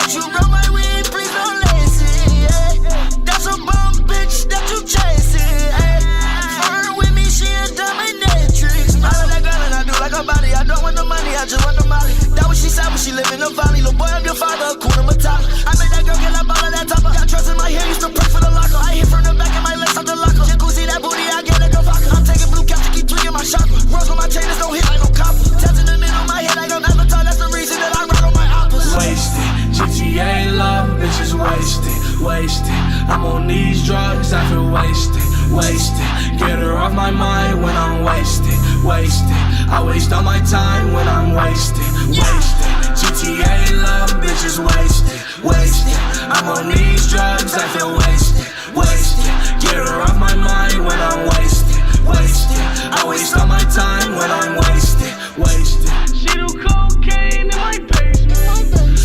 Don't you roll my weed, please don't lace it, yeah. That's a bum bitch that you chasing, yeah. Flirt with me, she a dominatrix. I love that girl and I do like her body. I don't want the money, I just want the molly. That what she said when she live in the valley. Little boy, I'm your father, Kuna Matata. I made that girl get up all of that top. Got trust in my hair, used to pray for the locker. I hit from the back of my legs out the locker. Jacuzzi, that booty, I get like a vodka. I'm taking blue caps to keep tweaking my chakra. Rose on my chain, don't hit like no copper. Testing the middle of my head like I'm Avatar. That's the reason that I ride on my oppas. Wasted, GTA love, bitches wasted, wasted. I'm on these drugs, I feel wasted, wasted. Get her off my mind when I'm wasted, wasted. I waste all my time when I'm wasted, wasted. GTA love, bitches wasted, wasted. I'm on these drugs, I feel wasted, wasted. Get her off my mind when I'm wasted, wasted. I waste all my time when I'm wasted, wasted. She do cocaine in my basement.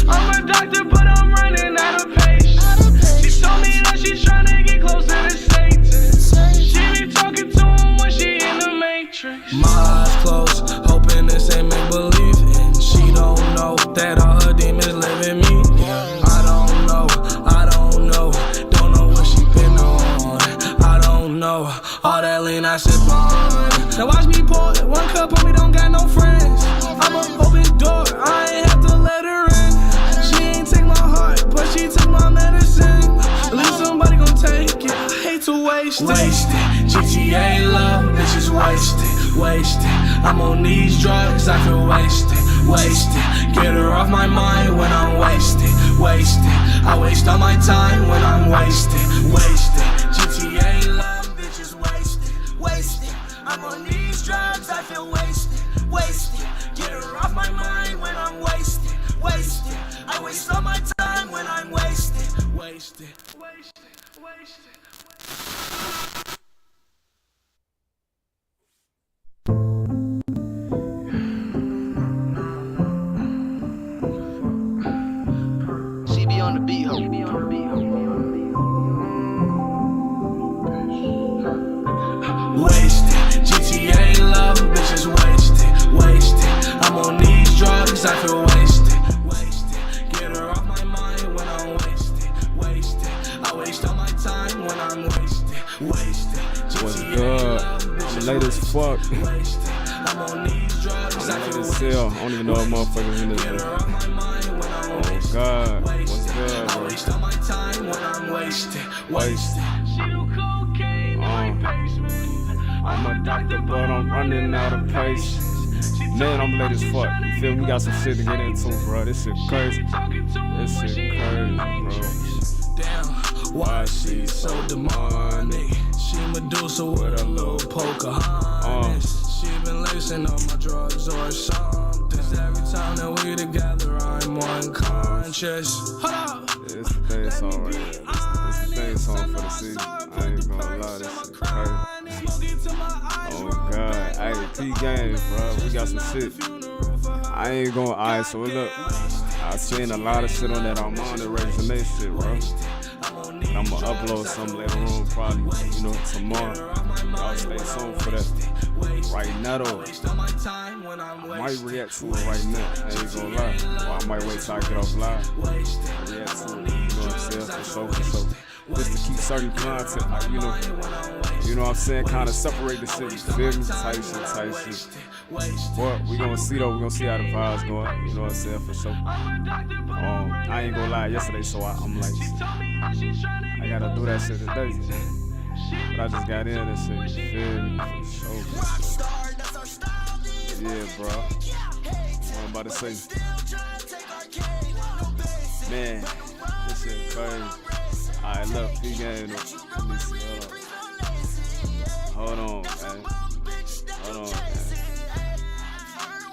I'm a doctor, but I'm running out of patience. She told me that she's trying to get closer to Satan. She be talking to him when she in the Matrix. My eyes closed, hoping this ain't make believe. And she don't know that all her demons live in me. I don't know, don't know what she been on. I don't know, all that lean I sip on. Now watch me pour it, one cup on me, don't got no friends. I'm an open door, I ain't have to let her in. She ain't take my heart, but she took my medicine. At least somebody gon' take it, I hate to waste it. Wasted, GTA love, bitches wasted, wasted. I'm on these drugs, I feel wasted, wasted. Get her off my mind when I'm wasted, wasted. I waste all my time when I'm wasted, wasted. GTA love, bitches wasted, wasted. I'm on these drugs, I feel wasted, wasted. Get her off my mind when I'm wasted, wasted. I waste all my time when I'm wasted, wasted, wasted, wasted. She be on the beat, ho. Be on the beat, ho. Wasted, GTA love, bitches wasted, wasted. I'm on these drugs, I feel wasted, wasted. Get her off my mind when I'm wasted, wasted. I waste all my time when I'm wasted, wasted. What's good? I'm late as fuck. I'm on these drugs, I feel wasted. I don't even know what motherfuckers in this bitch. Oh God, what's good, bro? I waste all my time when I'm wasted, wasted. She do cocaine in my basement. I'm a doctor, but I'm running out of patience. Man, I'm late as fuck. You feel me? We got some shit to get into, bro. This shit crazy. This shit crazy, bro. Damn, why she so demonic? She Medusa with a little Pocahontas. She been lacing up my drugs or something. Every time that we together, I'm unconscious. It's the thing song right here. It's the thing song for the season. I ain't gonna lie, this shit crazy. Oh God, hey, T-Game, bro, we got some shit. I ain't gonna, alright, so look, I seen a lot of shit on that MON-FRI shit, bro. And I'ma upload some later on, probably, you know, tomorrow. Y'all stay tuned for that. Right now, though, I might react to it right now. I ain't gonna lie. Or I might wait till I get off live. React to it, you know what I'm saying? For sure. Just to keep certain content, like, you know what I'm saying? Kind of separate the shit, you feel me? Tight shit. But we gonna see though, we gonna see how the vibes going, you know what I'm saying, for sure. I ain't gonna lie, yesterday, so I'm like, I gotta do that shit today. But I just got in and shit, you feel me, for sure. Yeah, bro. What I'm about to say. Man, this shit crazy. Alright, look, T-Game, let me see, hold on, man.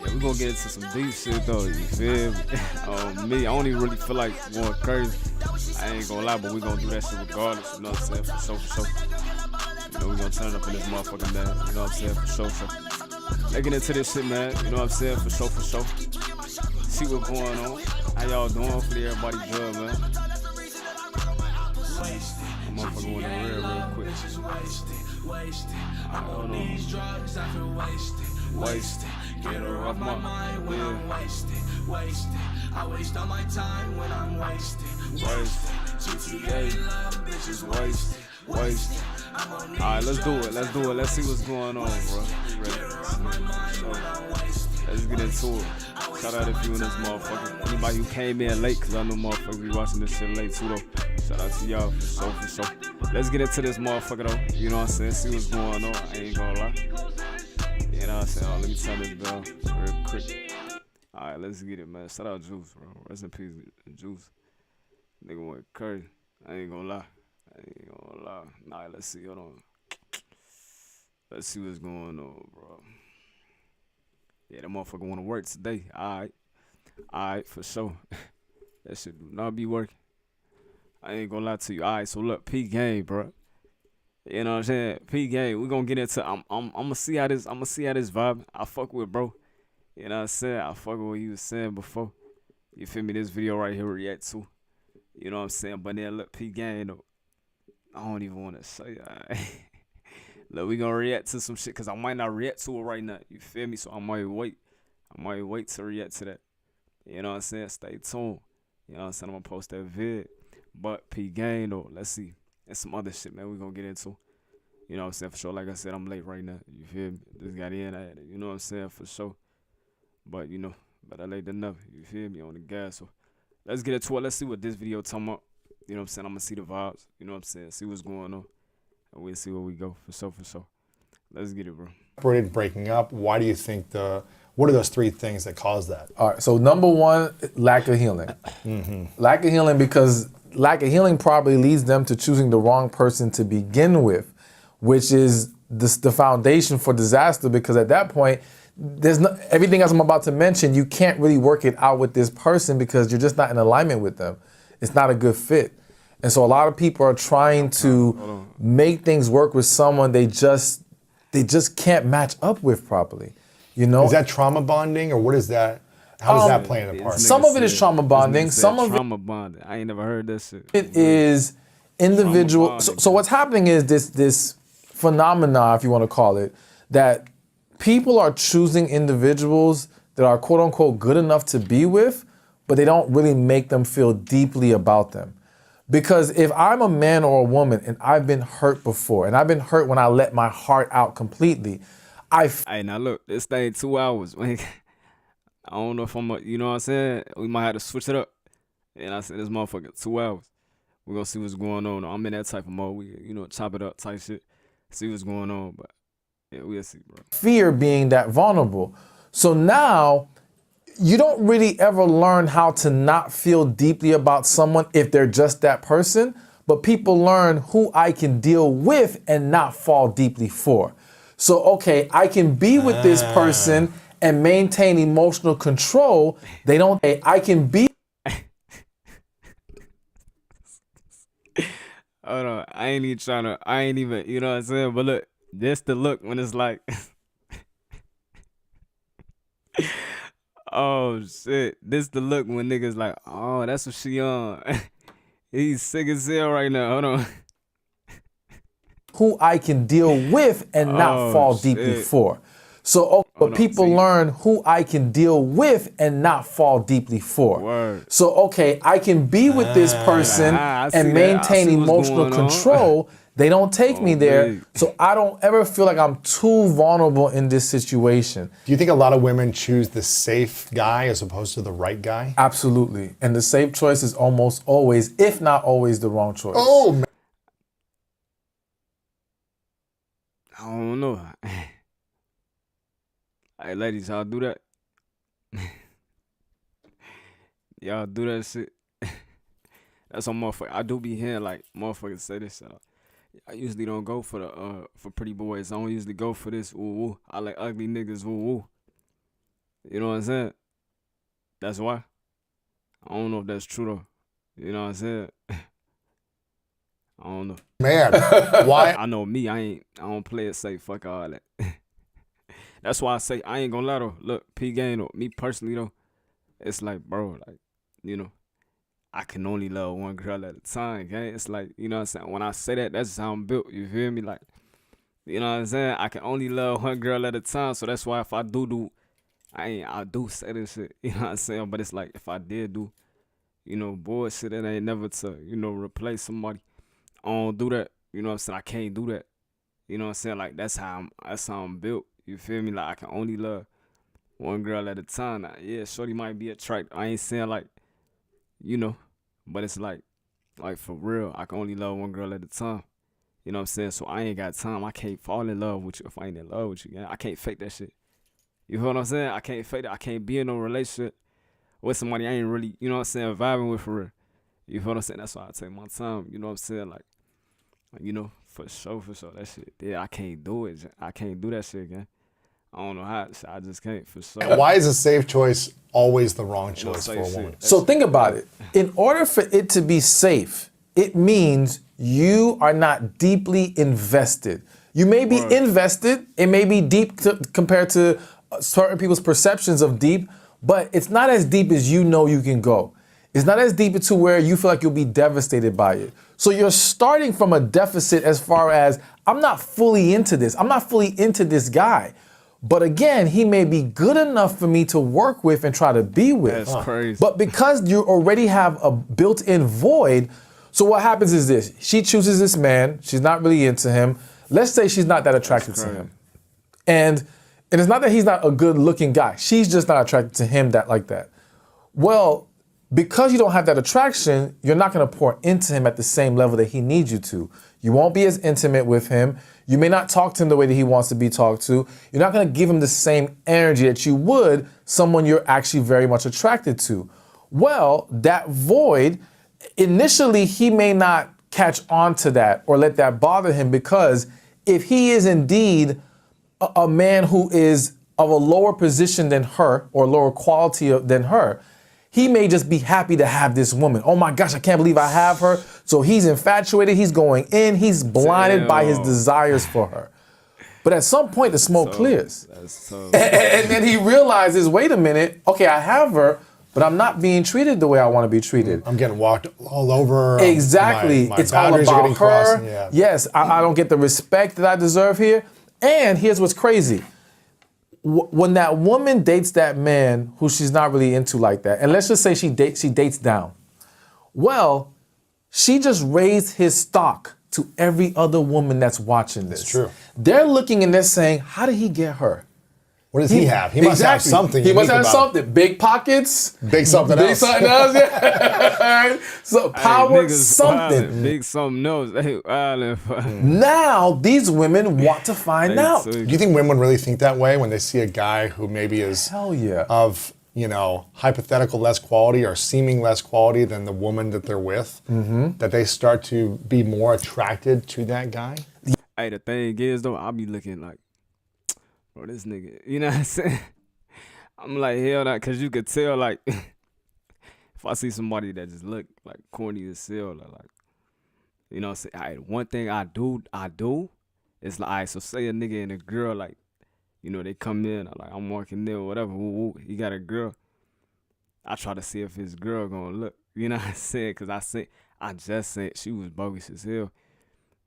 Yeah, we gonna get into some deep shit though, you feel me? Me, I don't even really feel like going crazy. I ain't gonna lie, but we gonna do that shit regardless, you know what I'm saying? For sure. You know, we gonna turn up in this motherfucking day, you know what I'm saying? For sure. Let's get into this shit, man, you know what I'm saying? For sure. See what's going on. How y'all doing? Hopefully everybody good, man. I'm motherfucking with the real quick. I'm on these drugs, I feel wasted. Get her off my mind when I'm wasted. I waste all my time when I'm wasted. GTA love, bitches wasted. Alright, let's do it. Let's see what's going on, bro. Let's get into it. Shout out if you in this motherfucker. Anybody who came in late, cause I know motherfuckers be watching this shit late too though. Shout out to y'all for sure. Let's get into this motherfucker though. You know what I'm saying? See what's going on. I ain't gonna lie. You know what I'm saying? Let me turn this bell real quick. Alright, let's get it, man. Shout out Juice, bro. Rest in peace, Juice. Nigga went crazy. I ain't gonna lie. Nah, let's see. Hold on. Let's see what's going on, bro. Yeah, that motherfucker wanna work today. Alright, for sure. That shit do not be working. I ain't gonna lie to you. Alright, so look, P game, bro. You know what I'm saying? P game. We gonna get into. I'm gonna see how this vibe. I fuck with, bro. You know what I'm saying? I fuck with what you was saying before. You feel me? This video right here react to. You know what I'm saying? But then look, P game though. I don't even want to say that. Look, we gonna react to some shit, cause I might not react to it right now. You feel me? So I might wait to react to that. You know what I'm saying? Stay tuned. You know what I'm saying? I'm gonna post that vid. But P game though, let's see. And some other shit, man, we gonna get into. You know what I'm saying? For sure. Like I said, I'm late right now. You feel me? Just got in at it. You know what I'm saying? For sure. But you know, better late than never. You feel me? On the gas. So let's get into it. Let's see what this video talking about. You know what I'm saying? I'm gonna see the vibes. You know what I'm saying? See what's going on. And we'll see where we go. For sure. Let's get it, bro. Separated, breaking up. Why do you think what are those three things that cause that? All right, so number one, lack of healing. Lack of healing, because lack of healing probably leads them to choosing the wrong person to begin with, which is the foundation for disaster, because at that point, everything else I'm about to mention, you can't really work it out with this person because you're just not in alignment with them. It's not a good fit. And so a lot of people are trying to make things work with someone they just can't match up with properly. You know? Is that trauma bonding, or what is that? How does that play into part? Some of it is trauma bonding. Some of trauma bonding. I ain't never heard that shit. It is individual. So what's happening is this phenomena, if you want to call it, that people are choosing individuals that are quote unquote good enough to be with, but they don't really make them feel deeply about them. Because if I'm a man or a woman and I've been hurt before, and I've been hurt when I let my heart out completely, Hey, now look, this thing 2 hours. I don't know if you know what I'm saying? We might have to switch it up. And I said, this motherfucker, 2 hours. We're gonna see what's going on. I'm in that type of mode. We, chop it up type shit. See what's going on. But yeah, we'll see, bro. Fear being that vulnerable. So now, you don't really ever learn how to not feel deeply about someone if they're just that person, but people learn who I can deal with and not fall deeply for. So, okay, I can be with this person and maintain emotional control. I can be. Hold on, I ain't even, you know what I'm saying? But look, just the look when it's like, oh shit, this the look when niggas like, oh, that's what she on. He's sick as hell right now, hold on. Who I can deal with and not fall deeply for. So, but people learn who I can deal with and not fall deeply for. Word. So, okay, I can be with this person and maintain emotional control. They don't take me there, so I don't ever feel like I'm too vulnerable in this situation. Do you think a lot of women choose the safe guy as opposed to the right guy? Absolutely. And the safe choice is almost always, if not always, the wrong choice. Oh, man. I don't know. Hey, ladies, y'all do that? Y'all do that shit? That's on motherfucker. I do be hearing like motherfuckers say this shit. I usually don't go for for pretty boys. I don't usually go for this. Ooh, ooh. I like ugly niggas. Ooh, ooh. You know what I'm saying? That's why. I don't know if that's true though. You know what I'm saying? I don't know. Man, why? I know me. I don't play it safe. Fuck all that. That's why I say I ain't gonna lie though. Look, P game though. Me personally though, it's like, bro, like, I can only love one girl at a time, gang. It's like, you know what I'm saying? When I say that, that's how I'm built. You feel me? Like, you know what I'm saying? I can only love one girl at a time. So that's why if I do I do say this shit, you know what I'm saying? But it's like, if I did do, bullshit, it ain't never to, replace somebody. I don't do that, you know what I'm saying? I can't do that. You know what I'm saying? Like, that's how I'm built. You feel me? Like, I can only love one girl at a time. Now, yeah, shorty might be attractive. I ain't saying like, but it's like for real, I can only love one girl at a time. You know what I'm saying? So I ain't got time. I can't fall in love with you if I ain't in love with you. Yeah? I can't fake that shit. You feel what I'm saying? I can't fake it. I can't be in no relationship with somebody I ain't really, you know what I'm saying, vibing with for real. You feel what I'm saying? That's why I take my time. You know what I'm saying? Like for sure. That shit. Yeah, I can't do it. I can't do that shit again. I don't know how. I just can't, for sure. Why is a safe choice always the wrong choice for a woman? So think about it. In order for it to be safe, it means you are not deeply invested. You may be invested. It may be deep compared to certain people's perceptions of deep, but it's not as deep as you know you can go. It's not as deep to where you feel like you'll be devastated by it. So you're starting from a deficit as far as, I'm not fully into this. I'm not fully into this guy. But again, he may be good enough for me to work with and try to be with. That's crazy. But because you already have a built-in void, so what happens is this. She chooses this man. She's not really into him. Let's say she's not that attracted to him. And it's not that he's not a good-looking guy. She's just not attracted to him like that. Well, because you don't have that attraction, you're not going to pour into him at the same level that he needs you to. You won't be as intimate with him. You may not talk to him the way that he wants to be talked to. You're not going to give him the same energy that you would someone you're actually very much attracted to. Well, that void, initially he may not catch on to that or let that bother him, because if he is indeed a man who is of a lower position than her or lower quality than her, he may just be happy to have this woman. Oh my gosh, I can't believe I have her. So he's infatuated, he's going in, he's blinded by his desires for her. But at some point, the smoke clears. And then he realizes, wait a minute, okay, I have her, but I'm not being treated the way I want to be treated. I'm getting walked all over. Exactly. My it's all boundaries are about getting her. crossed, yeah. Yes, I don't get the respect that I deserve here. And here's what's crazy. When that woman dates that man who she's not really into like that, and let's just say she dates down, well, she just raised his stock to every other woman that's watching this. That's true. They're looking and they're saying, how did he get her? What does he have? He must have something. He must have about something. Big pockets. Big something Big else. something else. Yeah. So power, something. Wildin'. Big something else. They wildin'. Now these women want to find out. Do you think women really think that way when they see a guy who maybe is Hell yeah. of, hypothetical less quality or seeming less quality than the woman that they're with, that they start to be more attracted to that guy? Hey, the thing is though, I'll be looking like, bro, this nigga, you know what I'm saying? I'm like, hell no, cause you could tell, like, if I see somebody that just look like corny as hell, like, you know what I'm saying? All right, one thing I do is like, all right, so say a nigga and a girl, like, they come in, like, I'm walking there or whatever, he got a girl. I try to see if his girl gonna look, you know what I'm saying? Cause I just said she was bogus as hell.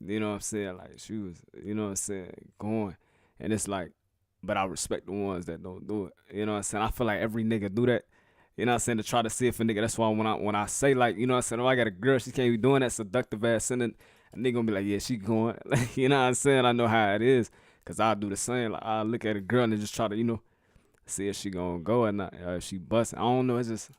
You know what I'm saying? Like, she was, you know what I'm saying, going. And it's like, but I respect the ones that don't do it. You know what I'm saying? I feel like every nigga do that. You know what I'm saying? To try to see if a nigga. That's why when I say, like, you know what I'm saying, oh, I got a girl, she can't be doing that seductive ass sending, a nigga gonna be like, yeah, she going. Like, you know what I'm saying? I know how it is. Cause I do the same. Like, I look at a girl and just try to, see if she gonna go or not. If she busting. I don't know. It's just,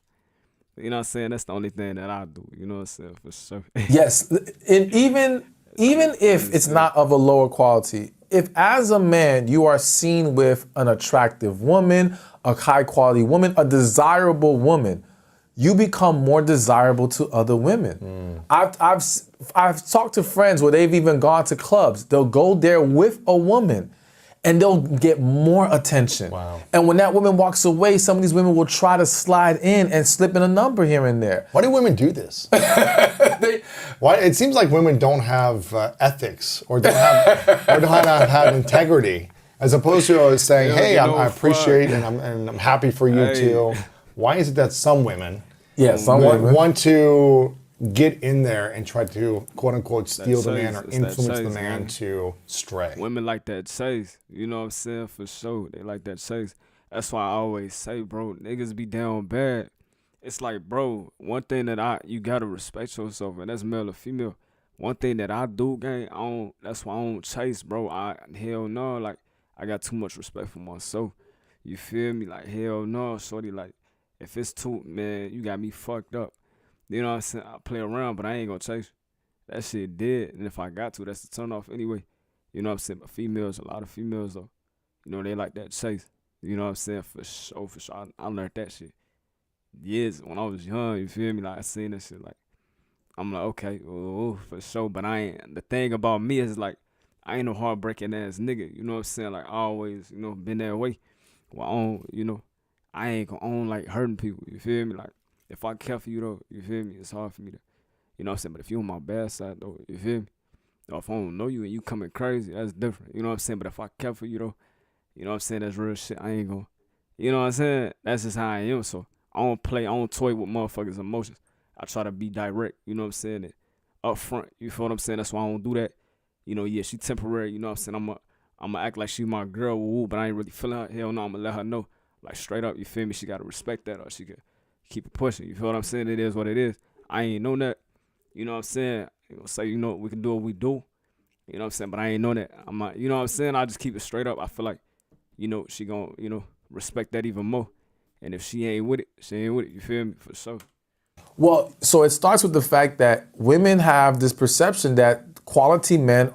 you know what I'm saying? That's the only thing that I do. You know what I'm saying? For sure. Yes. And even if it's not of a lower quality, if as a man you are seen with an attractive woman, a high quality woman, a desirable woman, you become more desirable to other women. I've talked to friends where they've even gone to clubs. They'll go there with a woman and they'll get more attention. Wow. And when that woman walks away, some of these women will try to slide in and slip in a number here and there. Why do women do this? Why? It seems like women don't have ethics or don't have integrity, as opposed to saying, "Hey, I appreciate and I'm happy for you too." Why is it that some women, want to get in there and try to quote unquote steal the man or influence the man to stray? Women like that chase. You know what I'm saying? For sure, they like that chase. That's why I always say, bro, niggas be down bad. It's like, bro, one thing that you gotta respect yourself, and that's male or female. One thing that I do, gang, that's why I don't chase, bro. Hell no, like, I got too much respect for myself. You feel me? Like, hell no, shorty, like, if it's too, man, you got me fucked up. You know what I'm saying? I play around, but I ain't gonna chase you. That shit dead, and if I got to, that's the turn off anyway. You know what I'm saying? But females, a lot of females, though, you know, they like that chase. You know what I'm saying? For sure. I learned that shit years when I was young, you feel me? Like, I seen that shit, like, I'm like, okay, ooh, for sure. But the thing about me is, like, I ain't no heartbreaking ass nigga. You know what I'm saying? Like, I always, you know, been that way. Well, I ain't gonna like hurting people. You feel me? Like, if I care for you, though, you feel me? It's hard for me to, you know what I'm saying? But if you on my bad side, though, you feel me? Or if I don't know you and you coming crazy, that's different. You know what I'm saying? But if I care for you, though, you know what I'm saying? That's real shit. I ain't gonna, you know what I'm saying? That's just how I am. So I don't toy with motherfuckers' emotions. I try to be direct, you know what I'm saying? And up front, you feel what I'm saying? That's why I don't do that. You know, yeah, she temporary, you know what I'm saying? I'm gonna act like she my girl, woo, but I ain't really feeling her. Hell no, I'm gonna let her know. Like, straight up, you feel me? She gotta respect that, or she could keep it pushing. You feel what I'm saying? It is what it is. I ain't know that. You know what I'm saying? You know, say, you know, we can do what we do. You know what I'm saying? But I ain't know that. I'm not, you know what I'm saying? I just keep it straight up. I feel like, you know, she gonna, you know, respect that even more. And if she ain't with it, she ain't with it. You feel me? For sure. Well, so it starts with the fact that women have this perception that quality men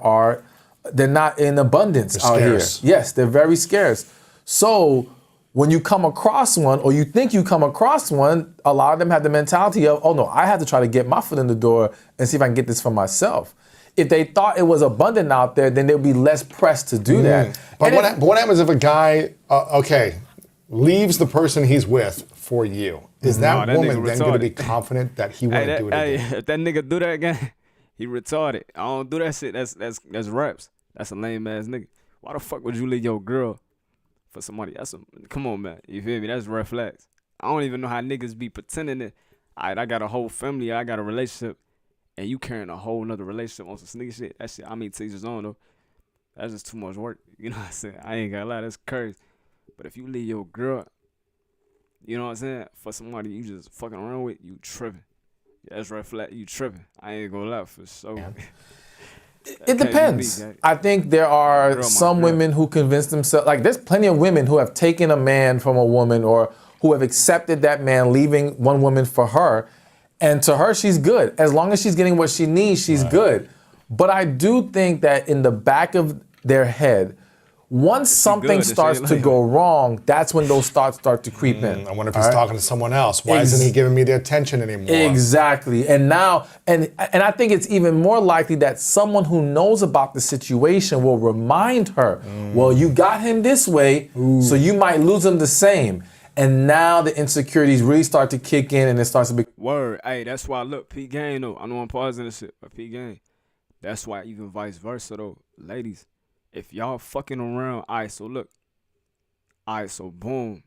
they're not in abundance out here. Yes, they're very scarce. So when you come across one, or you think you come across one, a lot of them have the mentality of, oh no, I have to try to get my foot in the door and see if I can get this for myself. If they thought it was abundant out there, then they'd be less pressed to do that. But what happens if a guy, leaves the person he's with for you? Is that woman then going to be confident that he wouldn't do it again? If that nigga do that again, he retarded. I don't do that shit. That's raps. That's a lame ass nigga. Why the fuck would you leave your girl for somebody? Come on, man. You feel me? That's red flags. I don't even know how niggas be pretending that I got a whole family, I got a relationship, and you carrying a whole nother relationship on some sneaky shit. That shit, I mean, to each his own, though. That's just too much work. You know what I'm saying? I ain't gonna lie, that's crazy. But if you leave your girl, you know what I'm saying, for somebody you just fucking around with, you tripping. Yeah, that's red flag, you tripping. I ain't gonna lie, for sure. Yeah. It depends. I think there are some women who convince themselves, like there's plenty of women who have taken a man from a woman, or who have accepted that man leaving one woman for her, and to her she's good. As long as she's getting what she needs, she's good. But I do think that in the back of their head, once something starts to go wrong, that's when those thoughts start to creep in. I wonder if he's talking to someone else. Why isn't he giving me the attention anymore? Exactly. And now, and I think it's even more likely that someone who knows about the situation will remind her, well, you got him this way, so you might lose him the same. And now the insecurities really start to kick in, and it starts to be... Word. Hey, that's why, look, P Gang, though. I know I'm pausing this shit, but P Gang. That's why even vice versa, though. Ladies, if y'all fucking around, so boom.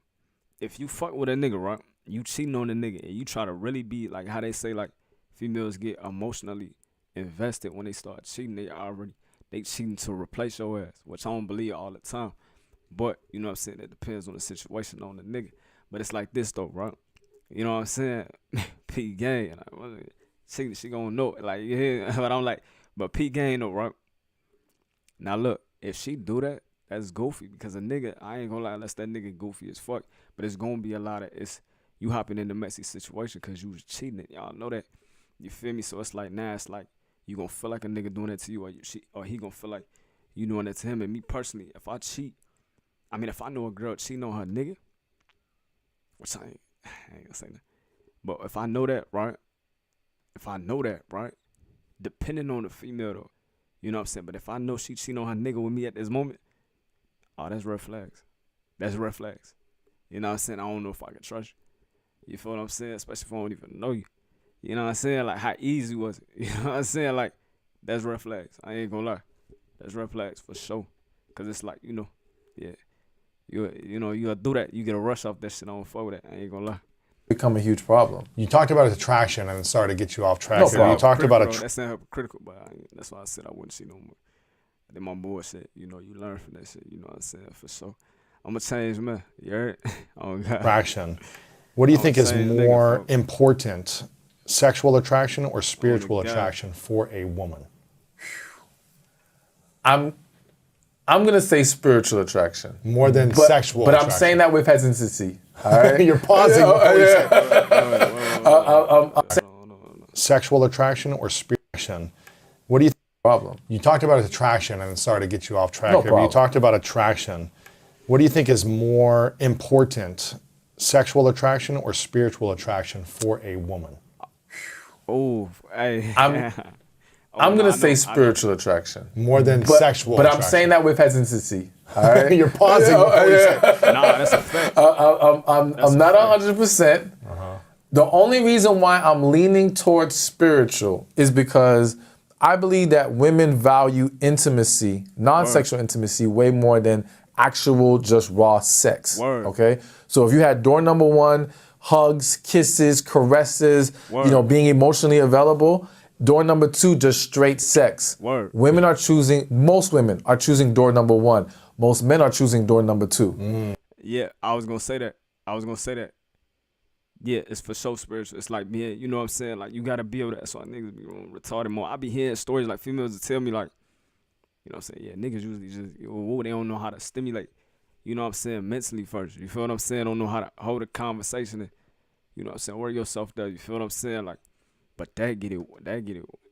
If you fuck with a nigga, right, you cheating on the nigga, and you try to really be, like how they say, like, females get emotionally invested when they start cheating. They cheating to replace your ass, which I don't believe all the time. But, you know what I'm saying, it depends on the situation, on the nigga. But it's like this, though, right? You know what I'm saying? P Gang, like, she gonna know it, like, yeah, but I'm like, but P Gang, though, right? Now, look. If she do that, that's goofy, because a nigga, I ain't gonna lie, unless that nigga goofy as fuck, but it's gonna be a lot of, you hopping in the messy situation because you was cheating. Y'all know that. You feel me? So it's like, now it's like, you gonna feel like a nigga doing that to you, or he gonna feel like you doing that to him. And me personally, if I cheat, if I know a girl cheating on her nigga, which I ain't gonna say that, but if I know that, right? Depending on the female, though, you know what I'm saying? But if I know she cheating on her nigga with me at this moment, that's red flags. That's red flags. You know what I'm saying? I don't know if I can trust you. You feel what I'm saying? Especially if I don't even know you. You know what I'm saying? Like, how easy was it? You know what I'm saying? Like, that's red flags. I ain't gonna lie. That's red flags for sure. Because it's like, you do that. You get a rush off that shit. I don't fuck with that. I ain't gonna lie. Become a huge problem. You talked about attraction, and sorry to get you off track. No problem. You talked about that's not hypocritical, but that's why I said I wouldn't see no more. I did my bullshit. You know, you learn from that shit. You know what I'm saying? For sure. I'm a changed man. You heard? Oh God. Attraction. What do you think is saying, more nigga, important, sexual attraction or spiritual God. attraction for a woman? I'm gonna say spiritual attraction. More than But, sexual but attraction. I'm saying that with hesitancy. All right. You're pausing before you say I'm sexual attraction or spiritual. What do you think? problem. You talked about attraction, and sorry to get you off track No here, but you problem. talked about attraction. What do you think is more important, sexual attraction or spiritual attraction for a woman? Oh, hey. I'm gonna say spiritual attraction. More than But, sexual but attraction. I'm saying that with hesitancy. All right. You're pausing before you say Nah, that's a fact. I'm not 100%. The only reason why I'm leaning towards spiritual is because I believe that women value intimacy, non-sexual intimacy, way more than actual just raw sex. Word. Okay? So if you had door number one, hugs, kisses, caresses, Word. being emotionally available, door number two, just straight sex. Word. Most women are choosing door number one. Most men are choosing door number two. Yeah, I was gonna say that. Yeah, it's for sure spiritual. It's like being, you know what I'm saying? Like, you gotta be able to, that's why niggas be retarded more. I be hearing stories like females that tell me, like, you know what I'm saying? Yeah, niggas usually just, they don't know how to stimulate, you know what I'm saying, mentally first. You feel what I'm saying? Don't know how to hold a conversation and, you know what I'm saying, work yourself there. You feel what I'm saying? Like, but that get it,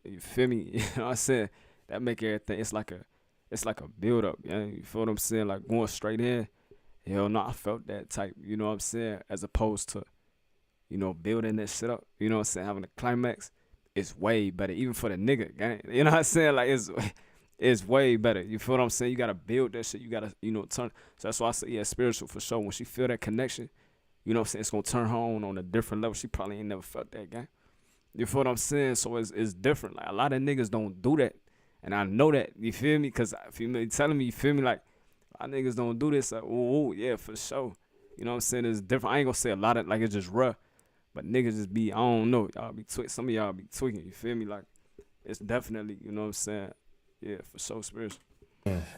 you feel me? You know what I'm saying? That make everything, it's like a build up, yeah? You feel what I'm saying? Like, going straight in, hell no, I felt that type, you know what I'm saying? As opposed to, building that shit up, you know what I'm saying, having a climax, it's way better, even for the nigga, gang. You know what I'm saying? Like, it's way better. You feel what I'm saying? You gotta build that shit. You gotta, turn. So that's why I say, yeah, spiritual for sure. When she feel that connection, you know what I'm saying, it's gonna turn her on a different level. She probably ain't never felt that, gang. You feel what I'm saying? So it's different. Like, a lot of niggas don't do that, and I know that. You feel me? Cause if you telling me, you feel me? Like, a lot of niggas don't do this. Like, oh yeah, for sure. You know what I'm saying? It's different. I ain't gonna say a lot of, like, it's just rough. But niggas just be, I don't know, y'all be tweaking. Some of y'all be tweaking, you feel me? Like, it's definitely, you know what I'm saying? Yeah, for so spiritual.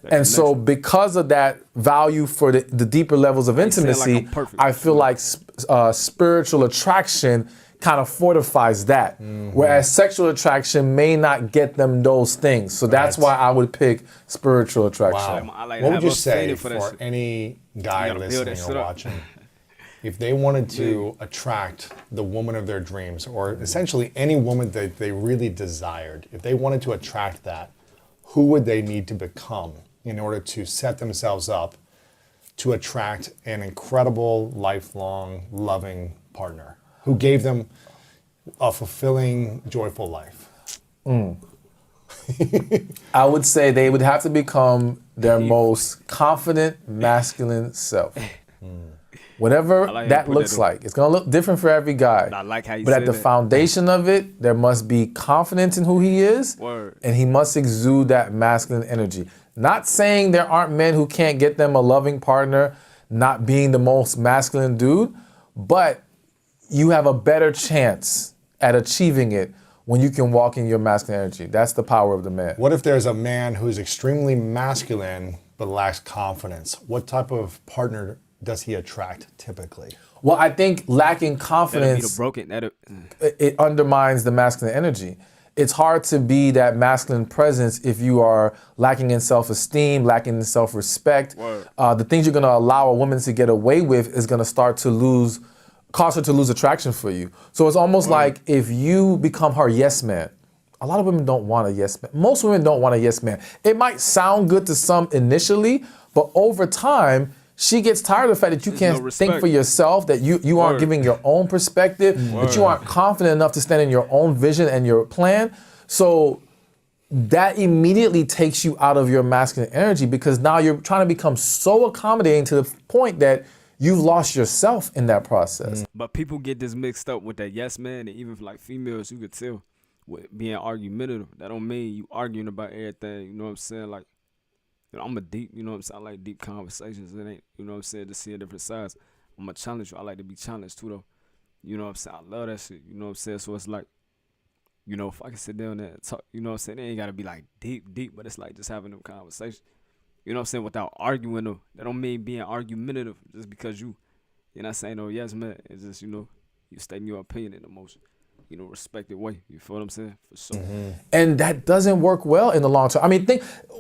And so because of that value for the deeper levels of intimacy, like I'm perfect. I feel like spiritual attraction kind of fortifies that. Whereas sexual attraction may not get them those things. So that's why I would pick spiritual attraction. I like What have would you a say feeling for that for shit. any guy gotta build that listening shit or up. watching, if they wanted to attract the woman of their dreams, or essentially any woman that they really desired, if they wanted to attract that, who would they need to become in order to set themselves up to attract an incredible, lifelong, loving partner who gave them a fulfilling, joyful life? I would say they would have to become their most confident, masculine self. Whatever like how you that put looks that like. It's going to look different for every guy. I like how you But at said the that. foundation of it, there must be confidence in who he is. Word. And he must exude that masculine energy. Not saying there aren't men who can't get them a loving partner, not being the most masculine dude, but you have a better chance at achieving it when you can walk in your masculine energy. That's the power of the man. What if there's a man who's extremely masculine but lacks confidence? What type of partner does he attract typically? Well, I think lacking That'll be the confidence, broken. it undermines the masculine energy. It's hard to be that masculine presence if you are lacking in self-esteem, lacking in self-respect. Word. The things you're going to allow a woman to get away with is going to start to cause her to lose attraction for you. So it's almost like if you become her yes man. A lot of women don't want a yes man. Most women don't want a yes man. It might sound good to some initially, but over time, she gets tired of the fact that you can't no think respect. for yourself, that you aren't Word. giving your own perspective, that you aren't confident enough to stand in your own vision and your plan. So that immediately takes you out of your masculine energy because now you're trying to become so accommodating to the point that you've lost yourself in that process. But people get this mixed up with that yes man, and even for like females, you could tell with being argumentative. That don't mean you arguing about everything. You know what I'm saying? Like, I'm a deep, you know what I'm saying? I like deep conversations. It ain't, you know what I'm saying, to see different sides. I'm a challenge you. I like to be challenged too, though. You know what I'm saying? I love that shit. You know what I'm saying? So it's like, if I can sit down there and talk, you know what I'm saying? It ain't got to be like deep, but it's like just having them conversations. You know what I'm saying? Without arguing them. That don't mean being argumentative just because you're not saying no yes man. It's just, you stating your opinion in the most, respected way. You feel what I'm saying? For sure. And that doesn't work well in the long term. I mean,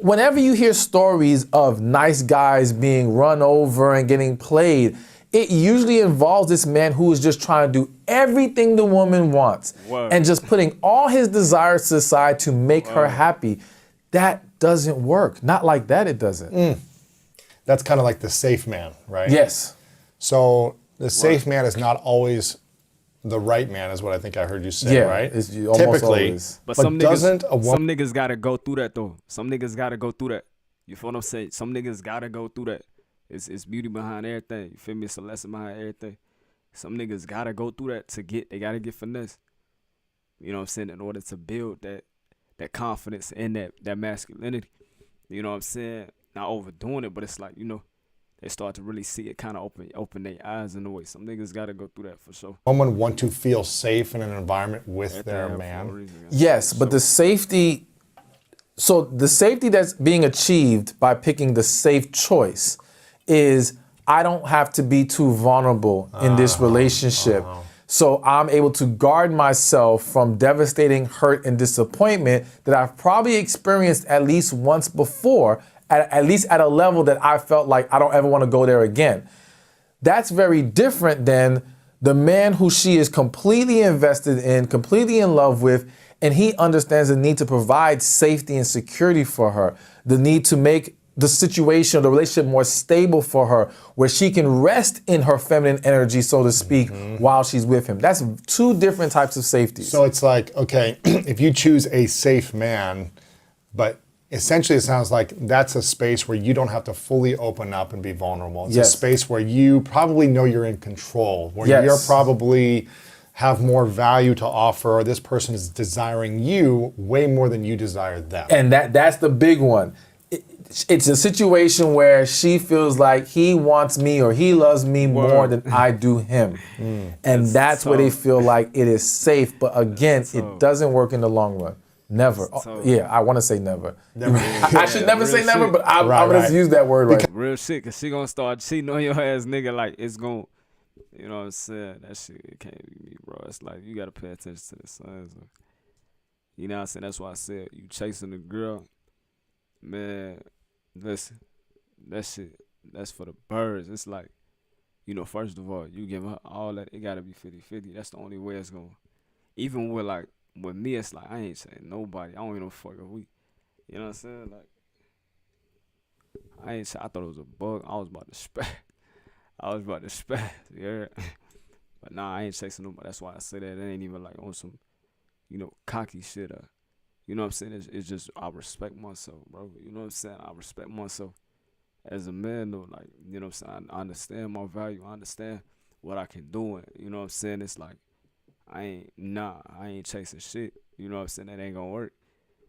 whenever you hear stories of nice guys being run over and getting played, it usually involves this man who is just trying to do everything the woman wants and just putting all his desires to the side to make her happy. That doesn't work. Not like that, it doesn't. That's kind of like the safe man, right? Yes. So the safe man is not always the right man, is what I think I heard you say, right? It's almost always. But some niggas gotta go through that though. Some niggas gotta go through that. You feel what I'm saying? Some niggas gotta go through that. It's beauty behind everything. You feel me? It's a lesson behind everything. Some niggas gotta go through that they gotta get finesse. You know what I'm saying? In order to build that confidence and that masculinity. You know what I'm saying? Not overdoing it, but it's like, they start to really see it, kind of open their eyes in a way. Some niggas got to go through that for sure. Someone want to feel safe in an environment with their man. Yes, but the safety that's being achieved by picking the safe choice is I don't have to be too vulnerable in this relationship. So I'm able to guard myself from devastating hurt and disappointment that I've probably experienced at least once before, at least at a level that I felt like I don't ever want to go there again. That's very different than the man who she is completely invested in, completely in love with, and he understands the need to provide safety and security for her, the need to make the situation or the relationship more stable for her, where she can rest in her feminine energy, so to speak, while she's with him. That's two different types of safety. So it's like, okay, if you choose a safe man, but essentially it sounds like that's a space where you don't have to fully open up and be vulnerable. It's a space where you probably know you're in control, where you're probably have more value to offer, or this person is desiring you way more than you desire them. And that's the big one. It's a situation where she feels like he wants me or he loves me more than I do him. And that's where they feel like it is safe. But again, it doesn't work in the long run. Never. I want to say never. I should never say never, but I'm going to use that word right. Real shit, because she going to start cheating on your ass, nigga. Like, it's going to, you know what I'm saying? That shit, it can't be me, bro. It's like, you got to pay attention to the signs. You know what I'm saying? That's why I said, you chasing a girl, man. Listen, that shit, that's for the birds. It's like, first of all, you give her all that, it gotta be 50-50. That's the only way it's going. Even with me, it's like, I ain't saying nobody. I don't even know fuck if we, you know what I'm saying? Like, I thought it was a bug. I was about to spaz. Yeah. But nah, I ain't chasing nobody. That's why I say that. It ain't even like on some, cocky shit. You know what I'm saying? It's just I respect myself, bro. You know what I'm saying? I respect myself as a man, though. Like, you know what I'm saying? I understand my value. I understand what I can do. And, you know what I'm saying? It's like, I ain't chasing shit. You know what I'm saying? That ain't gonna work.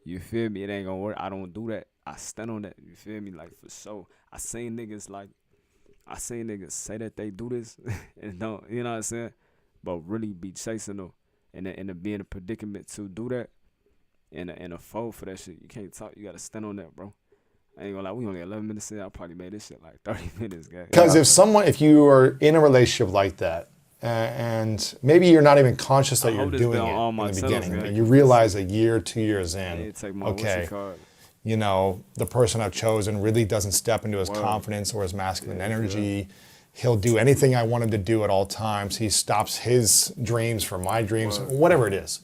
You feel me? It ain't gonna work. I don't do that. I stand on that. You feel me? Like, for sure. I seen niggas say that they do this and don't, you know what I'm saying? But really be chasing them and to be in a predicament to do that. And a foe for that shit. You can't talk. You gotta stand on that, bro. I ain't gonna lie. We only 11 minutes in. I probably made this shit like 30 minutes, guys. Because if you are in a relationship like that, and maybe you're not even conscious that you're doing it in the beginning, and you realize a year, 2 years in, okay, the person I've chosen really doesn't step into his confidence or his masculine energy. He'll do anything I want him to do at all times. He stops his dreams for my dreams, whatever it is.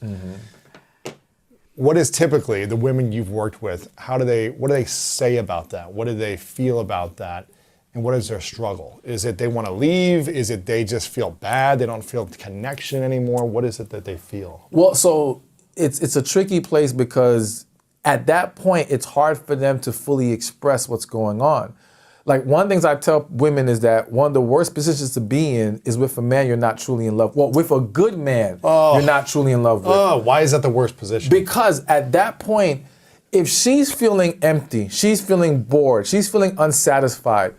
What is typically the women you've worked with? What do they say about that? What do they feel about that? And what is their struggle? Is it they want to leave? Is it they just feel bad? They don't feel connection anymore? What is it that they feel? Well, so it's a tricky place because at that point, it's hard for them to fully express what's going on. Like, one of the things I tell women is that one of the worst positions to be in is with a man you're not truly in love with. Well, with a good man you're not truly in love with. Why is that the worst position? Because at that point, if she's feeling empty, she's feeling bored, she's feeling unsatisfied,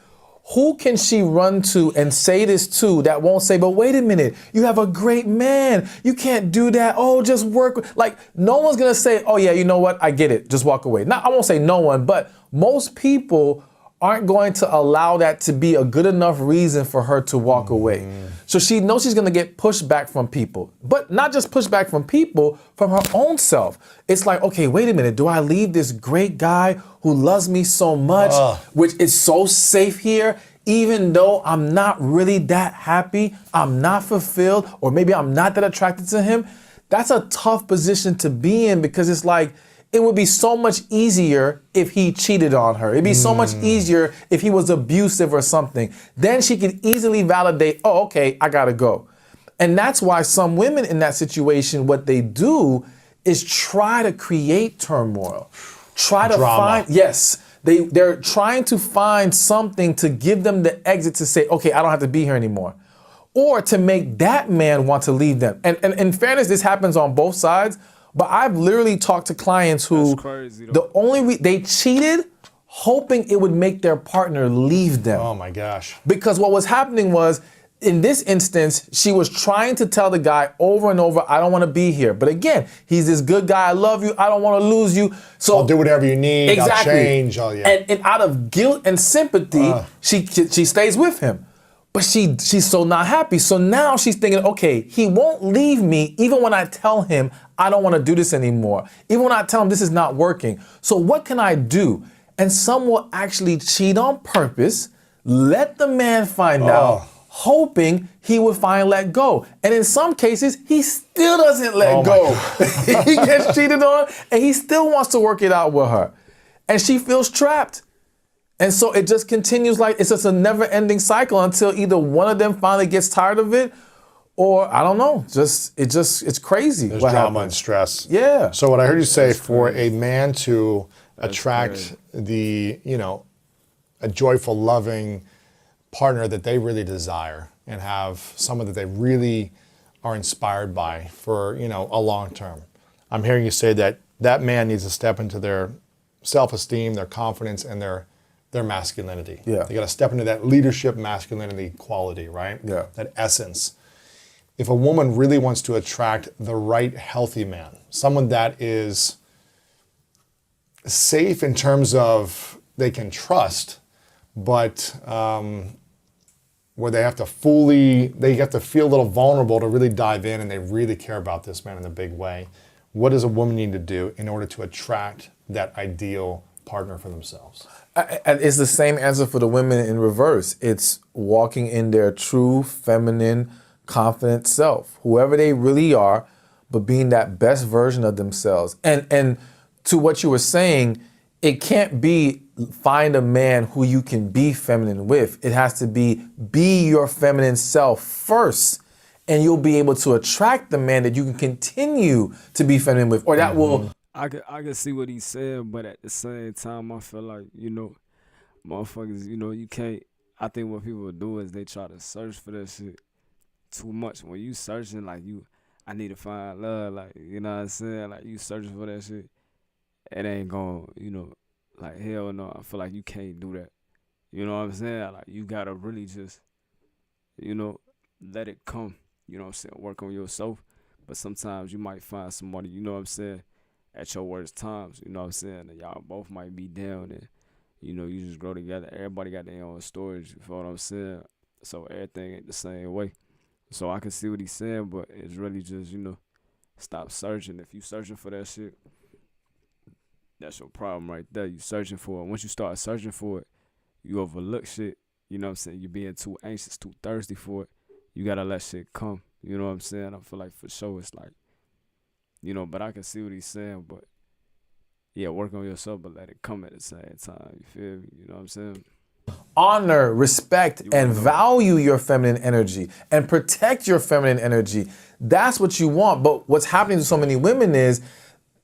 who can she run to and say this to that won't say, but wait a minute, you have a great man. You can't do that. Oh, just work. Like, no one's going to say, oh, yeah, you know what? I get it. Just walk away. Now, I won't say no one, but most people aren't going to allow that to be a good enough reason for her to walk away. So she knows she's gonna get pushback from people, but not just pushback from people, from her own self. It's like, okay, wait a minute, do I leave this great guy who loves me so much, which is so safe here, even though I'm not really that happy, I'm not fulfilled, or maybe I'm not that attracted to him? That's a tough position to be in, because it's like, it would be so much easier if he cheated on her. It'd be so much easier if he was abusive or something. Then she could easily validate, oh, okay, I gotta go. And that's why some women in that situation, what they do is try to create turmoil. Try to Drama. they're trying to find something to give them the exit to say, okay, I don't have to be here anymore. Or to make that man want to leave them. And in fairness, this happens on both sides. But I've literally talked to clients who they cheated hoping it would make their partner leave them. Oh my gosh. Because what was happening was, in this instance, she was trying to tell the guy over and over, I don't want to be here. But again, he's this good guy, I love you, I don't want to lose you. So I'll do whatever you need, exactly. I'll change. And out of guilt and sympathy, she stays with him. But she's so not happy. So now she's thinking, okay, he won't leave me even when I tell him I don't want to do this anymore. Even when I tell him this is not working. So what can I do? And some will actually cheat on purpose, let the man find out, hoping he would finally let go. And in some cases, he still doesn't let go. He gets cheated on and he still wants to work it out with her. And she feels trapped. And so it just continues like it's just a never-ending cycle until either one of them finally gets tired of it, or I don't know. It's crazy. There's what drama happens. and stress. Yeah. So what I heard you say, for a man to attract a joyful, loving partner that they really desire and have someone that they really are inspired by for, a long term. I'm hearing you say that man needs to step into their self-esteem, their confidence, and their masculinity. Yeah. They got to step into that leadership masculinity quality, right? Yeah. That essence. If a woman really wants to attract the right healthy man, someone that is safe in terms of they can trust, but where they have to feel a little vulnerable to really dive in and they really care about this man in a big way, what does a woman need to do in order to attract that ideal partner for themselves? It's the same answer for the women in reverse. It's walking in their true feminine, confident self, whoever they really are, but being that best version of themselves. And to what you were saying, it can't be find a man who you can be feminine with. It has to be your feminine self first, and you'll be able to attract the man that you can continue to be feminine with, or that will. I could see what he said, but at the same time, I feel like, motherfuckers, you can't. I think what people do is they try to search for that shit too much. When you searching, like, I need to find love, like, you know what I'm saying? Like, you searching for that shit, it ain't gonna, like, hell no. I feel like you can't do that. You know what I'm saying? Like, you gotta really just, let it come. You know what I'm saying? Work on yourself. But sometimes you might find somebody, you know what I'm saying, at your worst times, you know what I'm saying? And y'all both might be down and, you just grow together. Everybody got their own stories, you feel what I'm saying? So everything ain't the same way. So I can see what he's saying, but it's really just, stop searching. If you searching for that shit, that's your problem right there. You searching for it. Once you start searching for it, you overlook shit. You know what I'm saying? You're being too anxious, too thirsty for it. You gotta let shit come. You know what I'm saying? I feel like for sure it's like, but I can see what he's saying, but yeah, work on yourself, but let it come at the same time. You feel me? You know what I'm saying? Honor, respect, and value your feminine energy and protect your feminine energy. That's what you want. But what's happening to so many women is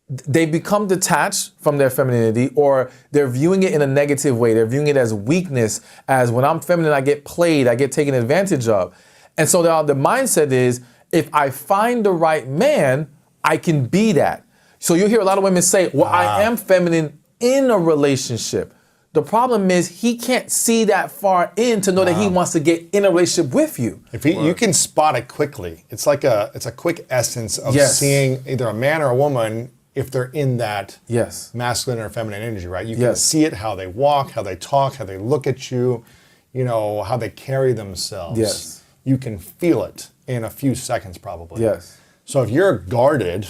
they become detached from their femininity, or they're viewing it in a negative way. They're viewing it as weakness, as when I'm feminine, I get played, I get taken advantage of. And so the mindset is, if I find the right man, I can be that. So you'll hear a lot of women say, well, I am feminine in a relationship. The problem is he can't see that far in to know that he wants to get in a relationship with you. You can spot it quickly. It's like it's a quick essence of seeing either a man or a woman if they're in that Yes. masculine or feminine energy, right? You can see it, how they walk, how they talk, how they look at you, you know, how they carry themselves. Yes. You can feel it in a few seconds probably. Yes. So if you're guarded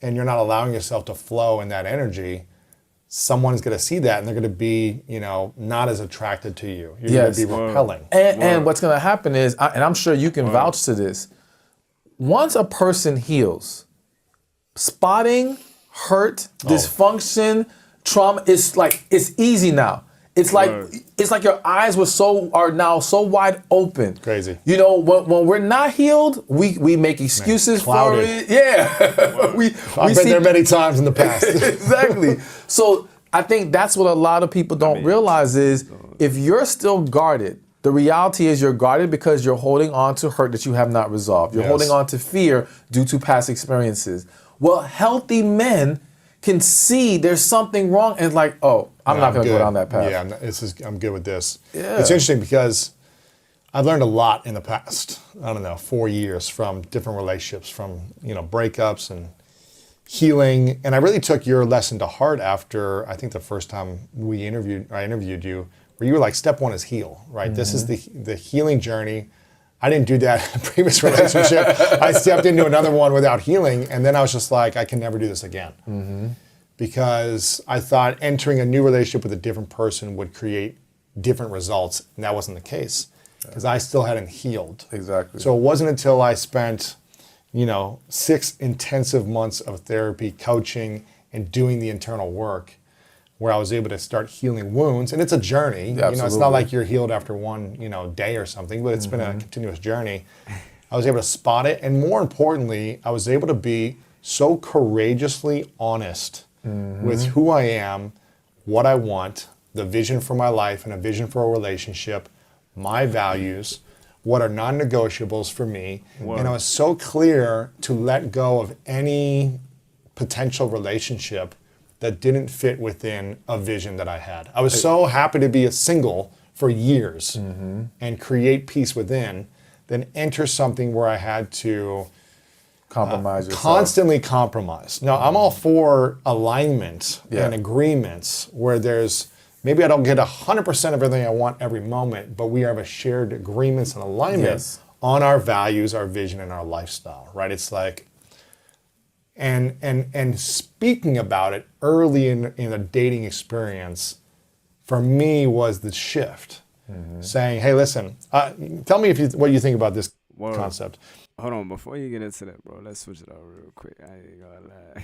and you're not allowing yourself to flow in that energy, someone's going to see that and they're going to be, you know, not as attracted to you. You're going to be repelling. And what's going to happen is, and I'm sure you can vouch to this, once a person heals, spotting, hurt, dysfunction, trauma, it's easy now. It's like your eyes are now so wide open. Crazy. You know, when we're not healed, we make excuses for it. Yeah. I've been there many times in the past. Exactly. So I think that's what a lot of people don't realize is if you're still guarded, the reality is you're guarded because you're holding on to hurt that you have not resolved. You're holding on to fear due to past experiences. Well, healthy men can see there's something wrong and like, oh, I'm not going to go down that path. Yeah, I'm good with this. Yeah. It's interesting because I've learned a lot in the past, 4 years from different relationships, from, you know, breakups and healing. And I really took your lesson to heart after, I think the first time I interviewed you, where you were like, step one is heal, right? This is the healing journey. I didn't do that in a previous relationship. I stepped into another one without healing, and then I was just like, I can never do this again. Because I thought entering a new relationship with a different person would create different results, and that wasn't the case, because I still hadn't healed. Exactly. So it wasn't until I spent, 6 intensive months of therapy, coaching, and doing the internal work where I was able to start healing wounds. And it's a journey. Yeah, it's not like you're healed after one, day or something, but it's been a continuous journey. I was able to spot it. And more importantly, I was able to be so courageously honest with who I am, what I want, the vision for my life and a vision for a relationship, my values, what are non-negotiables for me. And I was so clear to let go of any potential relationship that didn't fit within a vision that I had. I was so happy to be a single for years and create peace within, then enter something where I had to compromise yourself. Constantly compromise. Now, I'm all for alignment and agreements where there's, maybe I don't get 100% of everything I want every moment, but we have a shared agreements and alignment on our values, our vision, and our lifestyle, right? It's like, and speaking about it early in a dating experience, for me was the shift. Saying, hey, listen, tell me what you think about this concept. Hold on, before you get into that, bro, let's switch it up real quick. I ain't gonna lie.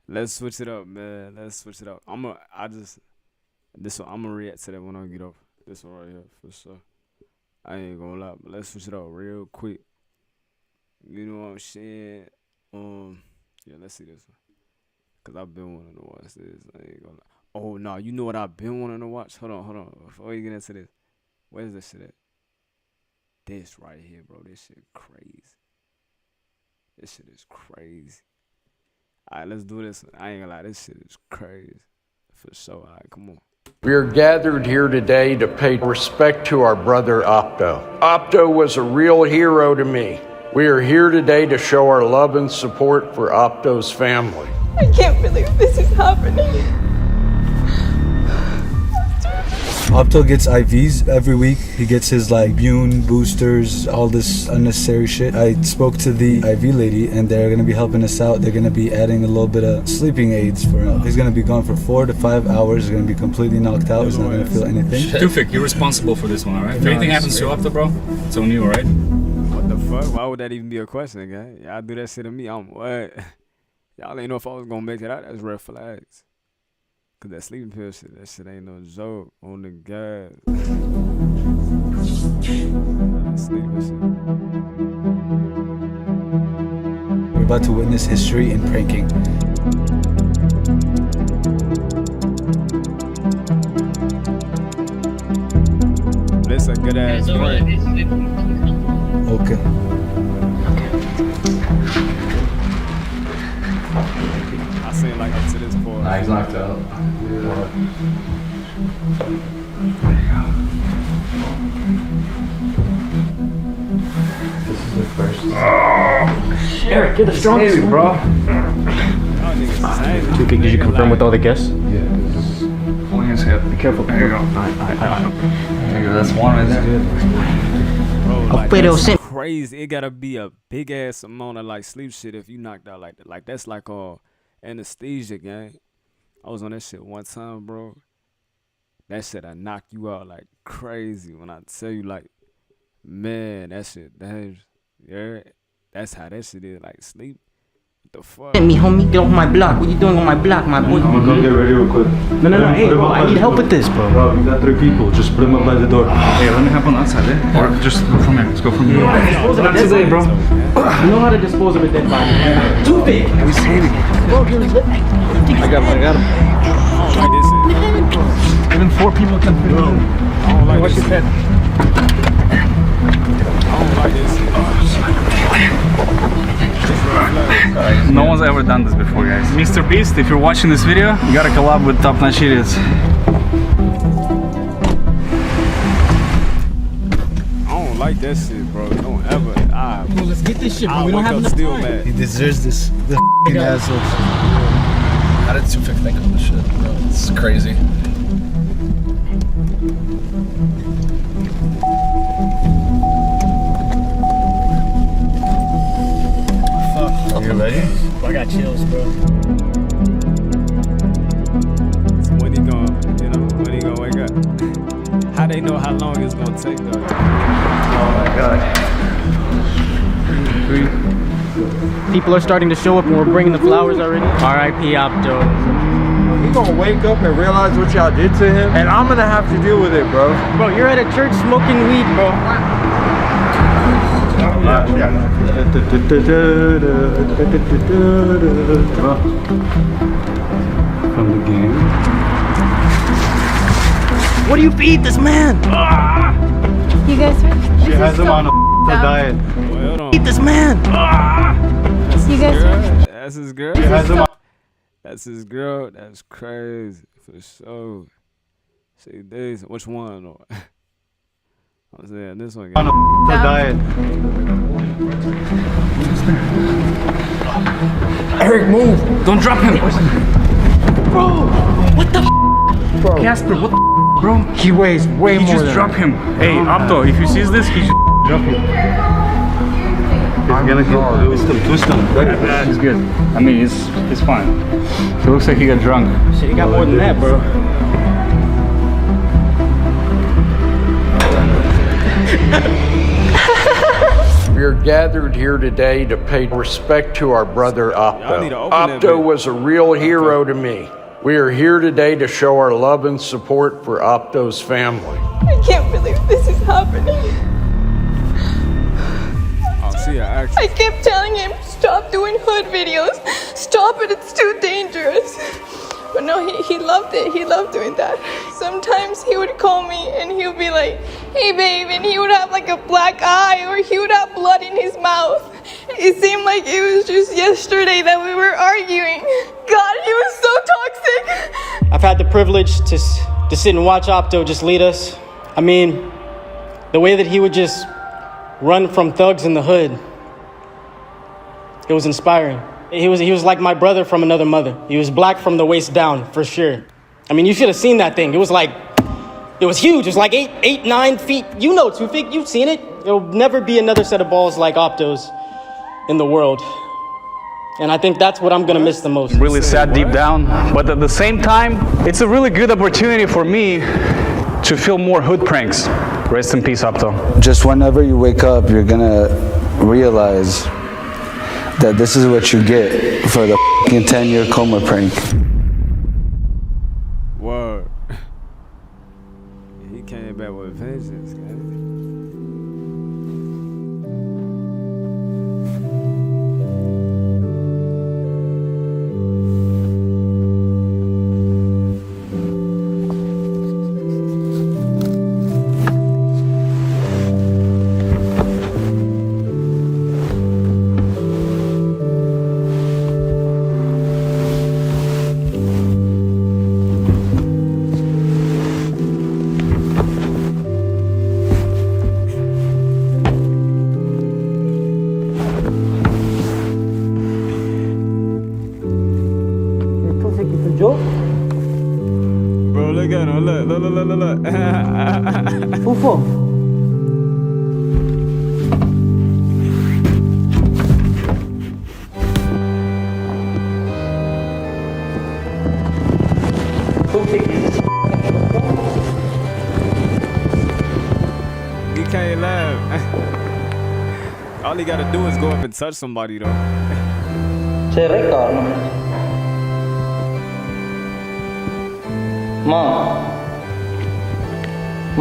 Let's switch it up, man. Let's switch it up. I'm gonna react to that when I get off. This one right here, for sure. I ain't gonna lie, but let's switch it up real quick. You know what I'm saying? Yeah, let's see this one. Cause I've been wanting to watch this. I ain't gonna lie. Oh no, you know what I've been wanting to watch? Hold on. Before you get into this, where's this shit at? This right here, bro. This shit crazy. This shit is crazy. Alright, let's do this. I ain't gonna lie, this shit is crazy. For sure. Alright, come on. We are gathered here today to pay respect to our brother Opto. Opto was a real hero to me. We are here today to show our love and support for Opto's family. I can't believe this is happening. Opto gets IVs every week. He gets his immune boosters, all this unnecessary shit. I spoke to the IV lady and they're gonna be helping us out. They're gonna be adding a little bit of sleeping aids for him. He's gonna be gone for 4 to 5 hours. He's gonna be completely knocked out. He's not gonna feel anything. Tufik, you're responsible for this one, alright? If anything happens to Opto, bro, it's on you, alright? What the fuck? Why would that even be a question, guy? Y'all do that shit to me, I'm what? Y'all ain't know if I was gonna make it out. That's red flags. Cause that sleeping pill shit, that shit ain't no joke on the gas. Sleeping shit. We're about to witness history in pranking. This a good ass prank. Okay. I seen like up to this point. Nah, he's knocked out. Eric, you're the strongest, bro. Y'all niggas Did you confirm with all the guests? Yeah, just Hold his head. Be careful. There you go. there you go. That's one right there. Bro, like, that's crazy. It gotta be a big ass amount of like sleep shit if you knocked out like that. Like that's like anesthesia, gang. I was on that shit one time, bro. That shit I knock you out like crazy. When I tell you, like, man, that shit dangerous. Yeah, that's how that shit is. Like sleep. What the fuck? Me, homie, get off my block. What you doing on my block, my boy? I'm gonna go get ready real quick. No. Hey, bro, I need help with this, bro. Bro, you got 3 people. Just put them up by the door. Hey, let me hop on outside, eh? Or just go from here. Let's go from here. Not today, bro. You know how to dispose of a dead body. Too big. We saving. Bro, you're lit. I got him. Like this shit. Even 4 people can fit in. I don't like Watch this your shit. head. I don't like this shit. No one's ever done this before, guys. Mr. Beast, if you're watching this video, you gotta collab with Top Notch Idiots. I don't like that shit, bro. Don't ever. Well, let's get this shit, bro. We don't have enough still time. mad. He deserves this. The f***ing asshole. How did Tufik think of this shit, bro? It's crazy. Are you ready? I got chills, bro. So when he gonna wake up? How they know how long it's gonna take though? Oh my god. People are starting to show up and we're bringing the flowers already. R.I.P. Opto. He gonna wake up and realize what y'all did to him, and I'm gonna have to deal with it, bro. Bro, you're at a church smoking weed, bro. From the game. What do you feed this man? You guys heard? She has him on a diet. Boy, hold on. Feed this man. You guys heard? That's his girl. She has him on That's his girl. That's crazy for sure. See this? Which one? Or I'm saying this one. a diet. Eric, move! Don't drop him! Bro, what the Bro. Casper, what the bro? He weighs way He more just than drop him. Hey, Opto, if he sees this, he should drop him. He's gonna go. Twist him. He's good. I mean, he's fine. He looks like he got drunk. Shit, he got more than that, bro. We are gathered here today to pay respect to our brother Y'all need to Opto. open that Opto bit. was a real hero to me. We are here today to show our love and support for Opto's family. I can't believe this is happening. Oh, see, I kept telling him, stop doing hood videos. Stop it, it's too dangerous. But no, he loved it. He loved doing that. Sometimes he would call me and he would be like, hey babe, and he would have like a black eye or he would have blood in his mouth. It seemed like it was just yesterday that we were arguing. God, he was so toxic. I've had the privilege to sit and watch Opto just lead us. I mean, the way that he would just run from thugs in the hood, it was inspiring. He was like my brother from another mother. He was black from the waist down, for sure. I mean, you should have seen that thing. It was huge. It was like 9 feet. You know, Tufik, you've seen it. There'll never be another set of balls like Opto's in the world. And I think that's what I'm gonna miss the most. Really sad deep down, but at the same time, it's a really good opportunity for me to film more hood pranks. Rest in peace, Opto. Just whenever you wake up, you're gonna realize that this is what you get for the f***ing 10-year coma prank. Word. He came back with vengeance, man. Joe? Bro, look at him. Look. Who for? He can't laugh. All he gotta do is go up and touch somebody though. Say record. Mom. He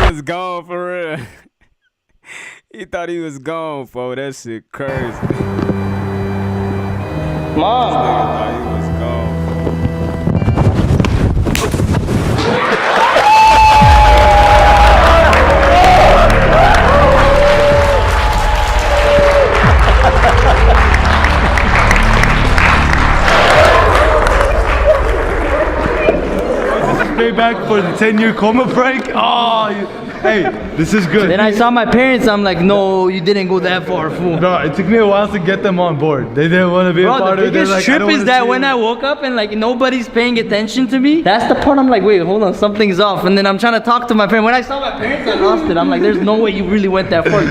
was gone for real. He thought he was gone, for that shit crazy. Mom. This nigga thought he was gone. Payback for the 10-year coma break. Oh, hey, this is good. Then I saw my parents. I'm like, no, you didn't go that far, fool. No, it took me a while to get them on board. They didn't want to be a part of it. The biggest trip is that when I woke up and like nobody's paying attention to me. That's the part I'm like, wait, hold on, something's off. And then I'm trying to talk to my parents. When I saw my parents, I lost it. I'm like, there's no way you really went that far.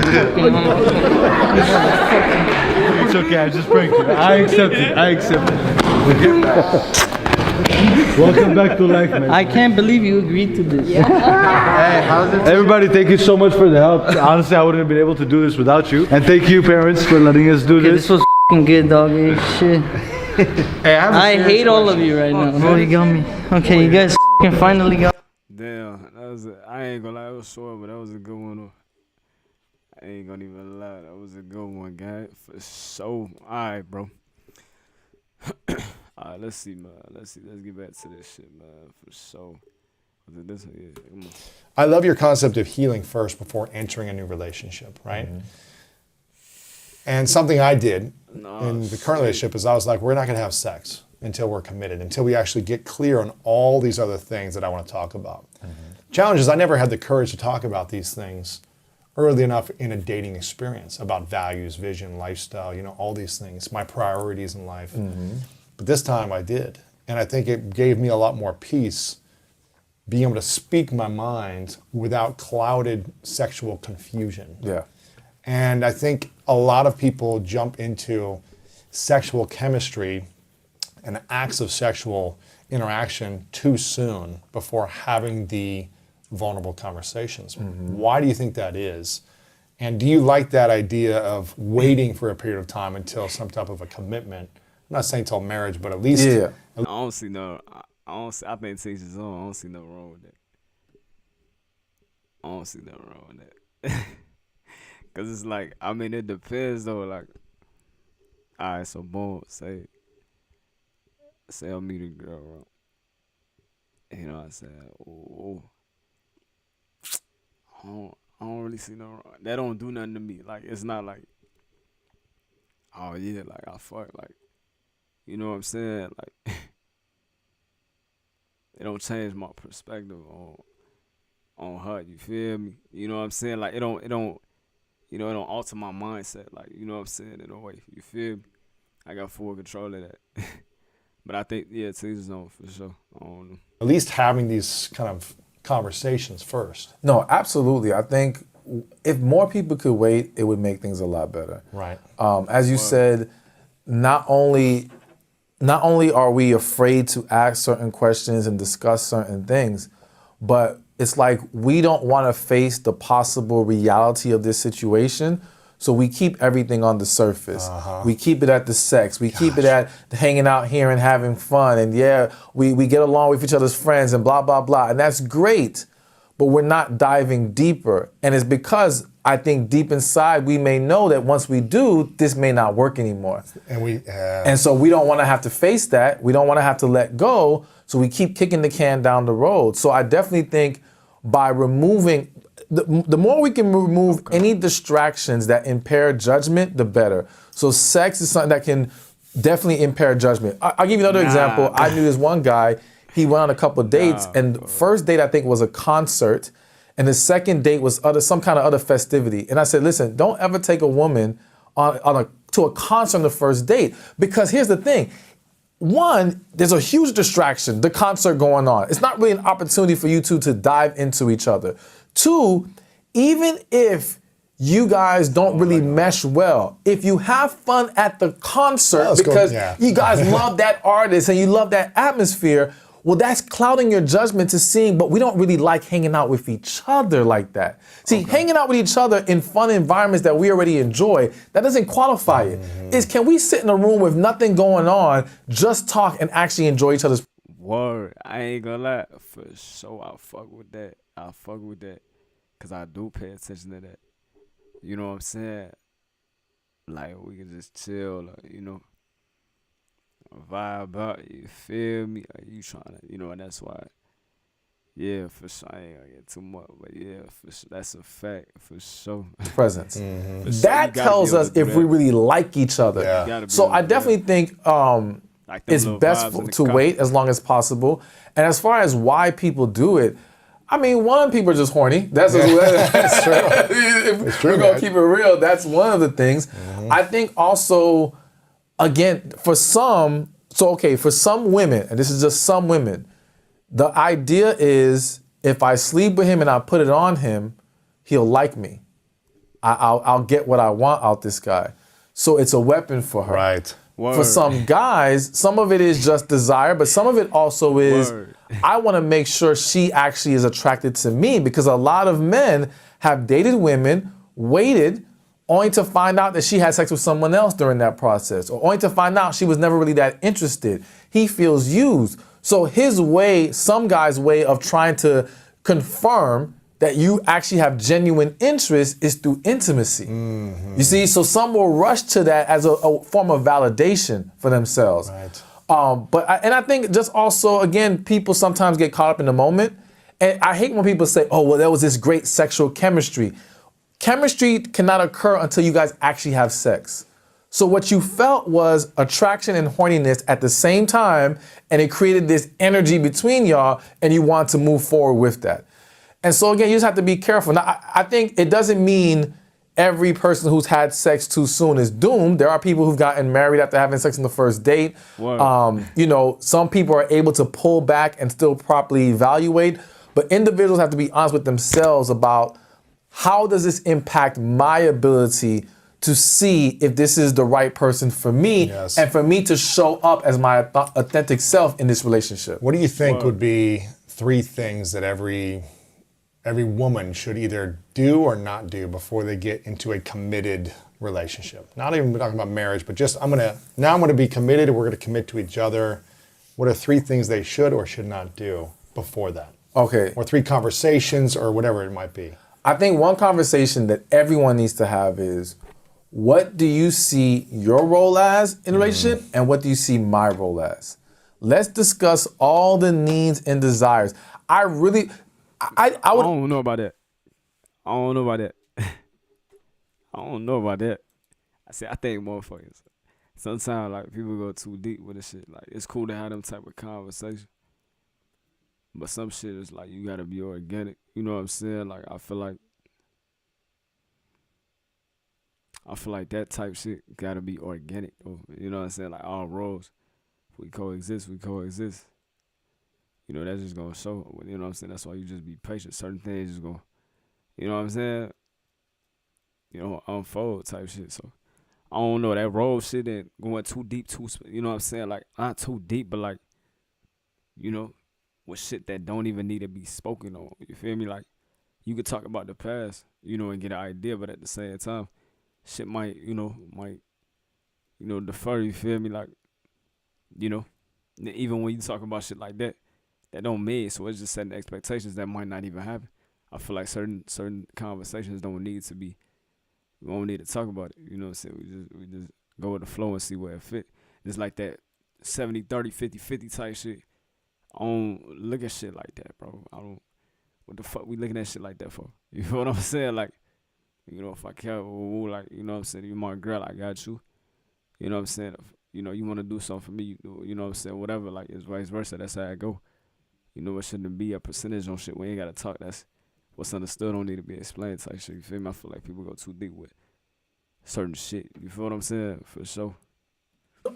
It's okay, I just pranked you. I accept it. Welcome back to life, man. I can't believe you agreed to this. Hey, everybody, thank you so much for the help. Honestly, I wouldn't have been able to do this without you. And thank you, parents, for letting us do this. This was f***ing good, dog. Shit. Hey, I hate all of you right now. Oh, you got me. Okay, you guys f***ing finally got. Damn, I ain't gonna lie, it was short, but that was a good one though. I ain't gonna even lie, that was a good one, guy. For sure. Alright, bro. Alright, let's see, man. Let's get back to this shit, man. For sure. Was it this one? Yeah, come on. I love your concept of healing first before entering a new relationship, right? Mm-hmm. And something I did in the current relationship is I was like, we're not going to have sex until we're committed, until we actually get clear on all these other things that I want to talk about. Mm-hmm. Challenge is I never had the courage to talk about these things early enough in a dating experience about values, vision, lifestyle, all these things, my priorities in life. Mm-hmm. But this time I did. And I think it gave me a lot more peace being able to speak my mind without clouded sexual confusion. Yeah. And I think a lot of people jump into sexual chemistry and acts of sexual interaction too soon before having the vulnerable conversations. Mm-hmm. Why do you think that is? And do you like that idea of waiting for a period of time until some type of a commitment? I'm not saying till marriage, but at least. Yeah. I don't see no. I think teach his own. I don't see nothing wrong with that. I don't see nothing wrong with that. Cause it's like, I mean, it depends though. Like, all right, so boom, say I'll meet a girl, right? I said, oh, I don't really see no wrong. That don't do nothing to me. Like, it's not like, oh yeah, like I fuck, like, you know what I'm saying? Like, it don't change my perspective on her. You feel me? You know what I'm saying? Like, it don't alter my mindset. Like, you know what I'm saying? In a way, you feel me? I got full control of that. But I think, yeah, to his own for sure. I don't know. At least having these kind of conversations first. No, absolutely. I think if more people could wait, it would make things a lot better. Right. As you said, not only are we afraid to ask certain questions and discuss certain things, but it's like we don't want to face the possible reality of this situation, so we keep everything on the surface. Uh-huh. We keep it at the sex. We keep it at the hanging out here and having fun, and we get along with each other's friends and blah, blah, blah, and that's great, but we're not diving deeper. And it's because I think deep inside we may know that once we do, this may not work anymore. And so we don't want to have to face that. We don't want to have to let go, so we keep kicking the can down the road. So I definitely think by removing, the more we can remove any distractions that impair judgment, the better. So sex is something that can definitely impaired judgment. I'll give you another example. I knew this one guy. He went on a couple of dates, and the first date I think was a concert, and the second date was some kind of other festivity. And I said, listen, don't ever take a woman to a concert on the first date, because here's the thing. One, there's a huge distraction, the concert going on. It's not really an opportunity for you two to dive into each other. Two, even if you guys don't really mesh well, if you have fun at the concert because you guys love that artist and you love that atmosphere, well, that's clouding your judgment to seeing, but we don't really like hanging out with each other like that. See, hanging out with each other in fun environments that we already enjoy, that doesn't qualify it. It's, can we sit in a room with nothing going on, just talk and actually enjoy each other's... Word, I ain't gonna lie, for sure I fuck with that. Cause I do pay attention to that. You know what I'm saying? Like, we can just chill, you know, vibe out, you feel me? Like, you trying to, you know, and that's why, yeah, for sure, I ain't gonna get too much, but yeah, for sure, that's a fact, for sure. Presence. That tells us if we really like each other. Yeah. So I definitely think it's best to wait as long as possible. And as far as why people do it, I mean, one, people are just horny. That's true. If we're going to keep it real, that's one of the things. I think also, again, for some women, and this is just some women, the idea is if I sleep with him and I put it on him, he'll like me. I'll get what I want out this guy. So it's a weapon for her. Right. Word. For some guys, some of it is just desire, but some of it also is, I want to make sure she actually is attracted to me, because a lot of men have dated women, waited, only to find out that she had sex with someone else during that process, or only to find out she was never really that interested. He feels used. So his way, some guy's way of trying to confirm that you actually have genuine interest is through intimacy. You see, so some will rush to that as a form of validation for themselves. Right. I think just also, again, people sometimes get caught up in the moment. And I hate when people say, oh, well, there was this great sexual chemistry. Chemistry cannot occur until you guys actually have sex. So what you felt was attraction and horniness at the same time, and it created this energy between y'all, and you want to move forward with that. And so again, you just have to be careful. Now, I think it doesn't mean every person who's had sex too soon is doomed. There are people who've gotten married after having sex on the first date. You know, some people are able to pull back and still properly evaluate, but individuals have to be honest with themselves about how does this impact my ability to see if this is the right person for me, and for me to show up as my authentic self in this relationship. What do you think would be 3 things that every woman should either do or not do before they get into a committed relationship? Not even talking about marriage, but just I'm gonna be committed, and we're gonna commit to each other. What are 3 things they should or should not do before that? Okay. Or 3 conversations or whatever it might be. I think one conversation that everyone needs to have is, what do you see your role as in a relationship, and what do you see my role as? Let's discuss all the needs and desires. I don't know about that. I don't know about that. I think motherfuckers, sometimes like people go too deep with this shit. Like, it's cool to have them type of conversation, but some shit is like, you gotta be organic. You know what I'm saying? Like, I feel like that type shit gotta be organic. You know what I'm saying? Like, all roles, if we coexist. You know, that's just gonna show. You know what I'm saying? That's why you just be patient. Certain things just gonna, you know what I'm saying? You know, unfold type shit. So I don't know, that role shit and going too deep, you know what I'm saying? Like, not too deep, but like, you know, with shit that don't even need to be spoken on. You feel me? Like, you could talk about the past, you know, and get an idea, but at the same time, shit might defer. You feel me? Like, you know, even when you talk about shit like that, that don't mean, so it's just setting expectations that might not even happen. I feel like certain conversations don't need to be, we don't need to talk about it. You know what I'm saying? We just go with the flow and see where it fit. It's like that 70-30, 50-50 type shit. I don't look at shit like that, bro. What the fuck we looking at shit like that for? You know what I'm saying? Like, you know, if I care, like, you know what I'm saying? You my girl, I got you. You know what I'm saying? you know, you want to do something for me, you know what I'm saying, whatever, like, it's vice versa. That's how I go. You know, it shouldn't be a percentage on shit. We ain't got to talk. That's what's understood don't need to be explained type shit. You feel me? I feel like people go too deep with certain shit. You feel what I'm saying? For sure.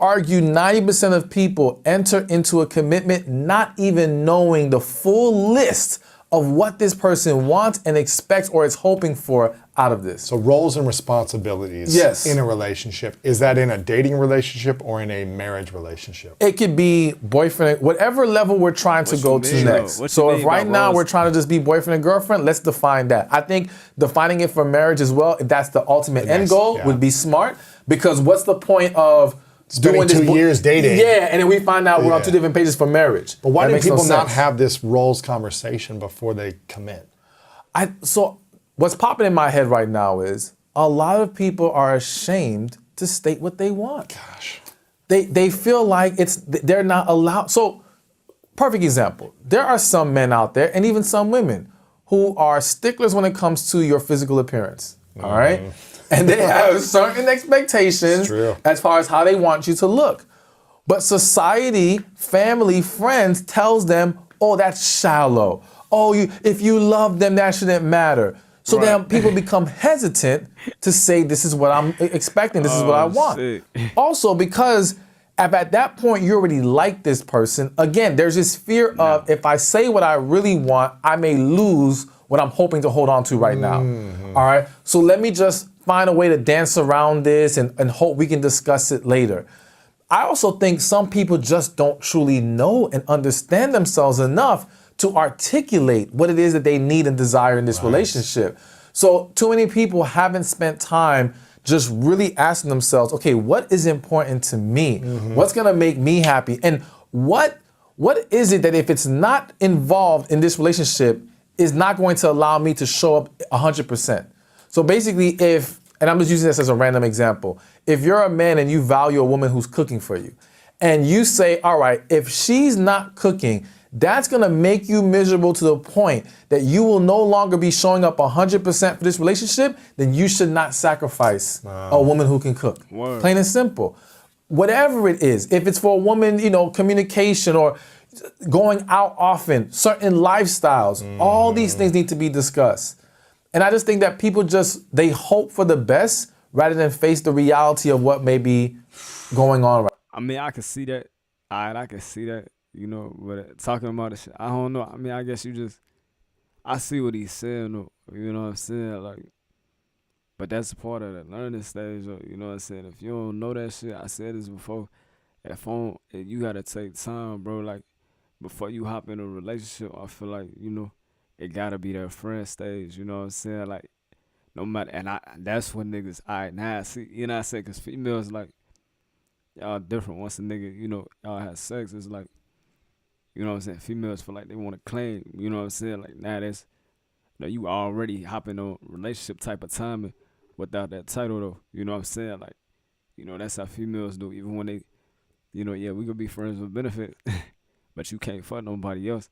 Argue 90% of people enter into a commitment not even knowing the full list of what this person wants and expects or is hoping for out of this. So roles and responsibilities in a relationship. Is that in a dating relationship or in a marriage relationship? It could be boyfriend, whatever level we're trying to go to next. So if right now we're trying to just be boyfriend and girlfriend, let's define that. I think defining it for marriage as well, if that's the ultimate end goal, would be smart. Because what's the point of spending 2 years dating? Yeah, and then we find out we're on 2 different pages for marriage. But why do people not have this roles conversation before they commit? So what's popping in my head right now is a lot of people are ashamed to state what they want. Gosh. They feel like they're not allowed. So perfect example. There are some men out there and even some women who are sticklers when it comes to your physical appearance. All right? And they have certain expectations as far as how they want you to look. But society, family, friends tells them, oh, that's shallow. Oh, if you love them, that shouldn't matter. So then people become hesitant to say, this is what I'm expecting, this is what I want. Also, because at that point, you already like this person. Again, there's this fear of, if I say what I really want, I may lose what I'm hoping to hold on to right now. All right, so let me just find a way to dance around this and hope we can discuss it later. I also think some people just don't truly know and understand themselves enough to articulate what it is that they need and desire in this relationship. So too many people haven't spent time just really asking themselves, okay, what is important to me? What's gonna make me happy? And what is it that if it's not involved in this relationship is not going to allow me to show up 100%? So basically and I'm just using this as a random example, if you're a man and you value a woman who's cooking for you, and you say, all right, if she's not cooking, that's gonna make you miserable to the point that you will no longer be showing up 100% for this relationship, then you should not sacrifice a woman who can cook. Plain and simple. Whatever it is, if it's for a woman, communication or going out often, certain lifestyles, all these things need to be discussed. And I just think that people they hope for the best rather than face the reality of what may be going on right now. I mean, I can see that. I can see that, but talking about the shit, I don't know. I mean, I guess I see what he's saying, though. You know what I'm saying? Like, but that's part of the learning stage, though. You know what I'm saying? If you don't know that shit, I said this before, you gotta take time, bro. Like, before you hop in a relationship, I feel like, it gotta be that friend stage, you know what I'm saying? Like, no matter, and that's when niggas, now see, I say, cause females, like, y'all different. Once a nigga, y'all have sex, it's like, you know what I'm saying? Females feel like they want to claim, you know what I'm saying? Like, now that's, you already hopping on relationship type of timing without that title, though, you know what I'm saying? Like, that's how females do, even when they, we could be friends with benefits, but you can't fuck nobody else.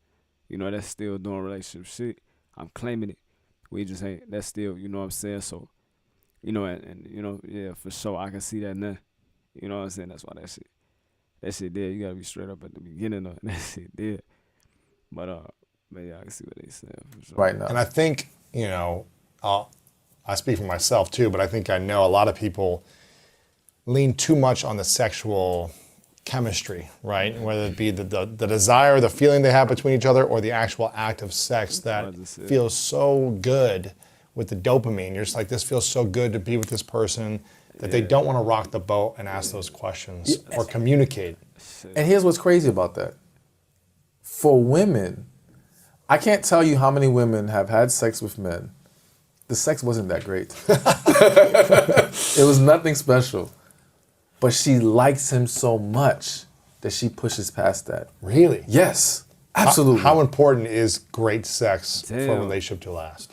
That's still doing relationship shit. I'm claiming it. We just ain't, that's still, you know what I'm saying? So, for sure, I can see that now. You know what I'm saying? That's why that shit dead. You gotta be straight up at the beginning of it. That shit dead. But yeah, I can see what they saying for sure. Right now. And I think, I speak for myself too, but I think I know a lot of people lean too much on the sexual chemistry, right? Whether it be the desire, the feeling they have between each other, or the actual act of sex that feels so good with the dopamine. You're just like, this feels so good to be with this person, that they don't want to rock the boat and ask those questions or communicate. And here's what's crazy about that. For women, I can't tell you how many women have had sex with men. The sex wasn't that great. It was nothing special. But she likes him so much that she pushes past that. Really? Yes, absolutely. How important is great sex for a relationship to last?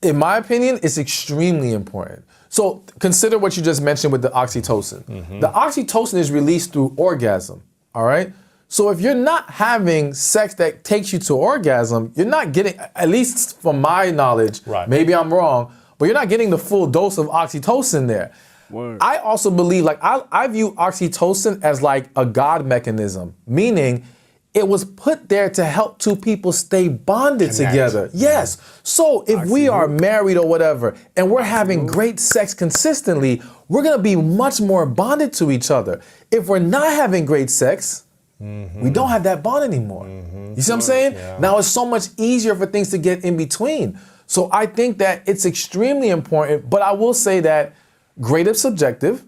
In my opinion, it's extremely important. So consider what you just mentioned with the oxytocin. The oxytocin is released through orgasm, all right? So if you're not having sex that takes you to orgasm, you're not getting, at least from my knowledge, maybe I'm wrong, but you're not getting the full dose of oxytocin there. Word. I also believe, like, I view oxytocin as like a God mechanism, meaning it was put there to help two people stay bonded together. Yes. So if we are married or whatever, and we're having great sex consistently, we're gonna be much more bonded to each other. If we're not having great sex, we don't have that bond anymore. You see what I'm saying? Yeah. Now it's so much easier for things to get in between. So I think that it's extremely important, but I will say that grade is subjective,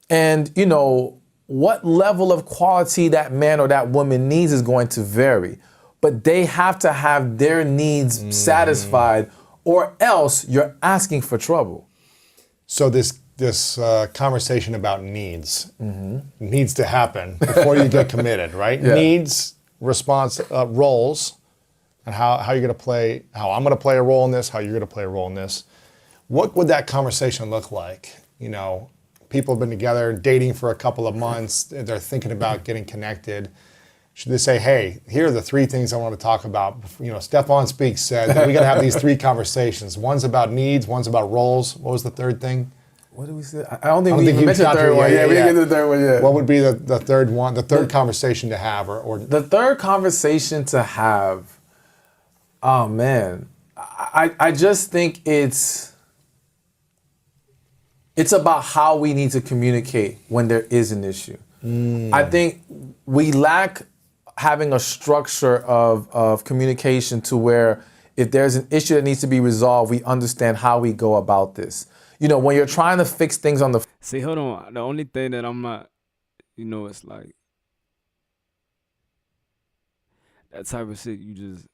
and you know, what level of quality that man or that woman needs is going to vary. But they have to have their needs satisfied, or else you're asking for trouble. So this conversation about needs needs to happen before you get committed, right? Yeah. Needs, response, roles, and how you're going to play, how I'm going to play a role in this, how you're going to play a role in this. What would that conversation look like? You know, people have been together, dating for a couple of months, they're thinking about getting connected. Should they say, hey, here are the 3 things I want to talk about? You know, Stefan Speaks said that we got to have these 3 conversations. One's about needs, one's about roles. What was the third thing? What did we say? I don't think we even mentioned the third one. Yeah, we didn't get to the third one yet. What would be the third one, the third conversation to have? Or the third conversation to have, oh man, I just think it's about how we need to communicate when there is an issue. I think we lack having a structure of communication to where if there's an issue that needs to be resolved, we understand how we go about this. You know, when you're trying to fix things on the... See, hold on. The only thing that I'm not, you know, it's like that type of shit you just,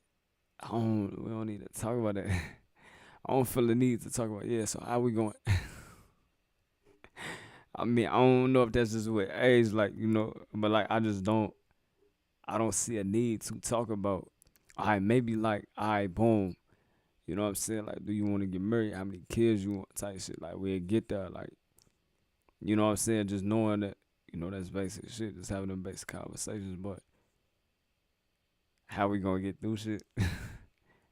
we don't need to talk about that. I don't feel the need to talk about, yeah, so how we going? I mean, I don't know if that's just with age, like, you know, but like, I don't see a need to talk about, all right, maybe like, all right, boom. You know what I'm saying? Like, do you want to get married? How many kids you want? Type shit. Like, we'll get there. Like, you know what I'm saying? Just knowing that, you know, that's basic shit. Just having them basic conversations. But how we going to get through shit?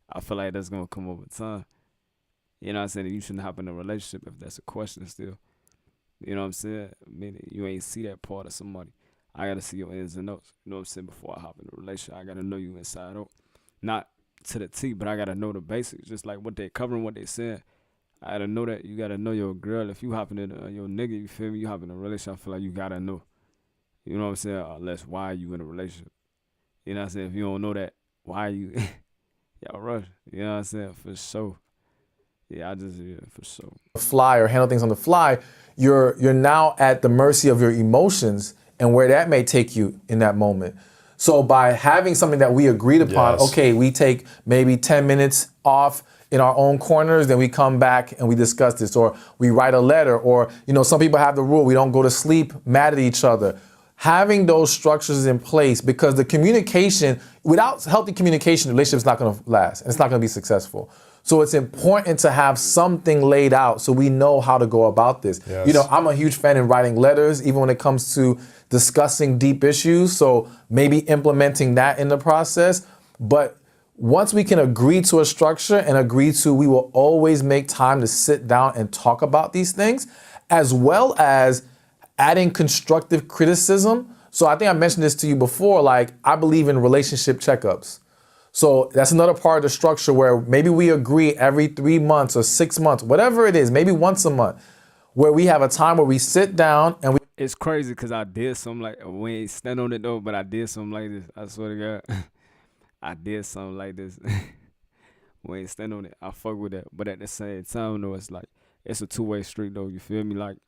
I feel like that's going to come over time. You know what I'm saying? You shouldn't hop in a relationship if that's a question still. You know what I'm saying? I mean, you ain't see that part of somebody. I got to see your ins and outs. You know what I'm saying? Before I hop in a relationship, I got to know you inside out. Not to the T, but I gotta know the basics, just like what they covering, what they saying. I gotta know that. You gotta know your girl. If you hopping in your nigga, you feel me? You hopping in a relationship, I feel like you gotta know. You know what I'm saying? Unless why are you in a relationship? You know what I'm saying? If you don't know that, why are you? Y'all rush. You know what I'm saying? For sure. Yeah, for sure. Fly or handle things on the fly, you're now at the mercy of your emotions and where that may take you in that moment. So by having something that we agreed upon, okay, we take maybe 10 minutes off in our own corners, then we come back and we discuss this, or we write a letter, or, you know, some people have the rule, we don't go to sleep mad at each other. Having those structures in place, because the communication, without healthy communication, the relationship's not gonna last, and it's not gonna be successful. So it's important to have something laid out so we know how to go about this. Yes. You know, I'm a huge fan in writing letters, even when it comes to discussing deep issues. So maybe implementing that in the process. But once we can agree to a structure and agree to, we will always make time to sit down and talk about these things, as well as adding constructive criticism. So I think I mentioned this to you before, like I believe in relationship checkups. So that's another part of the structure where maybe we agree every 3 months or 6 months, whatever it is, maybe once a month, where we have a time where we sit down and we... It's crazy because I did something like, we ain't stand on it though, but I did something like this. I swear to God. I did something like this. We ain't stand on it. I fuck with that. But at the same time though, it's like, it's a two-way street though, you feel me? Like,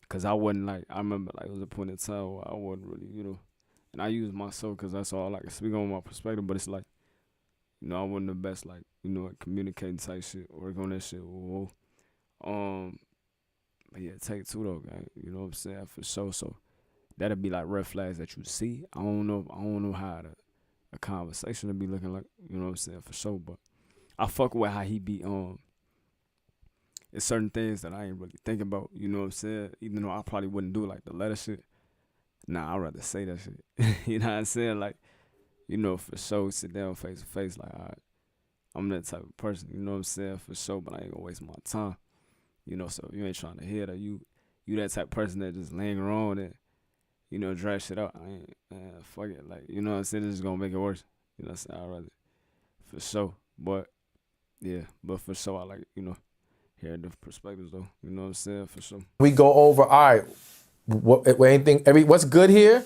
because I wasn't like, I remember like it was a point in time where I wasn't really, you know, and I use myself because that's all I can speak on my perspective, but it's like, you know, I wasn't the best, like, you know, communicating type shit, work on that shit. Whoa. But yeah, take 2 though, guy. You know what I'm saying? For sure. So that'll be like red flags that you see. I don't know how a conversation will be looking like, you know what I'm saying? For sure. But I fuck with how he be it's certain things that I ain't really thinking about, you know what I'm saying? Even though I probably wouldn't do like the letter shit. Nah, I'd rather say that shit. You know what I'm saying? Like, you know, for sure, sit down face to face, like, all right, I'm that type of person, you know what I'm saying? For sure, but I ain't gonna waste my time. You know, so if you ain't trying to hear that, you you that type of person that just linger on and, you know, drag shit out. I ain't, fuck it. Like, you know what I'm saying? This is gonna make it worse. You know what I'm saying? I'd rather, for sure. But, yeah, but for sure, I like, you know, hearing different perspectives though. You know what I'm saying? For sure. We go over, all right, what's good here?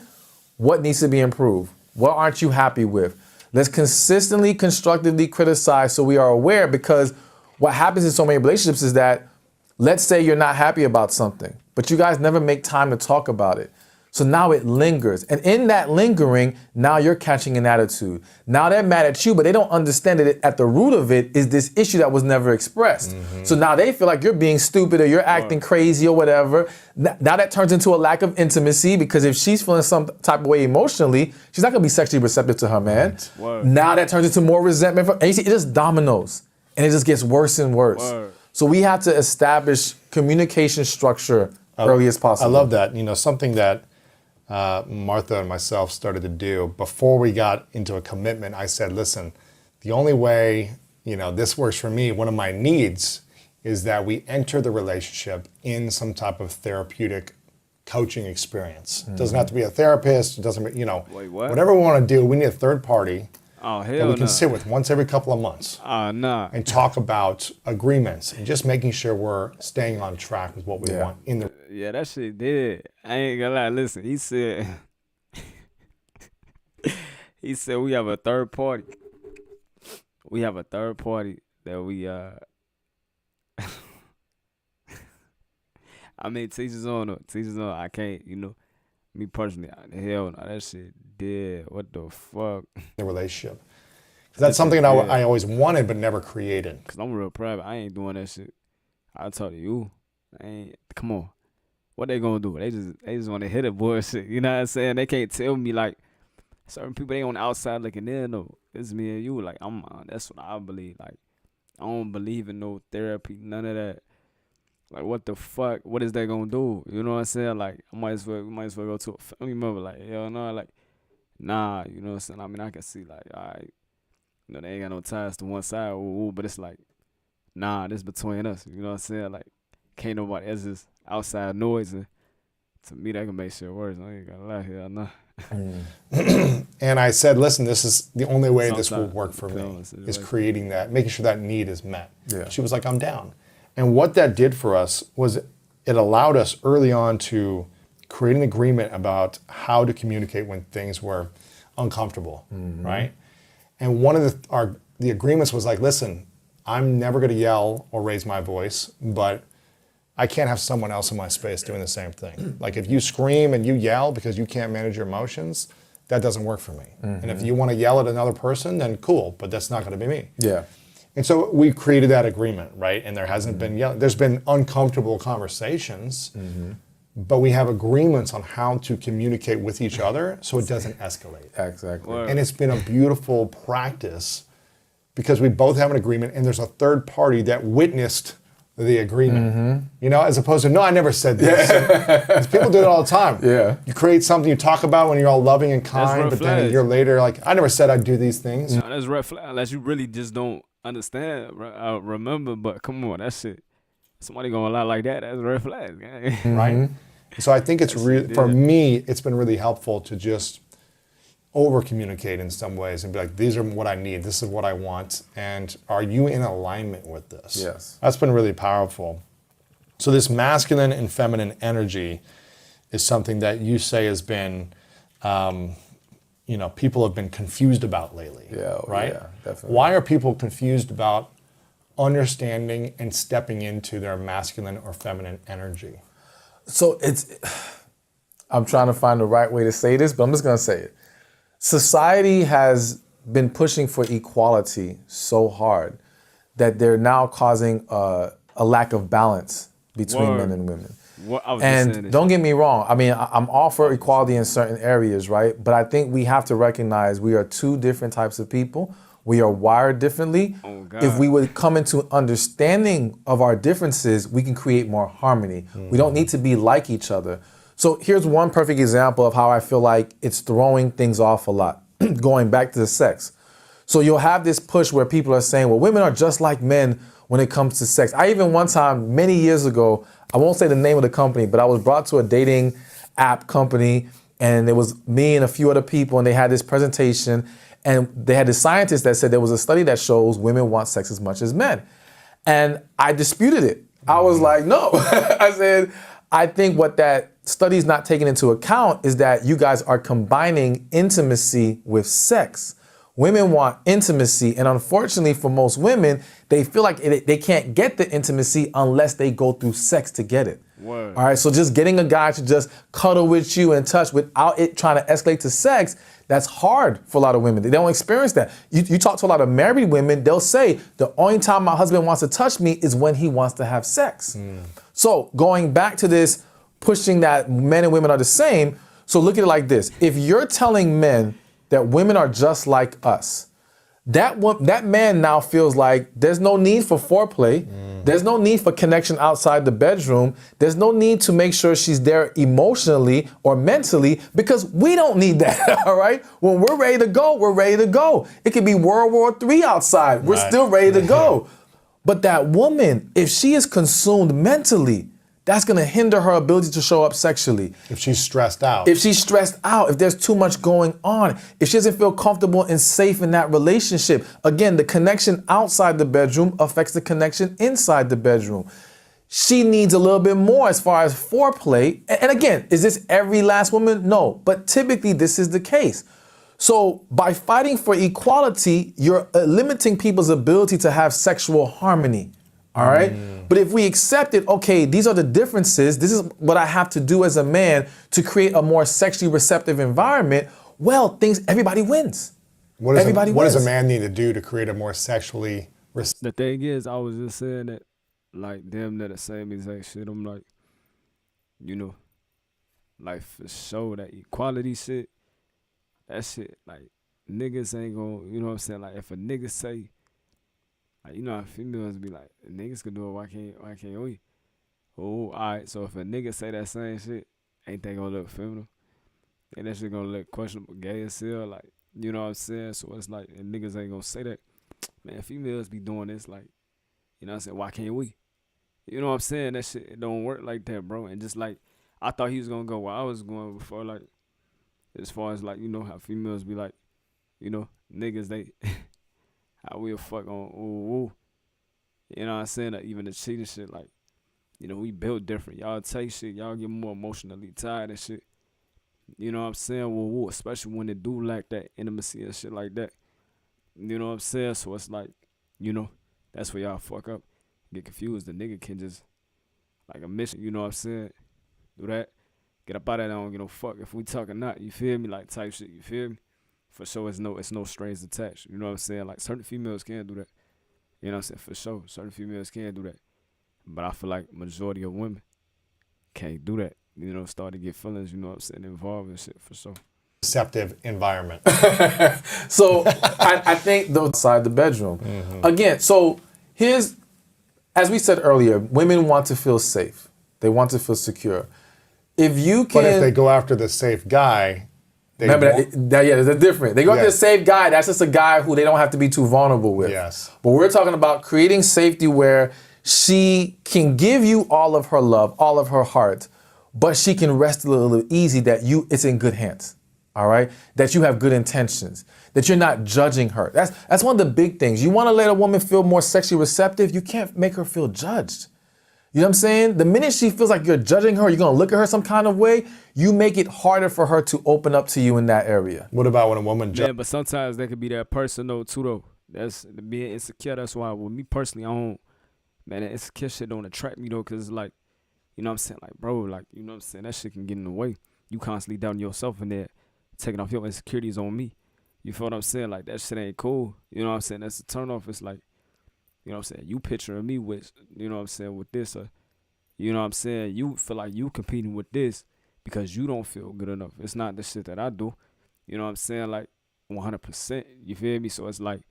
What needs to be improved? What aren't you happy with? Let's consistently, constructively criticize so we are aware, because what happens in so many relationships is that, let's say you're not happy about something, but you guys never make time to talk about it. So now it lingers. And in that lingering, now you're catching an attitude. Now they're mad at you, but they don't understand that at the root of it is this issue that was never expressed. So now they feel like you're being stupid or you're acting crazy or whatever. Now that turns into a lack of intimacy, because if she's feeling some type of way emotionally, she's not gonna be sexually receptive to her man. Now that turns into more resentment. And you see, it just dominoes and it just gets worse and worse. So we have to establish communication structure early as possible. I love that. You know, something that Martha and myself started to do before we got into a commitment. I said, listen, the only way, you know, this works for me, one of my needs is that we enter the relationship in some type of therapeutic coaching experience. It doesn't have to be a therapist. It doesn't, you know, whatever we want to do, we need a third party that we can sit with once every couple of months and talk about agreements and just making sure we're staying on track with what we want in the. Yeah, that shit did. I ain't gonna lie. Listen, he said we have a third party. We have a third party that we I mean, teachers on. I can't, you know, me personally, hell no, that shit dead. What the fuck? The relationship. That's something that I always wanted but never created. Cause I'm real private. I ain't doing that shit. I'll talk to you. Come on. What they gonna do? They just want to hit it bullshit. You know what I'm saying? They can't tell me like certain people, they on the outside looking in. No, it's me and you. Like that's what I believe. Like I don't believe in no therapy, none of that. Like what the fuck? What is that gonna do? You know what I'm saying? Like we might as well go to a family member. Like hell no, like nah. You know what I'm saying? I mean I can see like alright, you know they ain't got no ties to one side, but it's like nah, this between us. You know what I'm saying? Like can't nobody. It's just outside noise, and to me that can make shit worse. I ain't gonna lie here, nah. And I said, listen, this is the only way this will work for me is creating that, making sure that need is met. She was like, I'm down. And what that did for us was it allowed us early on to create an agreement about how to communicate when things were uncomfortable, right? And one of the agreements was like, listen, I'm never gonna yell or raise my voice, but I can't have someone else in my space doing the same thing. Like if you scream and you yell because you can't manage your emotions, that doesn't work for me. And if you want to yell at another person, then cool, but that's not going to be me. Yeah. And so we created that agreement, right? And there hasn't been yelling. There's been uncomfortable conversations, but we have agreements on how to communicate with each other so it doesn't escalate. Exactly. And it's been a beautiful practice because we both have an agreement and there's a third party that witnessed the agreement, you know, as opposed to, no, I never said this. People do it all the time. You create something you talk about when you're all loving and kind, but then a year later, like, I never said I'd do these things. No, that's red flag, unless you really just don't understand, remember, but come on, that shit, somebody gonna lie like that, that's red flag, right? So I think it's for me, it's been really helpful to just over-communicate in some ways and be like, these are what I need, this is what I want, and are you in alignment with this? Yes. That's been really powerful. So this masculine and feminine energy is something that you say has been, you know, people have been confused about lately, right? Yeah, definitely. Why are people confused about understanding and stepping into their masculine or feminine energy? So I'm trying to find the right way to say this, but I'm just gonna say it. Society has been pushing for equality so hard that they're now causing a lack of balance between men and women. And don't get me wrong, I mean, I'm all for equality in certain areas, right? But I think we have to recognize we are two different types of people. We are wired differently. If we would come into understanding of our differences, we can create more harmony. We don't need to be like each other. So here's one perfect example of how I feel like it's throwing things off a lot, going back to the sex. So you'll have this push where people are saying, well, women are just like men when it comes to sex. I even one time, many years ago, I won't say the name of the company, but I was brought to a dating app company, and it was me and a few other people, and they had this presentation, and they had the scientist that said there was a study that shows women want sex as much as men. And I disputed it. I was like, no. I said, I think what that study's not taking into account is that you guys are combining intimacy with sex. Women want intimacy, and unfortunately for most women, they feel like they can't get the intimacy unless they go through sex to get it. Word. All right, so just getting a guy to just cuddle with you and touch without it trying to escalate to sex, that's hard for a lot of women. They don't experience that. You talk to a lot of married women, they'll say, the only time my husband wants to touch me is when he wants to have sex. So going back to this, pushing that men and women are the same, so look at it like this. If you're telling men that women are just like us, that man now feels like there's no need for foreplay. There's no need for connection outside the bedroom. There's no need to make sure she's there emotionally or mentally, because we don't need that, all right? When we're ready to go, we're ready to go. It could be World War III outside. We're still ready to go. But that woman, if she is consumed mentally, that's gonna hinder her ability to show up sexually. If she's stressed out. If she's stressed out, if there's too much going on, if she doesn't feel comfortable and safe in that relationship. Again, the connection outside the bedroom affects the connection inside the bedroom. She needs a little bit more as far as foreplay. And again, is this every last woman? No, but typically this is the case. So by fighting for equality, you're limiting people's ability to have sexual harmony. All right. But if we accept it, okay, these are the differences. This is what I have to do as a man to create a more sexually receptive environment. Well, everybody wins. What does a man need to do to create a more sexually receptive? The thing is, I was just saying that, like, them that the same exact shit. I'm like, you know, like, for sure, that equality shit, that shit, like, niggas ain't gonna, you know what I'm saying? Like, if a nigga say, like, you know how females be like, niggas can do it, why can't we? Oh, alright, so if a nigga say that same shit, ain't they gonna look feminine? Ain't that shit gonna look questionable, gay as hell? Like, you know what I'm saying? So it's like, and niggas ain't gonna say that. Man, females be doing this, like, you know what I'm saying? Why can't we? You know what I'm saying? That shit, it don't work like that, bro. And just like, I thought he was gonna go where I was going before, like, as far as like, you know, how females be like, you know, niggas, they... how we'll fuck on ooh. You know what I'm saying? Even the cheating shit, like, you know, we built different. Y'all take shit, y'all get more emotionally tired and shit. You know what I'm saying? Woo, especially when they do lack that intimacy and shit like that. You know what I'm saying? So it's like, you know, that's where y'all fuck up. Get confused. The nigga can just, like a mission, you know what I'm saying? Do that. Get up out of there, I don't get no fuck if we talk or not. You feel me? Like type shit, you feel me? For sure, it's no strings attached. You know what I'm saying? Like, certain females can do that. You know what I'm saying? For sure, certain females can do that. But I feel like majority of women can't do that. You know, start to get feelings, you know what I'm saying, involved and shit, for sure. Receptive environment. So I think outside the bedroom. Again, so here's, as we said earlier, women want to feel safe. They want to feel secure. If you can... But if they go after the safe guy... Remember they're different. They go to the safe guy. That's just a guy who they don't have to be too vulnerable with. Yes. But we're talking about creating safety where she can give you all of her love, all of her heart, but she can rest a little easy that it's in good hands. All right? That you have good intentions. That you're not judging her. That's one of the big things. You want to let a woman feel more sexually receptive, you can't make her feel judged. You know what I'm saying? The minute she feels like you're judging her, you're going to look at her some kind of way, you make it harder for her to open up to you in that area. What about when a woman... Yeah, but sometimes that could be that person, though, too, though. That's being insecure. That's why, with me personally, I don't... Man, that insecure shit don't attract me, though, because it's like, you know what I'm saying? Like, bro, like, you know what I'm saying? That shit can get in the way. You constantly doubting yourself and there, taking off your insecurities on me. You feel what I'm saying? Like, that shit ain't cool. You know what I'm saying? That's a turn off. It's like, you know what I'm saying? You picturing me with, you know what I'm saying, with this, you know what I'm saying? You feel like you competing with this because you don't feel good enough. It's not the shit that I do. You know what I'm saying? Like, 100%. You feel me? So it's like,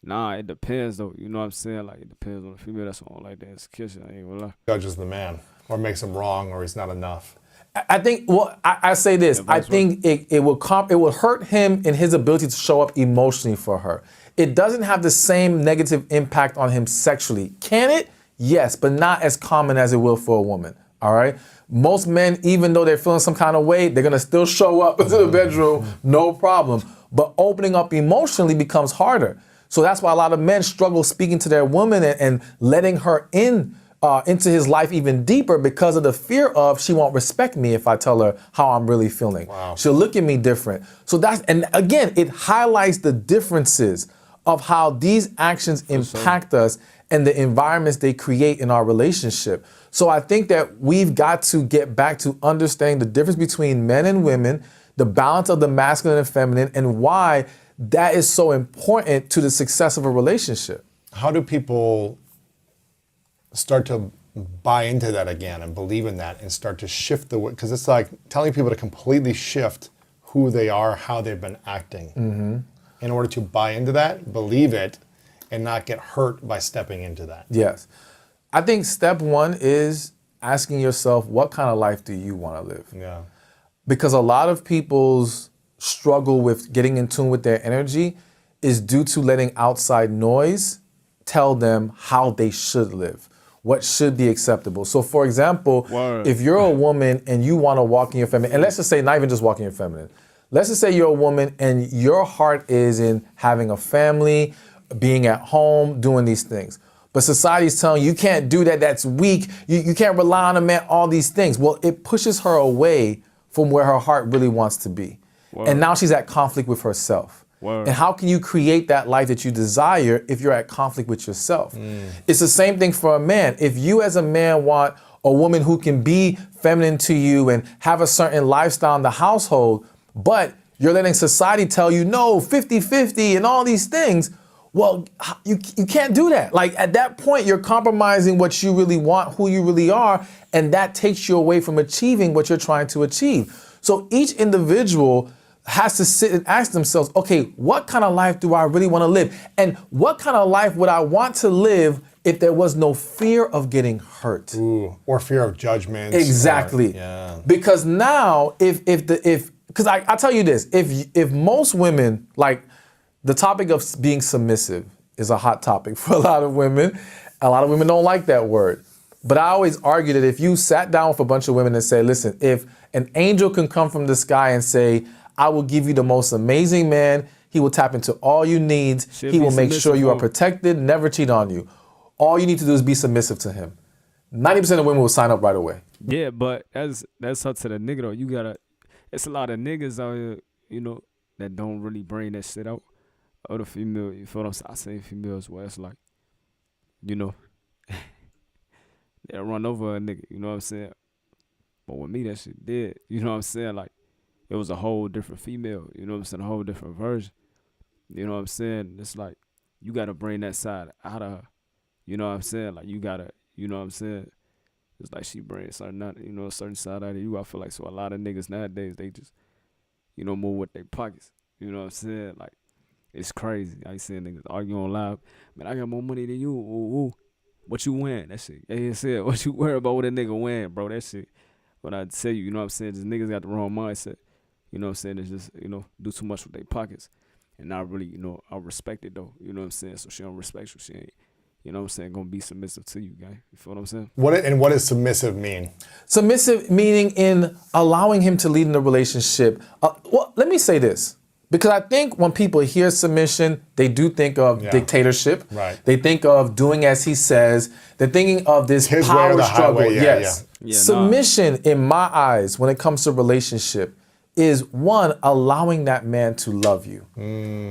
nah, it depends, though. You know what I'm saying? Like, it depends on the female. That's all like that. It's kissing. I ain't gonna lie. Judges the man or makes him wrong or he's not enough. I think. Well, I say this. I think it will hurt him in his ability to show up emotionally for her. It doesn't have the same negative impact on him sexually. Can it? Yes, but not as common as it will for a woman. All right. Most men, even though they're feeling some kind of way, they're gonna still show up into the bedroom, no problem. But opening up emotionally becomes harder. So that's why a lot of men struggle speaking to their woman and letting her into his life even deeper because of the fear of she won't respect me if I tell her how I'm really feeling. Wow. She'll look at me different. So and again, it highlights the differences of how these actions impact us and the environments they create in our relationship. So I think that we've got to get back to understanding the difference between men and women, the balance of the masculine and feminine, and why that is so important to the success of a relationship. How do people start to buy into that again and believe in that and start to shift the way? Because it's like telling people to completely shift who they are, how they've been acting. In order to buy into that, believe it, and not get hurt by stepping into that. Yes. I think step one is asking yourself, what kind of life do you want to live? Yeah. Because a lot of people's struggle with getting in tune with their energy is due to letting outside noise tell them how they should live, what should be acceptable. So for example, if you're a woman and you want to walk in your feminine, and let's just say not even just walk in your feminine, let's just say you're a woman and your heart is in having a family, being at home, doing these things. But society's telling you can't do that, that's weak, you can't rely on a man, all these things. Well, it pushes her away from where her heart really wants to be. And now she's at conflict with herself. And how can you create that life that you desire if you're at conflict with yourself? It's the same thing for a man. If you as a man want a woman who can be feminine to you and have a certain lifestyle in the household, but you're letting society tell you, no, 50-50 and all these things, well, you can't do that. Like at that point, you're compromising what you really want, who you really are, and that takes you away from achieving what you're trying to achieve. So each individual has to sit and ask themselves, okay, what kind of life do I really want to live? And what kind of life would I want to live if there was no fear of getting hurt? Or fear of judgment. Exactly. Because now, because I tell you this, if most women, like the topic of being submissive is a hot topic for a lot of women. A lot of women don't like that word. But I always argue that if you sat down with a bunch of women and say, listen, if an angel can come from the sky and say, I will give you the most amazing man, he will tap into all your needs, he will make sure you are protected, never cheat on you. All you need to do is be submissive to him. 90% of women will sign up right away. Yeah, but that's up to the nigga though. It's a lot of niggas out here, you know, that don't really bring that shit out. Other female, you feel what I'm saying? I say females where it's like, you know, they'll run over a nigga, you know what I'm saying? But with me, that shit dead, you know what I'm saying? Like, it was a whole different female, you know what I'm saying? A whole different version, you know what I'm saying? It's like, you got to bring that side out of her, you know what I'm saying? Like, you got to, you know what I'm saying? It's like she brings a certain side out of you. I feel like, so a lot of niggas nowadays, they just, you know, move with their pockets, you know what I'm saying? Like, it's crazy. I see niggas arguing on live. Man, I got more money than you. Ooh. What you win? That shit. ASL. What you worry about what a nigga win, bro? That shit. But I tell you, you know what I'm saying? Just niggas got the wrong mindset. You know what I'm saying? It's just, you know, do too much with their pockets. And not really, you know, I respect it though. You know what I'm saying? So she don't respect you. She ain't, you know what I'm saying, gonna be submissive to you, guy. You feel what I'm saying? What does submissive mean? Submissive meaning in allowing him to lead in the relationship. Well, let me say this. Because I think when people hear submission, they do think of dictatorship. Right. They think of doing as he says. They're thinking of this his power way or the struggle. Highway. Yes. Submission, in my eyes, when it comes to relationship, is one, allowing that man to love you.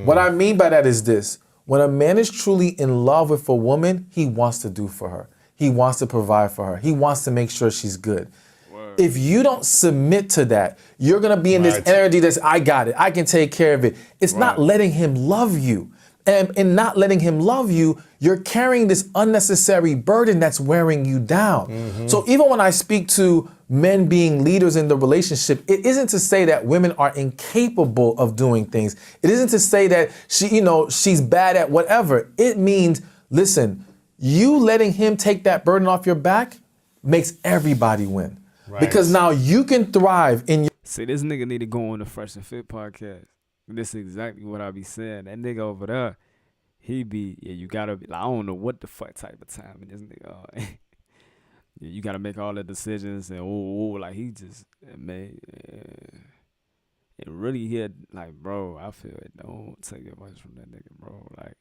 What I mean by that is this. When a man is truly in love with a woman, he wants to do for her. He wants to provide for her. He wants to make sure she's good. If you don't submit to that, you're gonna be in this energy that's, I got it, I can take care of it. It's not letting him love you. And in not letting him love you, you're carrying this unnecessary burden that's wearing you down. So even when I speak to men being leaders in the relationship, it isn't to say that women are incapable of doing things. It isn't to say that she's bad at whatever. It means, listen, you letting him take that burden off your back makes everybody win. Because now you can thrive in your. See, this nigga need to go on the Fresh and Fit podcast. This is exactly what I be saying. That nigga over there, he be, you gotta be, like, I don't know what the fuck type of time this nigga. You gotta make all the decisions and like he just made. And really, he had, like, bro, I feel it. Don't take advice from that nigga, bro. Like,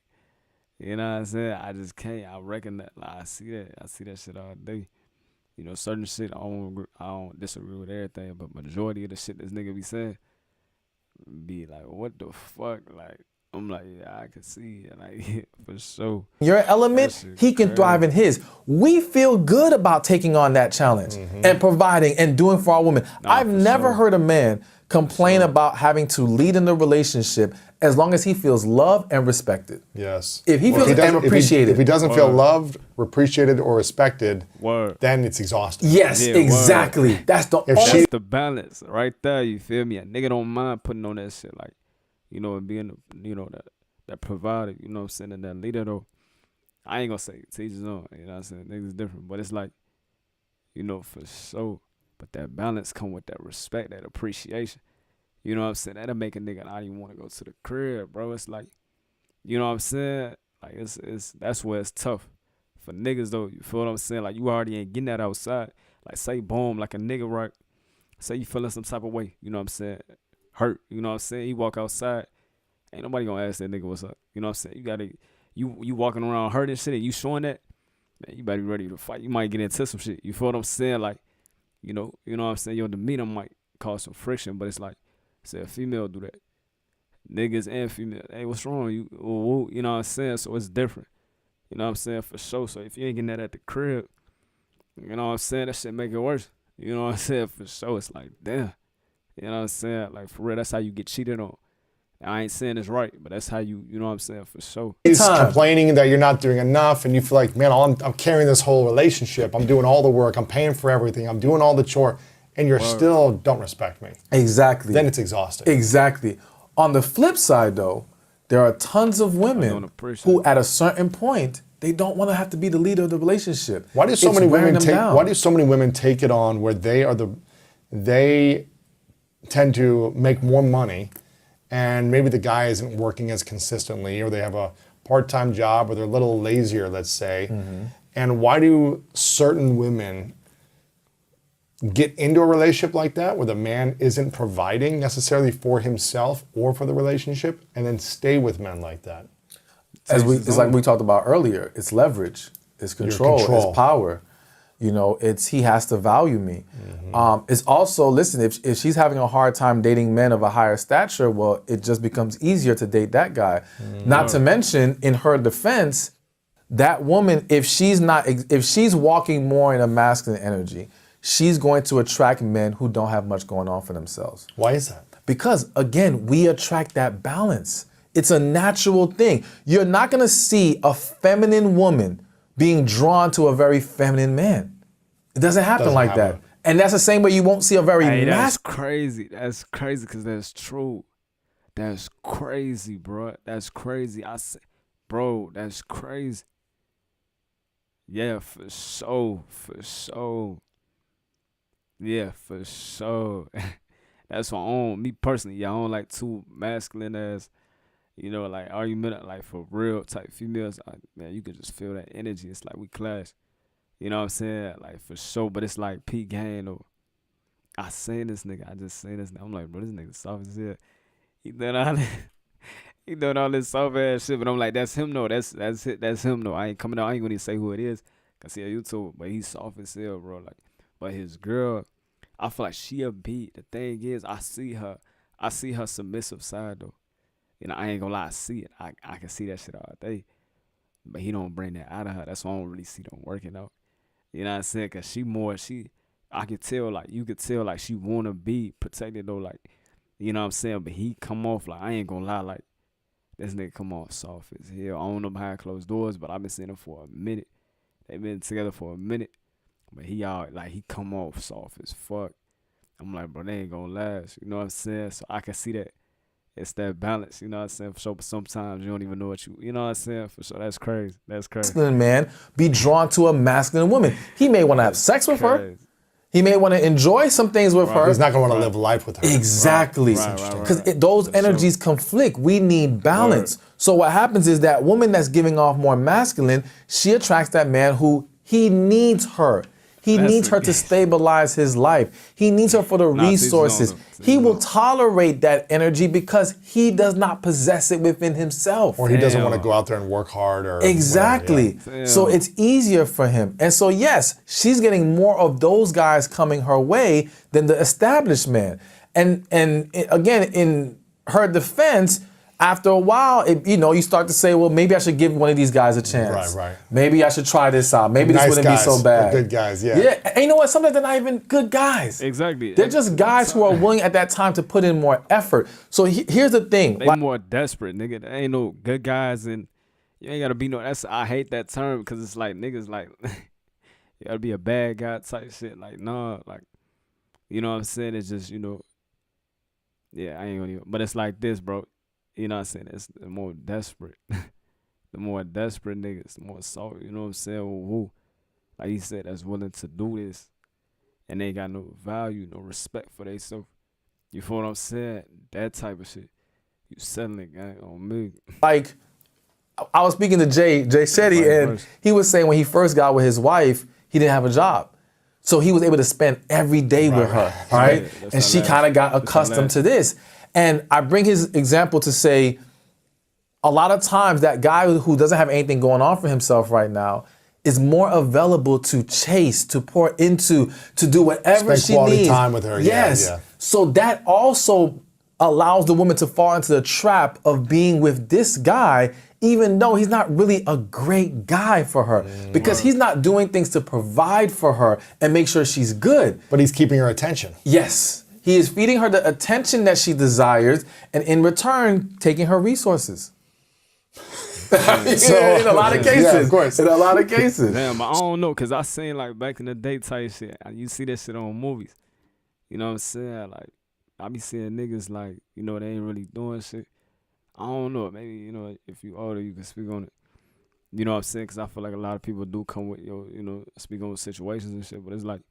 you know what I'm saying? I just can't. I reckon that. Like, I see that shit all day. You know, certain shit I don't disagree with everything, but majority of the shit this nigga be saying be like, what the fuck? Like, I'm like, yeah, I can see it, like, for sure. Your element, he can thrive in his. We feel good about taking on that challenge and providing and doing for our women. I've never heard a man complain about having to lead in the relationship as long as he feels loved and respected. Yes. If he feels appreciated. If he doesn't feel loved, appreciated, or respected, then it's exhausting. Yes, exactly. That's the that's the balance right there, you feel me? A nigga don't mind putting on that shit, like, you know, and being, you know, that provider, you know what I'm saying, and that leader, though. I ain't gonna say teach his own, you know what I'm saying? Niggas different, but it's like, you know, for sure. But that balance come with that respect, that appreciation. You know what I'm saying? That'll make a nigga not even want to go to the crib, bro. It's like, you know what I'm saying? Like, it's that's where it's tough for niggas, though. You feel what I'm saying? Like, you already ain't getting that outside. Like, say, boom, like a nigga, right? Say you feeling some type of way, you know what I'm saying? Hurt, you know what I'm saying? He walk outside, ain't nobody gonna ask that nigga what's up. You know what I'm saying? You gotta, you walking around hurt and shit, and you showing that, man, you better be ready to fight. You might get into some shit. You feel what I'm saying? Like, you know what I'm saying? Your demeanor might cause some friction, but it's like, say a female do that. Niggas and female, hey, what's wrong? You know what I'm saying? So it's different. You know what I'm saying? For sure. So if you ain't getting that at the crib, you know what I'm saying? That shit make it worse. You know what I'm saying? For sure. It's like, damn. You know what I'm saying? Like, for real, that's how you get cheated on. I ain't saying it's right, but that's how you know what I'm saying? For sure. He's complaining that you're not doing enough, and you feel like, man, I'm carrying this whole relationship. I'm doing all the work. I'm paying for everything. I'm doing all the chore, and you still don't respect me. Exactly. Then it's exhausting. Exactly. On the flip side, though, there are tons of women who, at a certain point, they don't want to have to be the leader of the relationship. Why do so many women take it on where they tend to make more money, and maybe the guy isn't working as consistently, or they have a part-time job, or they're a little lazier, let's say. And why do certain women get into a relationship like that, where the man isn't providing necessarily for himself or for the relationship, and then stay with men like that? It's like we talked about earlier. It's leverage. It's control. It's power. You know, he has to value me. It's also, listen, if she's having a hard time dating men of a higher stature, well, it just becomes easier to date that guy. Not to mention, in her defense, that woman, if she's walking more in a masculine energy, she's going to attract men who don't have much going on for themselves. Why is that? Because, again, we attract that balance. It's a natural thing. You're not going to see a feminine woman being drawn to a very feminine man. It doesn't happen like that. And that's the same way you won't see a very masculine. That's crazy. That's crazy because that's true. That's crazy, bro. That's crazy. Bro, that's crazy. Yeah, for sure. For sure. Yeah, for sure. That's my own. Me personally, I don't like too masculine as, you know, like argument, like for real type females. Man, you could just feel that energy. It's like we clash. You know what I'm saying? Like, for sure. But it's like peak game, though. I seen this nigga. I'm like, bro, this nigga soft as hell. He doing all this soft ass shit. But I'm like, that's him, though. That's him, though. I ain't coming out. I ain't gonna even say who it is. Cause he on YouTube. But he's soft as hell, bro. Like, but his girl, I feel like she a beat. The thing is, I see her submissive side, though. You know, I ain't gonna lie, I see it. I can see that shit all day. But he don't bring that out of her. That's why I don't really see them working out. You know what I'm saying? Cause I could tell, like, you could tell, like, she wanna be protected, though, like, you know what I'm saying? But he come off, like, I ain't gonna lie, like, this nigga come off soft as hell. I don't know behind closed doors, but I've been seeing him for a minute. They've been together for a minute. But he come off soft as fuck. I'm like, bro, they ain't gonna last. You know what I'm saying? So I can see that. It's that balance, you know what I'm saying? For sure, but sometimes you don't even know you know what I'm saying? For sure, that's crazy. That's crazy. Masculine man be drawn to a masculine woman. He may want to have sex with her. He may want to enjoy some things with her. He's not going to want to live life with her. Exactly. Because those energies conflict. We need balance. So what happens is that woman that's giving off more masculine, she attracts that man who he needs her. He needs her to stabilize his life. He needs her for the resources. He will tolerate that energy because he does not possess it within himself. Or he doesn't want to go out there and work hard. Or exactly. Whatever, so it's easier for him. And so yes, she's getting more of those guys coming her way than the established man. And again, in her defense, after a while, you start to say, well, maybe I should give one of these guys a chance. Right. Maybe I should try this out. Maybe this wouldn't be so bad. Good guys, yeah. Yeah, and you know what? Sometimes they're not even good guys. Exactly. They're just guys who are willing at that time to put in more effort. So here's the thing. They more desperate, nigga. There ain't no good guys, and you ain't gotta be no. I hate that term because it's like niggas like you gotta be a bad guy type shit. Like no, like you know what I'm saying? It's just yeah, I ain't gonna. But it's like this, bro. You know what I'm saying? It's the more desperate. The more desperate niggas, the more soft, you know what I'm saying? Who, like he said, that's willing to do this and they ain't got no value, no respect for themselves. You feel what I'm saying? That type of shit. You selling it, gang, on me. Like, I was speaking to Jay Shetty, and he was saying when he first got with his wife, he didn't have a job. So he was able to spend every day with her, right? And she kind of got accustomed to this. And I bring his example to say, a lot of times that guy who doesn't have anything going on for himself right now is more available to chase, to pour into, to do whatever she needs. Spend quality time with her. Yes. Yeah. So that also allows the woman to fall into the trap of being with this guy, even though he's not really a great guy for her, because he's not doing things to provide for her and make sure she's good. But he's keeping her attention. Yes. He is feeding her the attention that she desires, and in return, taking her resources. In a lot of cases. Yeah, of course. In a lot of cases. Damn, I don't know, because I seen like back in the day type shit. You see that shit on movies. You know what I'm saying? Like, I be seeing niggas like, they ain't really doing shit. I don't know. Maybe, if you older, you can speak on it. You know what I'm saying? Because I feel like a lot of people do come with, speak on situations and shit. But it's like,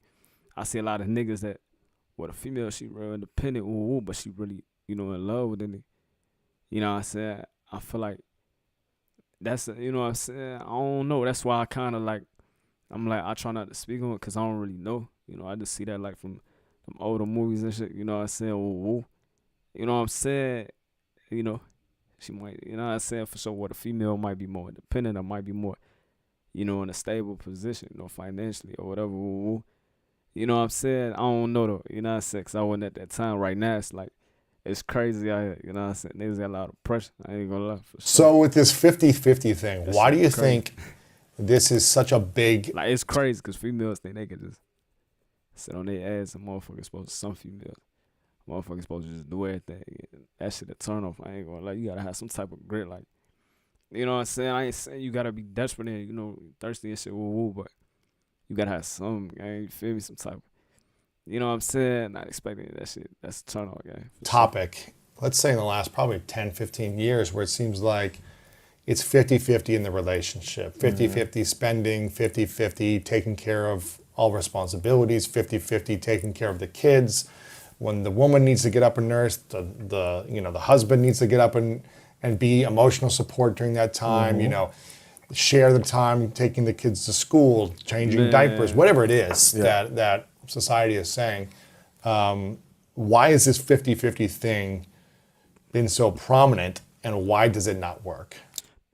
I see a lot of niggas that, well, the female, she real independent, but she really, in love with the nigga. You know what I'm saying? I feel like that's, you know what I'm saying? I don't know. That's why I kind of like, I try not to speak on it because I don't really know. I just see that like from older movies and shit. You know what I'm saying? You know what I'm saying? She might, you know what I'm saying? For sure, what a female might be more independent or might be more, in a stable position, financially or whatever. You know what I'm saying? I don't know though. You know what I'm saying? Because I wasn't at that time. Right now, it's like, it's crazy out here. You know what I'm saying? Niggas got a lot of pressure. I ain't gonna lie. For sure. So with this 50-50 thing, why do you think this is such a big... Like, it's crazy because females think they can just sit on their ass and motherfuckers supposed to, some females, motherfuckers supposed to just do everything. That shit a turn off. I ain't gonna lie. You gotta have some type of grit. Like, you know what I'm saying? I ain't saying you gotta be desperate and, thirsty and shit, but you gotta have some, gang. You feel me? Some type of, you know what I'm saying? Not expecting that shit. That's a turn off, gang. Topic. Let's say in the last probably 10, 15 years where it seems like it's 50-50 in the relationship. 50-50 spending, 50-50 taking care of all responsibilities, 50-50 taking care of the kids. When the woman needs to get up and nurse, the husband needs to get up and be emotional support during that time, share the time taking the kids to school, changing diapers, whatever it is that society is saying. Why is this 50-50 thing been so prominent, and why does it not work?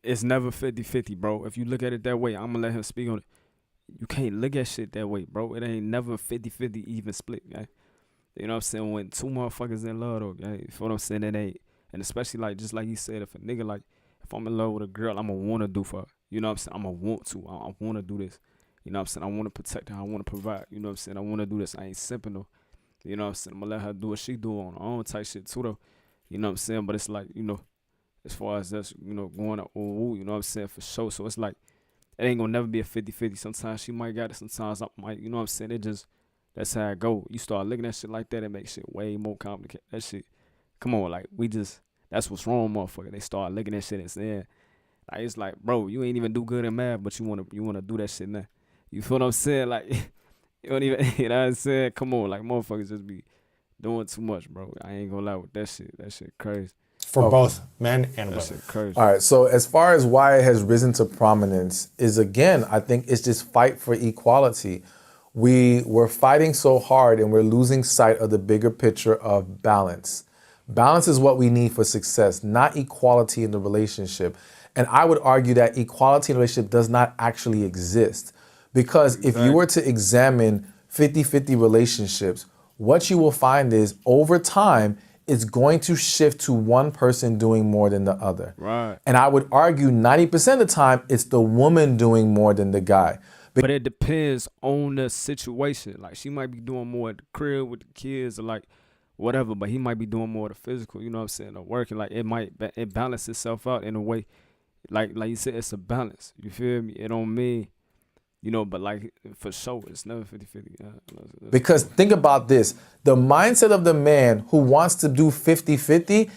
It's never 50-50, bro. If you look at it that way, I'm going to let him speak on it. You can't look at shit that way, bro. It ain't never 50-50 even split, guy. You know what I'm saying? When two motherfuckers in love, though, guy. You feel what I'm saying? It ain't. And especially, like, just like he said, if a nigga, like, if I'm in love with a girl, I'm going to want to do for her. You know what I'm saying? I'm going to want to. I want to do this. You know what I'm saying? I want to protect her. I want to provide. You know what I'm saying? I want to do this. I ain't simping, though. You know what I'm saying? I'm going to let her do what she do on her own type shit, too, though. You know what I'm saying? But it's like, as far as us, going up, you know what I'm saying, for sure. So it's like, it ain't gonna never be a 50-50. Sometimes she might got it, sometimes I might, you know what I'm saying? That's how it go. You start looking at shit like that, it makes shit way more complicated. That shit, come on, like, that's what's wrong, motherfucker. They start looking at shit and saying, like, it's like, bro, you ain't even do good in math, but you wanna do that shit now. You feel what I'm saying? Like, You don't even, you know what I'm saying? Come on, like motherfuckers just be doing too much, bro. I ain't gonna lie with that shit. That shit crazy. For both men and women. That shit crazy. All right, so as far as why it has risen to prominence is, again, I think it's just fight for equality. We're fighting so hard and we're losing sight of the bigger picture of balance. Balance is what we need for success, not equality in the relationship. And I would argue that equality in a relationship does not actually exist. Because if you were to examine 50-50 relationships, what you will find is over time, it's going to shift to one person doing more than the other. Right. And I would argue 90% of the time, it's the woman doing more than the guy. But it depends on the situation. Like, she might be doing more at the crib with the kids or like whatever, but he might be doing more of the physical, you know what I'm saying, or working. Like, it balances itself out in a way. Like you said, it's a balance. You feel me? It don't mean, you know, but like for sure, it's never 50-50. Because think about this. The mindset of the man who wants to do 50-50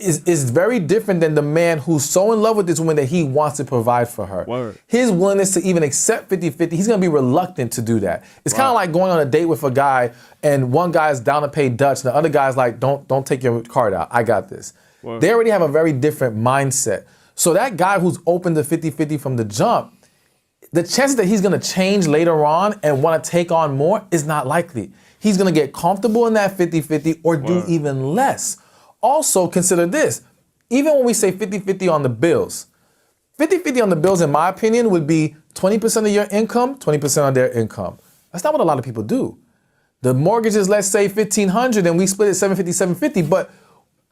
is very different than the man who's so in love with this woman that he wants to provide for her. Word. His willingness to even accept 50-50, he's gonna be reluctant to do that. It's kind of like going on a date with a guy and one guy's down to pay Dutch and the other guy's like, don't take your card out, I got this. Word. They already have a very different mindset. So that guy who's open to 50-50 from the jump, the chances that he's gonna change later on and wanna take on more is not likely. He's gonna get comfortable in that 50-50 or do even less. Also, consider this. Even when we say 50-50 on the bills, 50-50 on the bills, in my opinion, would be 20% of your income, 20% of their income. That's not what a lot of people do. The mortgage is, let's say, $1,500 and we split it $750, but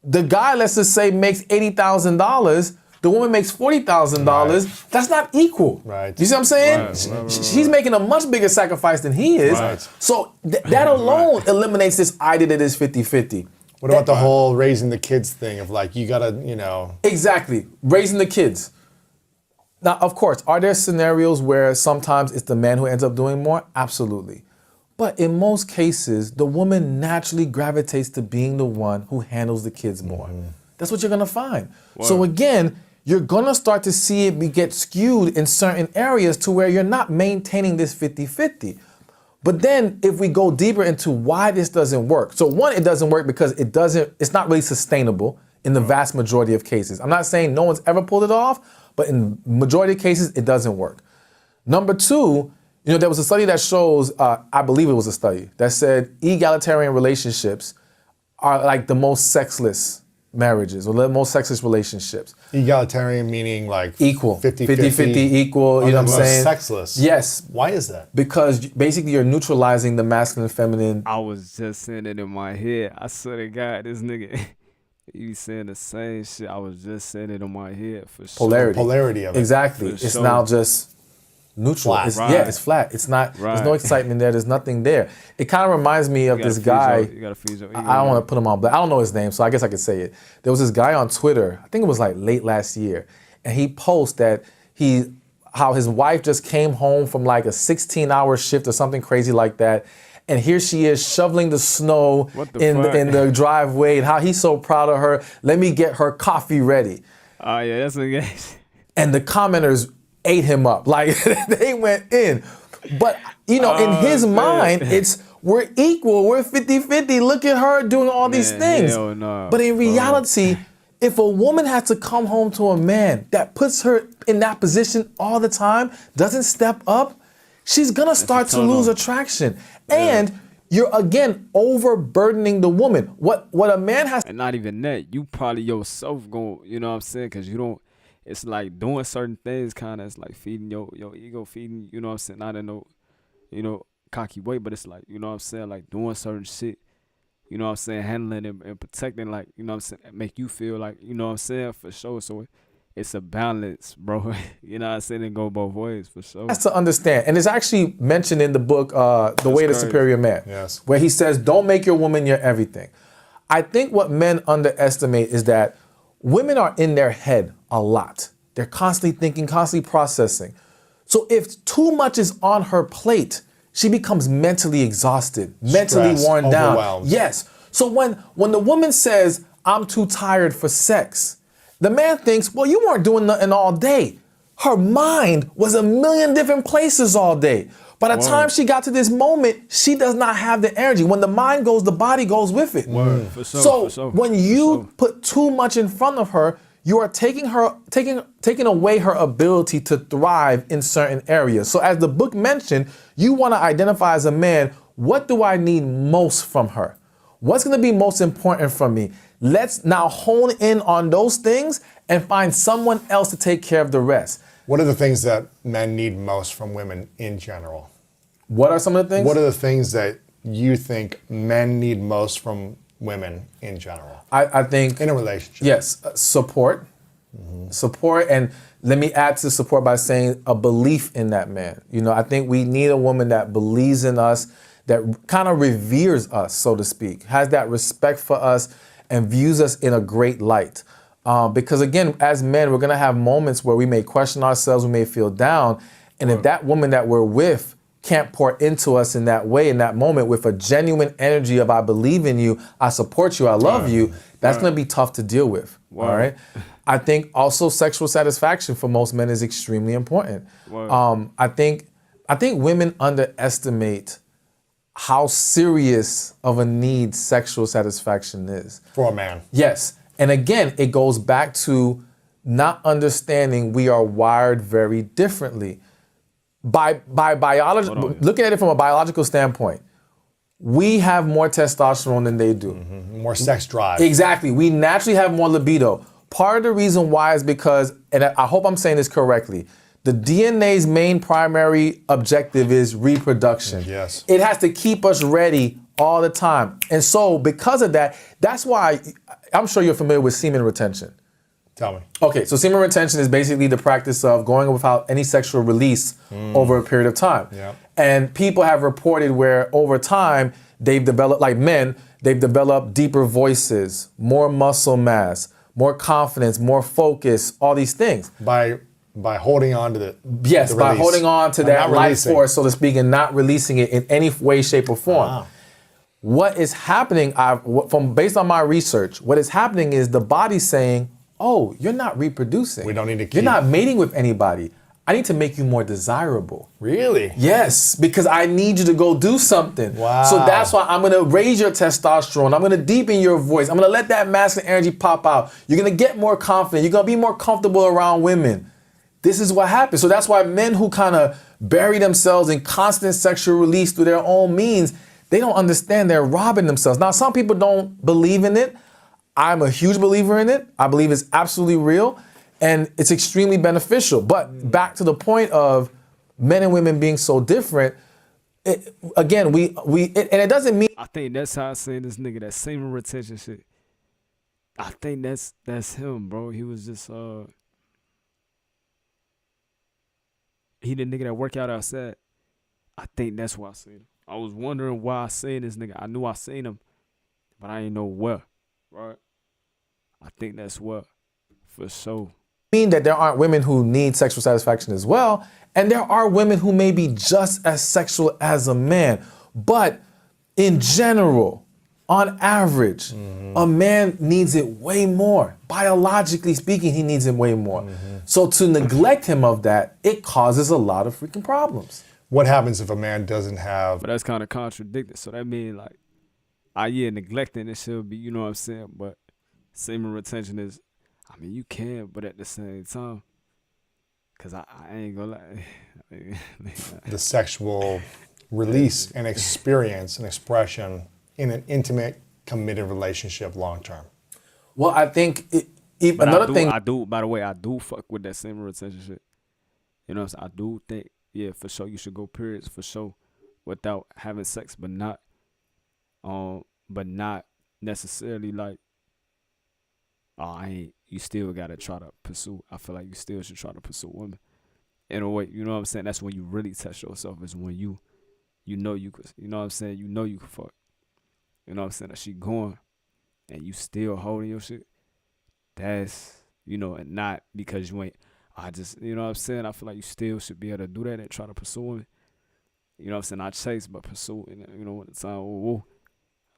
the guy, let's just say, makes $80,000, the woman makes $40,000. Right. That's not equal. Right. You see what I'm saying? She's making a much bigger sacrifice than he is. Right. So that alone eliminates this idea that it's 50-50. What about the whole raising the kids thing of like, you gotta, you know. Exactly, raising the kids. Now, of course, are there scenarios where sometimes it's the man who ends up doing more? Absolutely. But in most cases, the woman naturally gravitates to being the one who handles the kids more. Mm-hmm. That's what you're gonna find. Wow. So again, you're gonna start to see it get skewed in certain areas to where you're not maintaining this 50-50. But then if we go deeper into why this doesn't work. So one, it doesn't work because it's not really sustainable in the vast majority of cases. I'm not saying no one's ever pulled it off, but in majority of cases, it doesn't work. Number two, you know, there was a study that shows, I believe it was a study, that said egalitarian relationships are like the most sexless marriages or the most sexless relationships. Egalitarian meaning like equal, 50-50 equal, you know what I'm saying? Sexless. Yes. Why is that? Because basically you're neutralizing the masculine and feminine. I was just saying it in my head. I swear to God, this nigga, he saying the same shit. I was just saying it in my head for sure. Polarity of it. Exactly. It's sure. Now just neutral. Flat. Yeah, it's flat. It's not, there's no excitement there. There's nothing there. It kind of reminds me of this guy. You gotta feed your ego. I don't want to put him on, but I don't know his name, so I guess I could say it. There was this guy on Twitter, I think it was like late last year, and he posted that how his wife just came home from like a 16-hour shift or something crazy like that, and here she is shoveling the snow in the driveway, and how he's so proud of her. Let me get her coffee ready. Oh yeah, that's a guy. And the commenters ate him up. Like, they went in. But, you know, in his mind, we're equal, we're 50-50. Look at her doing all these things. Hell no, but in reality, if a woman has to come home to a man that puts her in that position all the time, doesn't step up, she's gonna start to lose attraction. And you're, again, overburdening the woman. What a man has... And not even that, you probably yourself going, you know what I'm saying? Because you don't... It's like doing certain things kind of, it's like feeding your ego, feeding, you know what I'm saying, not in no, you know, cocky way, but it's like, you know what I'm saying, like doing certain shit, you know what I'm saying, handling it and protecting, like, you know what I'm saying, make you feel like, you know what I'm saying, for sure. So it's a balance, bro. You know what I'm saying, it go both ways, for sure. That's to understand. And it's actually mentioned in the book, The Way of the Superior Man, where he says, don't make your woman your everything. I think what men underestimate is that women are in their head a lot. They're constantly thinking, constantly processing. So if too much is on her plate, she becomes mentally exhausted, mentally worn down. Yes. So when the woman says, I'm too tired for sex, the man thinks, well, you weren't doing nothing all day. Her mind was a million different places all day. By the time she got to this moment, she does not have the energy. When the mind goes, the body goes with it. For sure, So when you put too much in front of her, you are taking away her ability to thrive in certain areas. So as the book mentioned, you want to identify as a man, what do I need most from her? What's going to be most important from me? Let's now hone in on those things and find someone else to take care of the rest. What are the things that men need most from women in general? What are some of the things? What are the things that you think men need most from women in general? I think in a relationship. Yes, support. Support, and let me add to support by saying a belief in that man. You know, I think we need a woman that believes in us, that kind of reveres us, so to speak, has that respect for us and views us in a great light. Because again, as men, we're gonna have moments where we may question ourselves, we may feel down, and if that woman that we're with can't pour into us in that way, in that moment, with a genuine energy of I believe in you, I support you, I love you, that's gonna be tough to deal with, all right? I think also sexual satisfaction for most men is extremely important. I think women underestimate how serious of a need sexual satisfaction is. For a man. Yes. And again, it goes back to not understanding we are wired very differently. By biology, looking at it from a biological standpoint, we have more testosterone than they do. More sex drive. Exactly. We naturally have more libido. Part of the reason why is because, and I hope I'm saying this correctly, the DNA's main primary objective is reproduction. Yes. It has to keep us ready all the time. And so because of that, that's why I'm sure you're familiar with semen retention. Tell me. Okay, so semen retention is basically the practice of going without any sexual release over a period of time. Yeah. And people have reported where over time they've developed, like men, they've developed deeper voices, more muscle mass, more confidence, more focus, all these things. By holding on to Yes, the by release. holding on to By that not life releasing. force, so to speak, and not releasing it in any way, shape, or form. Wow. What is happening, based on my research, what is happening is the body's saying, oh, you're not reproducing. We don't need to keep. You're not mating with anybody. I need to make you more desirable. Really? Yes, because I need you to go do something. Wow. So that's why I'm gonna raise your testosterone. I'm gonna deepen your voice. I'm gonna let that masculine energy pop out. You're gonna get more confident. You're gonna be more comfortable around women. This is what happens. So that's why men who kind of bury themselves in constant sexual release through their own means, they don't understand they're robbing themselves. Now, some people don't believe in it. I'm a huge believer in it. I believe it's absolutely real and it's extremely beneficial. But back to the point of men and women being so different, and it doesn't mean. I think that's how I seen this nigga, that semen retention shit. I think that's him, bro. He was just he the nigga that work out outside. I think that's why I seen him. I was wondering why I seen this nigga. I knew I seen him, but I didn't know where. Right? I think that's what, for sure. Mean that there aren't women who need sexual satisfaction as well, and there are women who may be just as sexual as a man. But in general, on average, a man needs it way more. Biologically speaking, he needs it way more. So to neglect him of that, it causes a lot of freaking problems. What happens if a man doesn't have? But that's kind of contradicted. So that means like, neglecting it should be, you know what I'm saying? But semen retention is, I mean, you can, but at the same time, because I ain't gonna lie. The sexual release and experience and expression in an intimate, committed relationship long term. Well, I think I do, by the way, I do fuck with that semen retention shit. You know what I'm saying? I do think, yeah, for sure, you should go periods, for sure, without having sex, but not necessarily like, you still gotta try to pursue. I feel like you still should try to pursue women. In a way, you know what I'm saying? That's when you really test yourself, is when you know you could, you know what I'm saying? You know you could fuck. You know what I'm saying? That she going and you still holding your shit. That's, and not because you ain't, you know what I'm saying? I feel like you still should be able to do that and try to pursue women. You know what I'm saying? Not chase, but pursue, when the time, woo.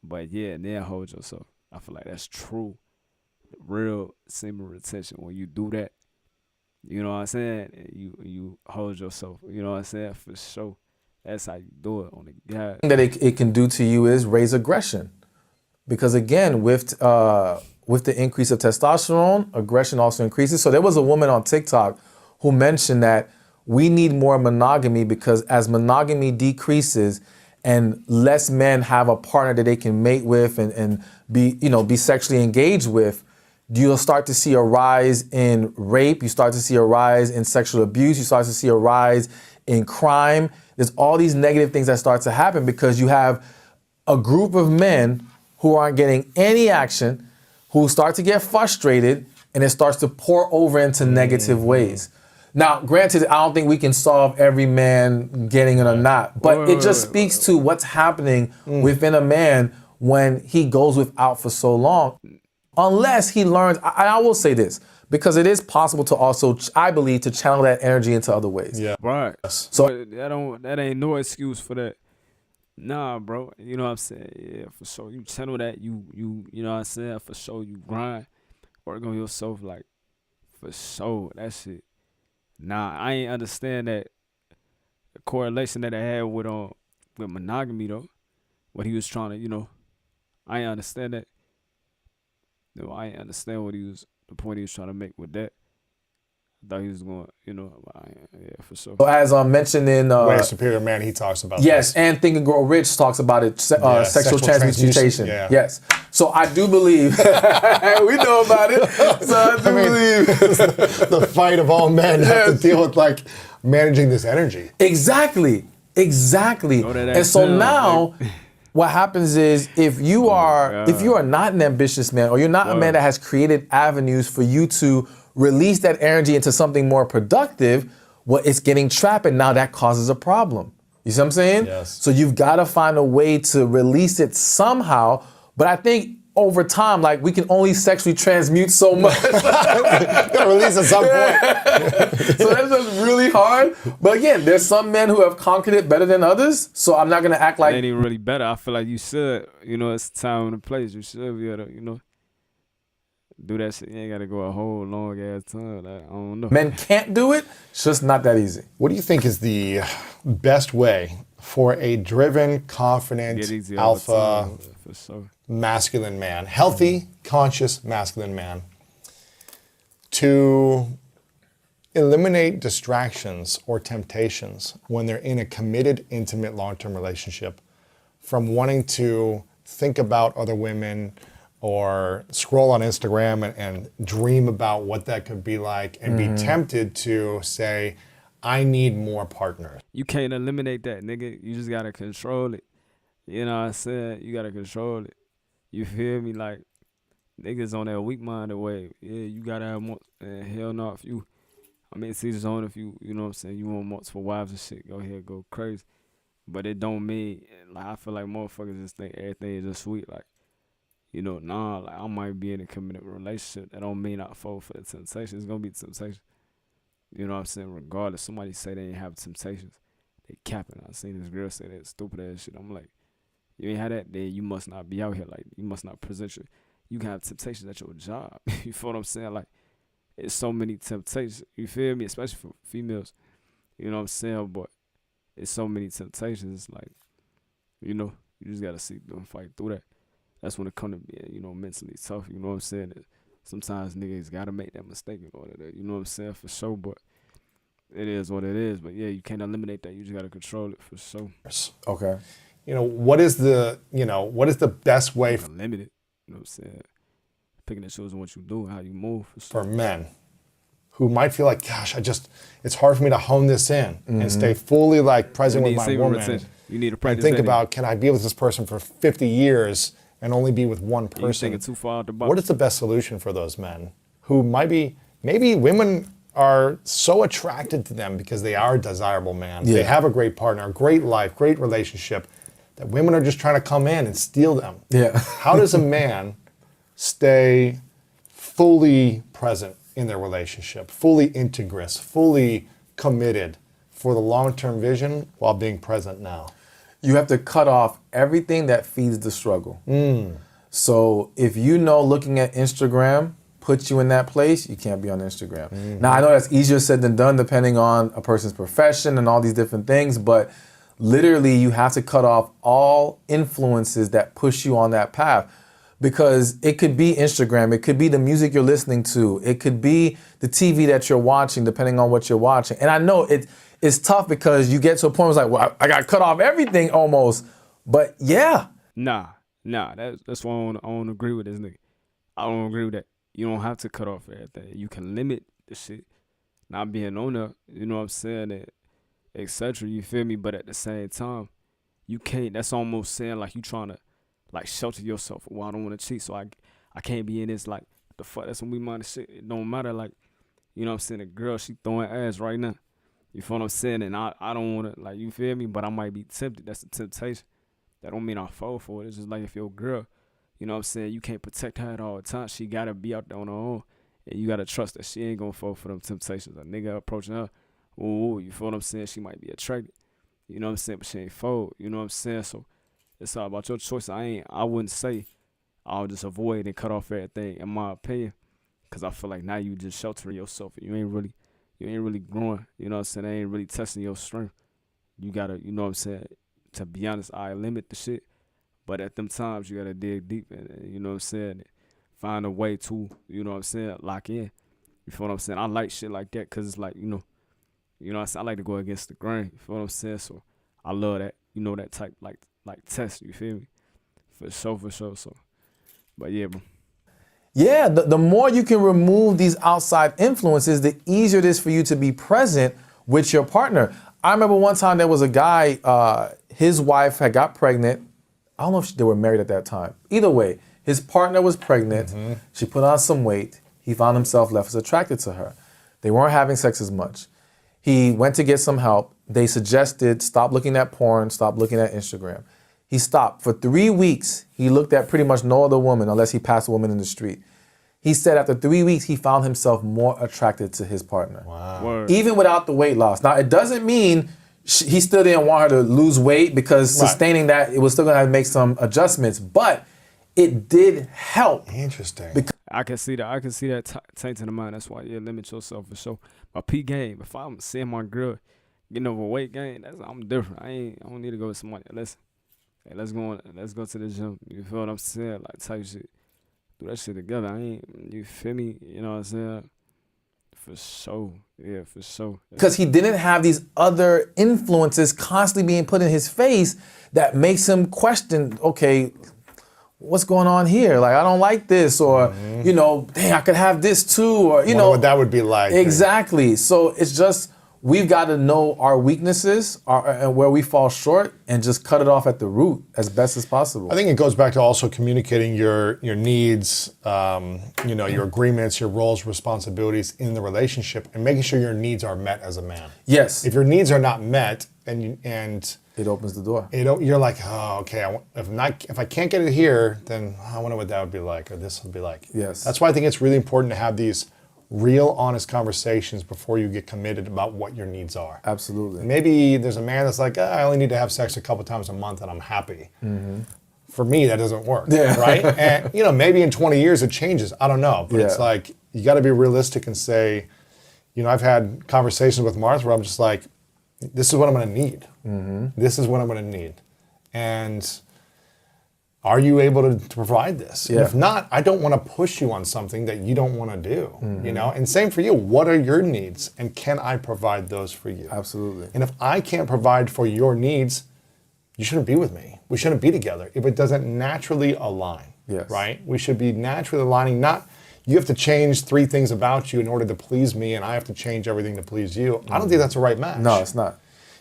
But yeah, and then hold yourself. I feel like that's true. Real semen retention, when you do that, you know what I'm saying? You hold yourself, you know what I'm saying? For sure. That's how you do it on the guy. That it can do to you is raise aggression, because again, with the increase of testosterone, aggression also increases. So there was a woman on TikTok who mentioned that we need more monogamy, because as monogamy decreases and less men have a partner that they can mate with and be sexually engaged with, you'll start to see a rise in rape. You start to see a rise in sexual abuse. You start to see a rise in crime. There's all these negative things that start to happen because you have a group of men who aren't getting any action, who start to get frustrated, and it starts to pour over into negative ways. Now, granted, I don't think we can solve every man getting it or not, but it just speaks to what's happening within a man when he goes without for so long. Unless he learns, I will say this, because it is possible to also, I believe, to channel that energy into other ways. Yeah. Right. So that ain't no excuse for that. Nah, bro. You know what I'm saying? Yeah, for sure. You channel that, you know what I'm saying? For sure, you grind, work on yourself, like, for sure. That shit. Nah, I ain't understand that the correlation that I had with monogamy though. What he was trying to, I ain't understand that. No, I ain't understand the point he was trying to make with that. I thought he was going, yeah, for sure. So as mentioned in Way of Superior Man, he talks about yes, this. and Think and Grow Rich talks about it. Sexual transmutation. Yeah. Yes. So I do believe we know about it. So I do believe the fight of all men have to deal with like managing this energy. Exactly. And so now. What happens is if you are not an ambitious man, or you're not a man that has created avenues for you to release that energy into something more productive, well, it's getting trapped, and now that causes a problem. You see what I'm saying? Yes. So you've got to find a way to release it somehow. But I think over time, like, we can only sexually transmute so much. Gotta release at some point. So that's just really hard. But again, there's some men who have conquered it better than others. So I'm not gonna act like it ain't even really better. I feel like you should, it's time and a place. You should be able to, do that shit. You ain't gotta go a whole long ass time. Like, I don't know. Men can't do it. It's just not that easy. What do you think is the best way for a driven, confident, alpha, for sure, masculine man, healthy, conscious, masculine man, to eliminate distractions or temptations when they're in a committed, intimate, long-term relationship, from wanting to think about other women or scroll on Instagram and dream about what that could be like and be tempted to say, I need more partners? You can't eliminate that, nigga. You just gotta control it. You know what I'm saying? You gotta control it. You feel me? Like, niggas on that weak-minded way. Yeah, you gotta have more. Hell no, it's easy on if you know what I'm saying, you want multiple wives and shit, go ahead, go crazy. But it don't mean, like, I feel like motherfuckers just think everything is just sweet. Like, like, I might be in a committed relationship. That don't mean I fall for the temptation. It's gonna be temptation. You know what I'm saying? Regardless, somebody say they ain't have temptations, they capping. I seen this girl say that stupid ass shit. I'm like, you ain't had that, then you must not be out here. Like, you must not present you can have temptations at your job. You feel what I'm saying? Like, it's so many temptations. You feel me? Especially for females. You know what I'm saying? But it's so many temptations. Like, you just gotta see them fight through that. That's when it come to being, mentally tough. You know what I'm saying? Sometimes niggas gotta make that mistake in order to, you know what I'm saying, for sure. But it is what it is. But yeah, you can't eliminate that. You just gotta control it for sure. Okay. What is the best way limit it? You know what I'm saying? Picking and choosing what you do and how you move for men who might feel like, gosh, it's hard for me to hone this in and stay fully like present with my woman. You need to practice. And think about, can I be with this person for 50 years and only be with one person? You're thinking too far out the box. What is the best solution for those men who maybe women are so attracted to them because they are a desirable man. Yeah. They have a great partner, a great life, great relationship, that women are just trying to come in and steal them. Yeah. How does a man stay fully present in their relationship, fully integrous, fully committed for the long-term vision while being present now? You have to cut off everything that feeds the struggle. So if looking at Instagram puts you in that place, you can't be on Instagram. Now, I know that's easier said than done depending on a person's profession and all these different things, but literally you have to cut off all influences that push you on that path. Because it could be Instagram, it could be the music you're listening to, it could be the TV that you're watching, depending on what you're watching. And I know it's tough because you get to a point where it's like, well, I got to cut off everything almost. But yeah. Nah, that's why I don't agree with this nigga. I don't agree with that. You don't have to cut off everything. You can limit the shit. Not being on there, you know what I'm saying, etc. You feel me? But at the same time, you can't. That's almost saying like you trying to like shelter yourself. Well, I don't want to cheat, so I can't be in this like the fuck. That's when we mind shit. It don't matter. Like, you know what I'm saying. A girl, she throwing ass right now. You feel what I'm saying? And I don't want to, like, you feel me? But I might be tempted. That's the temptation. That don't mean I fall for it. It's just like if your girl, you know what I'm saying, you can't protect her at all times. She got to be out there on her own. And you got to trust that she ain't going to fall for them temptations. A nigga approaching her, ooh, you feel what I'm saying? She might be attracted. You know what I'm saying? But she ain't fold. You know what I'm saying? So it's all about your choice. I wouldn't say I'll just avoid and cut off everything, in my opinion. Because I feel like now you just sheltering yourself. You ain't really growing. You know what I'm saying? They ain't really testing your strength. You got to, you know what I'm saying? To be honest, I limit the shit. But at them times, you got to dig deep and, you know what I'm saying? Find a way to, you know what I'm saying, lock in. You feel what I'm saying? I like shit like that because it's like, you know what I'm saying? I like to go against the grain. You feel what I'm saying? So I love that, you know, that type like test, you feel me? For sure. So, but yeah, bro. Yeah, the more you can remove these outside influences, the easier it is for you to be present with your partner. I remember one time there was a guy, his wife had got pregnant. I don't know if they were married at that time. Either way, his partner was pregnant. Mm-hmm. She put on some weight. He found himself less attracted to her. They weren't having sex as much. He went to get some help. They suggested stop looking at porn, stop looking at Instagram. He stopped. For 3 weeks, he looked at pretty much no other woman unless he passed a woman in the street. He said after 3 weeks, he found himself more attracted to his partner. Wow. Word. Even without the weight loss. Now, it doesn't mean he still didn't want her to lose weight because sustaining that, it was still going to have to make some adjustments. But it did help. Interesting. I can see that tainting the mind. That's why, yeah, limit yourself for sure. My peak game, if I'm seeing my girl getting overweight game, I'm different. I don't need to go with somebody. Listen, hey, let's go to the gym. You feel what I'm saying? Like type shit. Do that shit together. You feel me? You know what I'm saying? For sure. Yeah, for sure. Because he didn't have these other influences constantly being put in his face that makes him question, okay, what's going on here? Like, I don't like this, or, you know, dang, I could have this too, or, you know. What that would be like. Exactly. So it's just, we've got to know our weaknesses and where we fall short and just cut it off at the root as best as possible. I think it goes back to also communicating your needs, you know, your agreements, your roles, responsibilities in the relationship, and making sure your needs are met as a man. Yes. If your needs are not met and it opens the door. You're like, oh, okay. If I can't get it here, then I wonder what that would be like, or this would be like. Yes. That's why I think it's really important to have these real, honest conversations before you get committed about what your needs are. Absolutely. Maybe there's a man that's like, I only need to have sex a couple times a month and I'm happy. Mm-hmm. For me, that doesn't work, right? And you know, maybe in 20 years it changes. I don't know, but it's like you got to be realistic and say, you know, I've had conversations with Martha where I'm just like, this is what I'm going to need. Mm-hmm. This is what I'm going to need, and are you able to provide this? Yeah. If not, I don't want to push you on something that you don't want to do. Mm-hmm. You know, and same for you. What are your needs, and can I provide those for you? Absolutely. And if I can't provide for your needs, you shouldn't be with me. We shouldn't be together if it doesn't naturally align. Yes. Right? We should be naturally aligning. Not you have to change 3 things about you in order to please me, and I have to change everything to please you. Mm-hmm. I don't think that's the right match. No, it's not.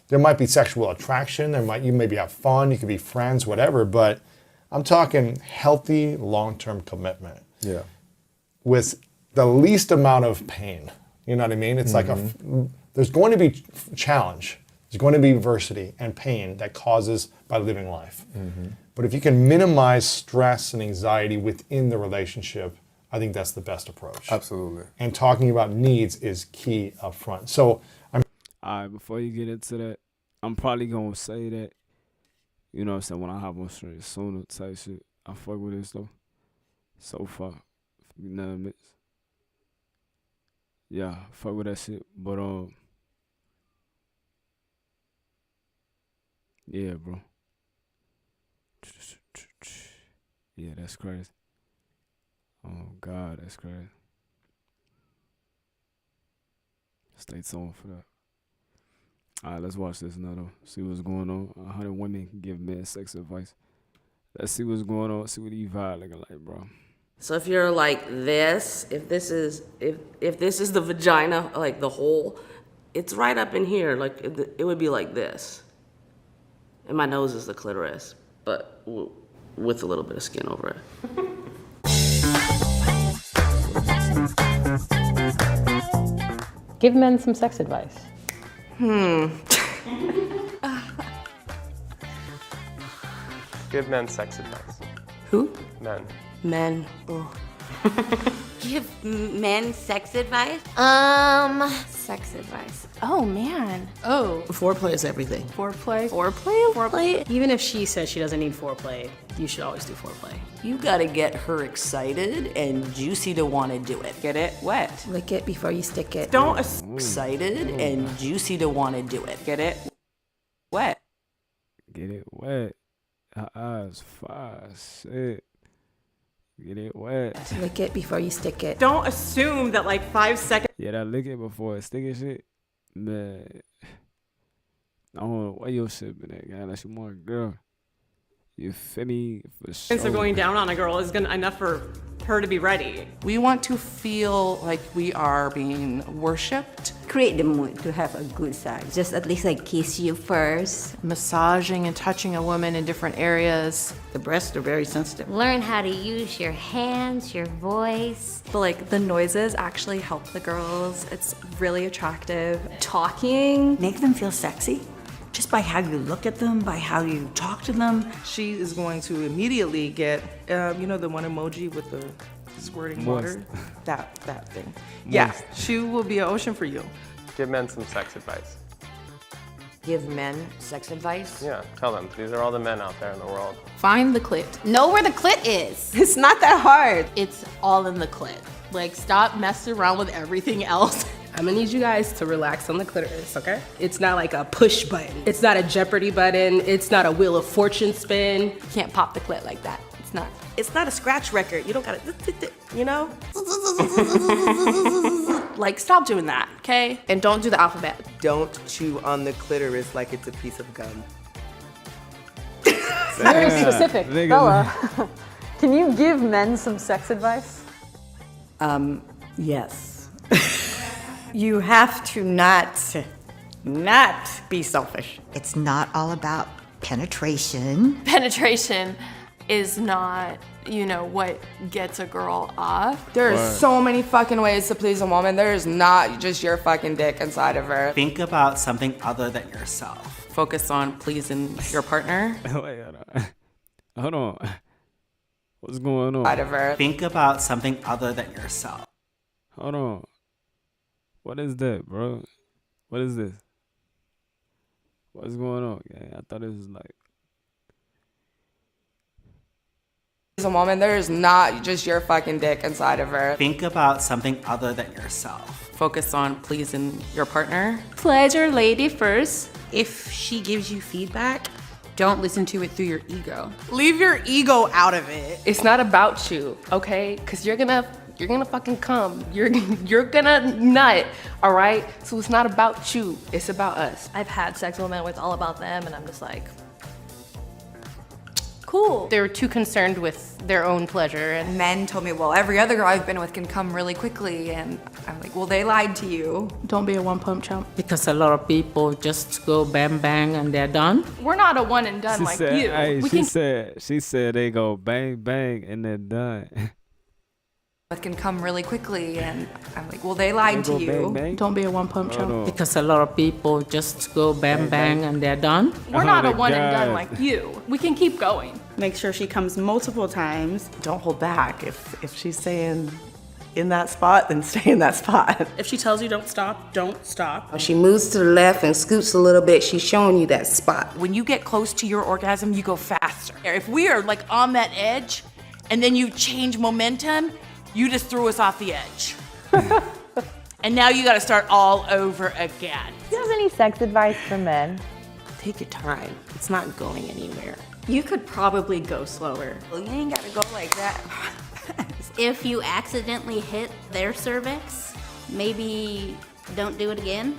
There might be sexual attraction. You maybe have fun. You could be friends, whatever. But I'm talking healthy, long-term commitment. Yeah. With the least amount of pain. You know what I mean? It's like there's going to be challenge. There's going to be adversity and pain that causes by living life. Mm-hmm. But if you can minimize stress and anxiety within the relationship, I think that's the best approach. Absolutely. And talking about needs is key up front. So all right, before you get into that, I'm probably going to say that, you know what I'm saying, when I hop on straight sooner type shit, I fuck with this though. So far. You know what I mean? Yeah, fuck with that shit. But Yeah, bro. Yeah, that's crazy. Oh God, that's crazy. Stay tuned for that. All right, let's watch this now though. See what's going on. 100 women can give men sex advice. Let's see what's going on. See what these vibe looking like, bro. So if you're like this, if this is the vagina, like the hole, it's right up in here. Like it would be like this. And my nose is the clitoris, but with a little bit of skin over it. Give men some sex advice. Give men sex advice. Who? Men. Men. Oh. Give men sex advice? Sex advice. Oh, man. Oh. Foreplay is everything. Foreplay? Foreplay? Even if she says she doesn't need foreplay, you should always do foreplay. You gotta get her excited and juicy to wanna do it. Get it wet. Lick it before you stick it. Don't excited and juicy to wanna do it. Get it wet. Get it wet. Her eyes fire. Shit. Get it wet. Lick it before you stick it. Don't assume that like 5 seconds. Yeah, that lick it before it stick and shit. Man. I don't know where your shit been at, guy. Unless you want a girl. You feel me? For sure. Of going down on a girl is enough for her to be ready. We want to feel like we are being worshipped. Create the mood to have a good sex. Just at least like kiss you first. Massaging and touching a woman in different areas. The breasts are very sensitive. Learn how to use your hands, your voice. But like the noises actually help the girls. It's really attractive. Talking. Make them feel sexy. Just by how you look at them, by how you talk to them. She is going to immediately get, you know, the one emoji with the squirting water? That thing. Moist. Yeah, she will be an ocean for you. Give men some sex advice. Give men sex advice? Yeah, tell them. These are all the men out there in the world. Find the clit. Know where the clit is. It's not that hard. It's all in the clit. Like, stop messing around with everything else. I'm gonna need you guys to relax on the clitoris, okay? It's not like a push button. It's not a Jeopardy button. It's not a Wheel of Fortune spin. You can't pop the clit like that. It's not. It's not a scratch record. You don't gotta, you know? Like, stop doing that, okay? And don't do the alphabet. Don't chew on the clitoris like it's a piece of gum. Very specific. Bella, can you give men some sex advice? Yes. You have to not be selfish. It's not all about penetration. Penetration is not, you know, what gets a girl off. There's so many fucking ways to please a woman. There's not just your fucking dick inside of her. Think about something other than yourself. Focus on pleasing your partner. Wait, hold on. What's going on? Inside of her. Think about something other than yourself. Hold on. What is that, bro? What is this? What's going on, gang? I thought it was like... As a woman, there's not just your fucking dick inside of her. Think about something other than yourself. Focus on pleasing your partner. Pleasure lady first. If she gives you feedback, don't listen to it through your ego. Leave your ego out of it. It's not about you, okay? Because you're gonna fucking come. You're gonna nut, all right? So it's not about you. It's about us. I've had sex with men where it's all about them, and I'm just like, cool. They're too concerned with their own pleasure. And men told me, well, every other girl I've been with can come really quickly, and I'm like, well, they lied to you. Don't be a one-pump chump. Because a lot of people just go bang bang and they're done. We're not a one and done like you. Hey, she said they go bang bang and they're done. Can come really quickly, and I'm like, well, they lied to you. Bang, bang. Don't be a one-pump chump. Because a lot of people just go bang bang and they're done. We're not a one and done like you. We can keep going. Make sure she comes multiple times. Don't hold back. If she's saying in that spot, then stay in that spot. If she tells you don't stop, don't stop. When she moves to the left and scoots a little bit, she's showing you that spot. When you get close to your orgasm, you go faster. If we are like on that edge and then you change momentum, you just threw us off the edge. And now you gotta start all over again. Do you have any sex advice for men? Take your time. It's not going anywhere. You could probably go slower. Well, you ain't gotta go like that. If you accidentally hit their cervix, maybe don't do it again.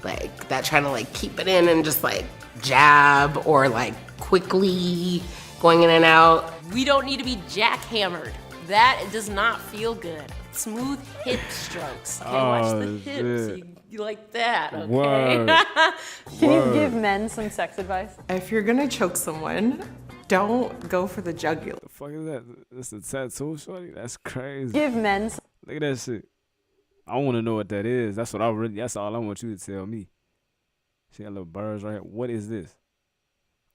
Like that, trying to like keep it in and just like jab or like quickly going in and out. We don't need to be jackhammered. That does not feel good. Smooth hip strokes. Okay, watch the hips. You like that, okay? Word. Can you give men some sex advice? If you're gonna choke someone, don't go for the jugular. The fuck is that? That's a tattoo, shorty? That's crazy. Give men some. Look at that shit. I want to know what that is. That's all I want you to tell me. She got little birds right here. What is this?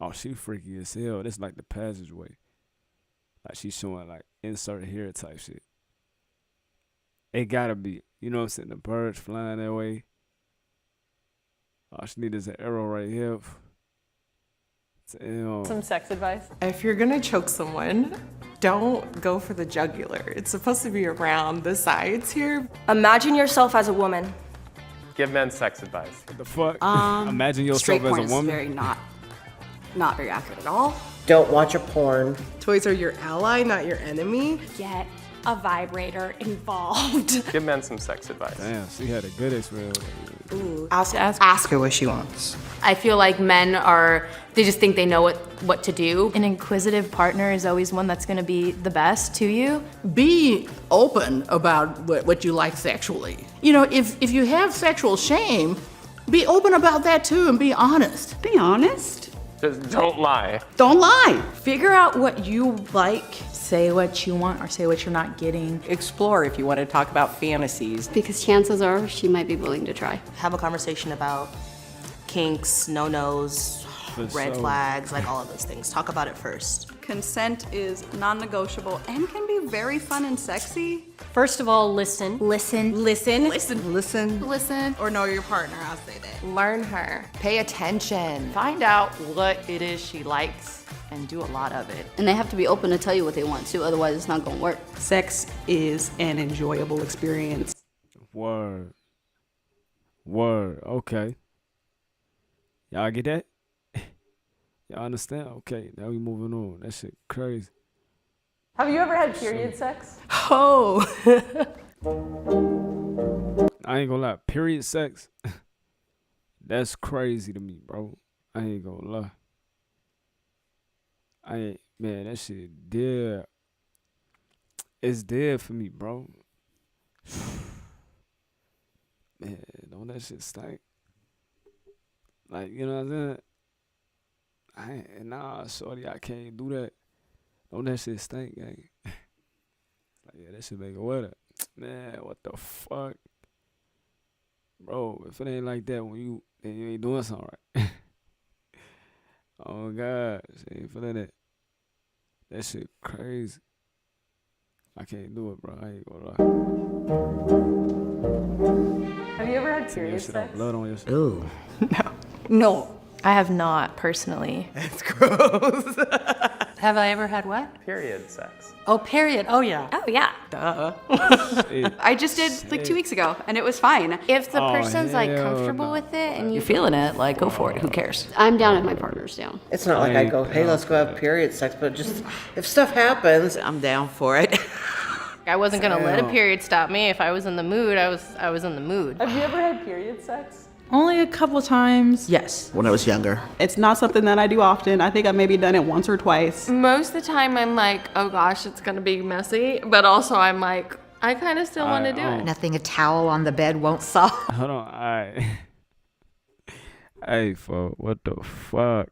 Oh, she freaky as hell. This like the passageway. Like she's showing like insert here type shit. It gotta be. You know what I'm saying? The birds flying that way. All she need is an arrow right here. Damn. Some sex advice? If you're gonna choke someone, don't go for the jugular. It's supposed to be around the sides here. Imagine yourself as a woman. Give men sex advice. What the fuck? Imagine yourself straight as porn a is woman. very not very accurate at all. Don't watch a porn. Toys are your ally, not your enemy. Get a vibrator involved. Give men some sex advice. Damn, she had a good experience. Ooh, ask her what she wants. I feel like men they just think they know what to do. An inquisitive partner is always one that's gonna be the best to you. Be open about what you like sexually. You know, if you have sexual shame, be open about that too and be honest. Be honest. Just don't lie. Don't lie. Figure out what you like. Say what you want or say what you're not getting. Explore if you want to talk about fantasies. Because chances are she might be willing to try. Have a conversation about kinks, no-nos, red flags, like all of those things. Talk about it first. Consent is non-negotiable and can be very fun and sexy. First of all, listen. Listen. Listen. Listen. Listen. Listen. Or know your partner, I'll say that. Learn her. Pay attention. Find out what it is she likes and do a lot of it. And they have to be open to tell you what they want to, otherwise it's not gonna work. Sex is an enjoyable experience. Word. Okay. Y'all get that? Y'all understand? Okay, now we moving on. That shit crazy. Have you ever had period sex? Oh. I ain't gonna lie. Period sex. That's crazy to me, bro. I ain't gonna lie. Man, that shit dead. It's dead for me, bro. Man, don't that shit stink? Like, you know what I'm saying? Nah, shorty, I can't do that. Don't that shit stink, gang. Like, yeah, that shit make it wetter. Man, what the fuck? Bro, if it ain't like that then you ain't doing something right. Oh, God. She ain't feeling it. That shit crazy. I can't do it, bro. I ain't gonna lie. Have you ever had period sex? Blood on your shit. Ooh. No. I have not, personally. That's gross. Have I ever had what? Period sex. Oh, period. Oh, yeah. Oh, yeah. Duh. I just did like 2 weeks ago and it was fine. If the person's like comfortable with it and You're feeling it, like go for it. Who cares? I'm down if my partner's down. It's not like I go, hey, let's go have period sex, but just if stuff happens, I'm down for it. I wasn't gonna let a period stop me. If I was in the mood, I was in the mood. Have you ever had period sex? Only a couple times. Yes. When I was younger. It's not something that I do often. I think I've maybe done it once or twice. Most of the time I'm like, oh gosh, it's gonna be messy. But also I'm like, I kind of still want to do it. Nothing a towel on the bed won't solve. Hold on, alright. Hey, folks, what the fuck?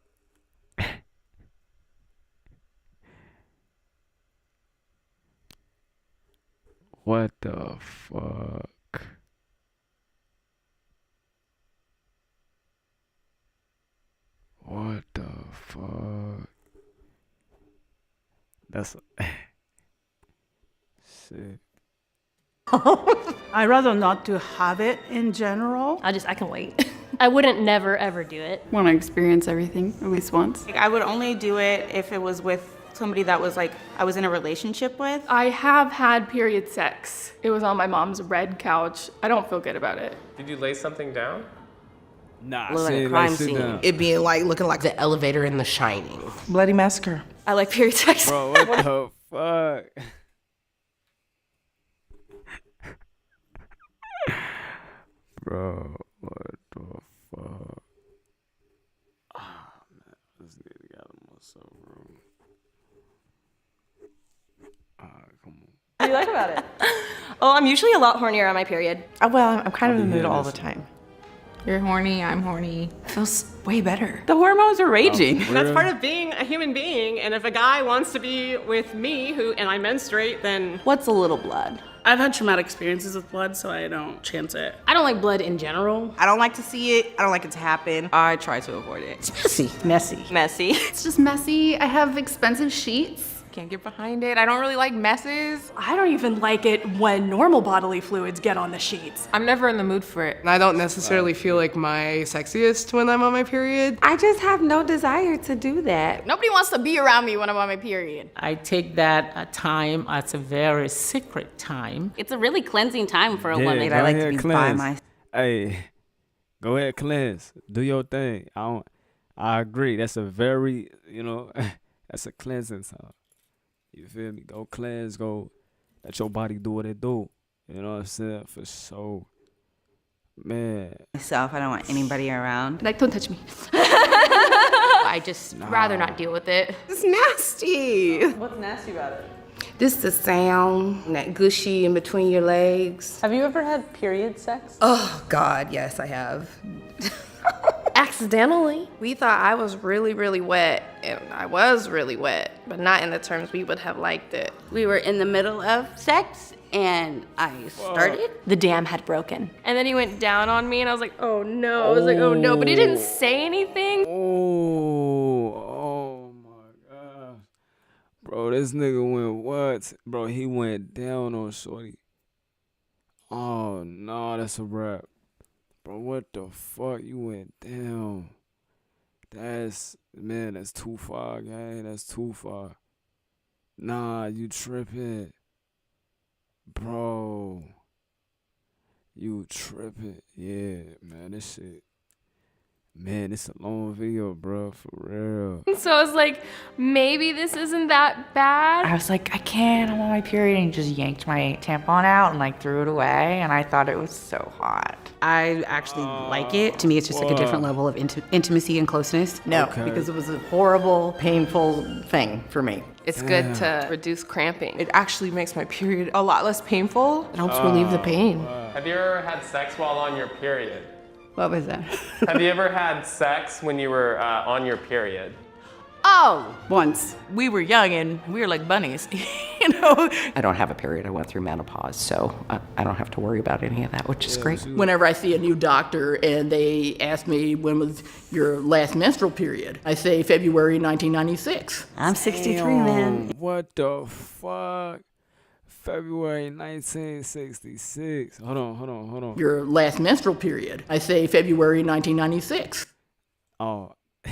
What the fuck? What the fuck? That's shit. I'd rather not to have it in general. I can wait. I wouldn't never ever do it. Want to experience everything at least once. I would only do it if it was with somebody that was like I was in a relationship with. I have had period sex. It was on my mom's red couch. I don't feel good about it. Did you lay something down? Nah, Look like a sit, crime sit scene. down. It being like looking like the elevator in The Shining. Bloody massacre. I like period sex. Bro, what the fuck? Bro, what the fuck? Ah, man, this nigga got him on some room. Come on. What do you like about it? Oh, I'm usually a lot hornier on my period. Well, I'm kind of in the be mood all hearing the time. You're horny, I'm horny. Feels way better. The hormones are raging. That's part of being a human being, and if a guy wants to be with me and I menstruate, then What's a little blood? I've had traumatic experiences with blood, so I don't chance it. I don't like blood in general. I don't like to see it. I don't like it to happen. I try to avoid it. It's messy. Messy. Messy. It's just messy. I have expensive sheets. can't get behind it. I don't really like messes. I don't even like it when normal bodily fluids get on the sheets. I'm never in the mood for it. I don't necessarily feel like my sexiest when I'm on my period. I just have no desire to do that. Nobody wants to be around me when I'm on my period. I take that time as a very sacred time. It's a really cleansing time for a Yeah, woman. go ahead, cleanse. Hey, go ahead, cleanse. Do your thing. I agree. That's a very, that's a cleansing time. You feel me? Go cleanse. Go let your body do what it do. You know what I'm saying? For sure. Man. Myself, I don't want anybody around. Like, don't touch me. I just rather not deal with it. It's nasty. What's nasty about it? This the sound, that gushy in between your legs. Have you ever had period sex? Oh God, yes, I have. Accidentally. We thought I was really, really wet, and I was really wet, but not in the terms we would have liked it. We were in the middle of sex, and I started. The dam had broken. And then he went down on me, and I was like, oh no. I was like, oh no, but he didn't say anything. Oh my God. Bro, this nigga went what? Bro, he went down on shorty. Oh no, that's a wrap. Bro, what the fuck? You went down. That's too far, gang. That's too far. Nah, you tripping. Bro. You tripping. Yeah, man, this shit. Man, it's a long video, bro, for real. So I was like, maybe this isn't that bad. I was like, I can't, I'm on my period, and he just yanked my tampon out and like threw it away, and I thought it was so hot. I actually like it. To me, it's just like a different level of intimacy and closeness. No, because it was a horrible, painful thing for me. It's good to reduce cramping. It actually makes my period a lot less painful. It helps relieve the pain. Have you ever had sex while on your period? What was that? Have you ever had sex when you were on your period? Oh, once. We were young and we were like bunnies, I don't have a period. I went through menopause, so I don't have to worry about any of that, which is great. Whenever I see a new doctor and they ask me when was your last menstrual period, I say February 1996. I'm 63, man. What the fuck? February 1966. Hold on. Your last menstrual period, I say February 1996. Oh. I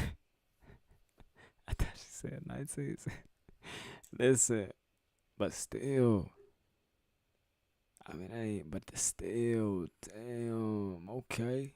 thought she said 1960. Listen, but still. I mean, but still, damn. Okay,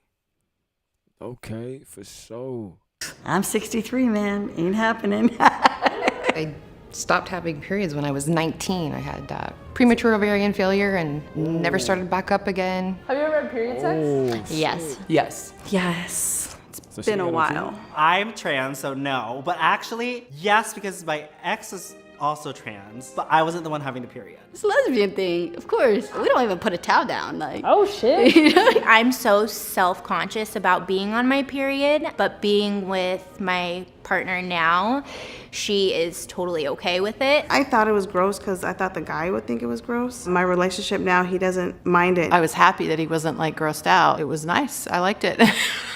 for sure. I'm 63, man. Ain't happening. I stopped having periods when I was 19. I had premature ovarian failure and never started back up again. Have you ever had period sex? Yes. Yes. Yes. So Been a while. I'm trans, so no. But actually, yes, because my ex is also trans, but I wasn't the one having the period. It's a lesbian thing, of course. We don't even put a towel down, like. Oh shit. I'm so self-conscious about being on my period, but being with my partner now, she is totally okay with it. I thought it was gross because I thought the guy would think it was gross. My relationship now, he doesn't mind it. I was happy that he wasn't like grossed out. It was nice. I liked it.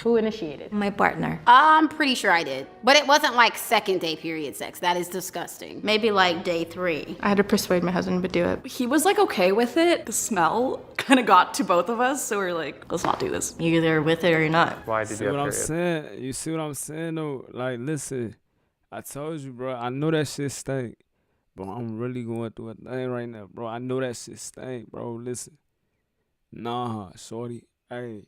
Who initiated? My partner. I'm pretty sure I did. But it wasn't like second day period sex. That is disgusting. Maybe like day 3. I had to persuade my husband to do it. He was like okay with it. The smell kind of got to both of us, so we were like, let's not do this. You're either with it or you're not. Why did See you have what I'm period? saying? You see what I'm saying though? Like, listen, I told you, bro. I know that shit stink, but I'm really going through a thing right now, bro. I know that shit stink, bro. Listen, nah, shorty, hey,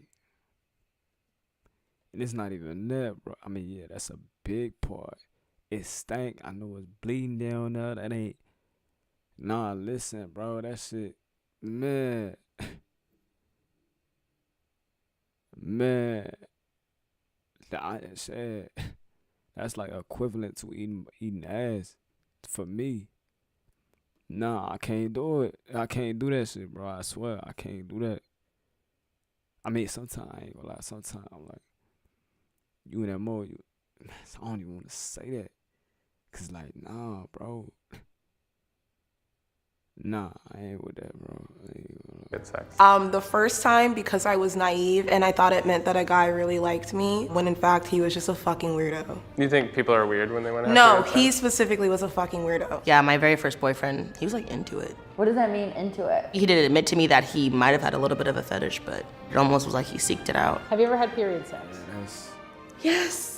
And it's not even that, bro. I mean, yeah, that's a big part. It stank. I know it's bleeding down there. That ain't. Nah, listen, bro. That shit, man. Man. I said that's like equivalent to eating ass for me. Nah, I can't do it. I can't do that shit, bro. I swear, I can't do that. I mean, sometimes I ain't gonna lie. Sometimes I'm like, you in that mode, I don't even want to say that, cause like, nah, bro. Nah, I ain't with that, bro. I ain't Good sex. The first time, because I was naive and I thought it meant that a guy really liked me, when in fact he was just a fucking weirdo. You think people are weird when they want to have No, period he sex? specifically was a fucking weirdo. Yeah, my very first boyfriend, he was like into it. What does that mean, into it? He did admit to me that he might have had a little bit of a fetish, but it almost was like he seeked it out. Have you ever had period sex? Yes.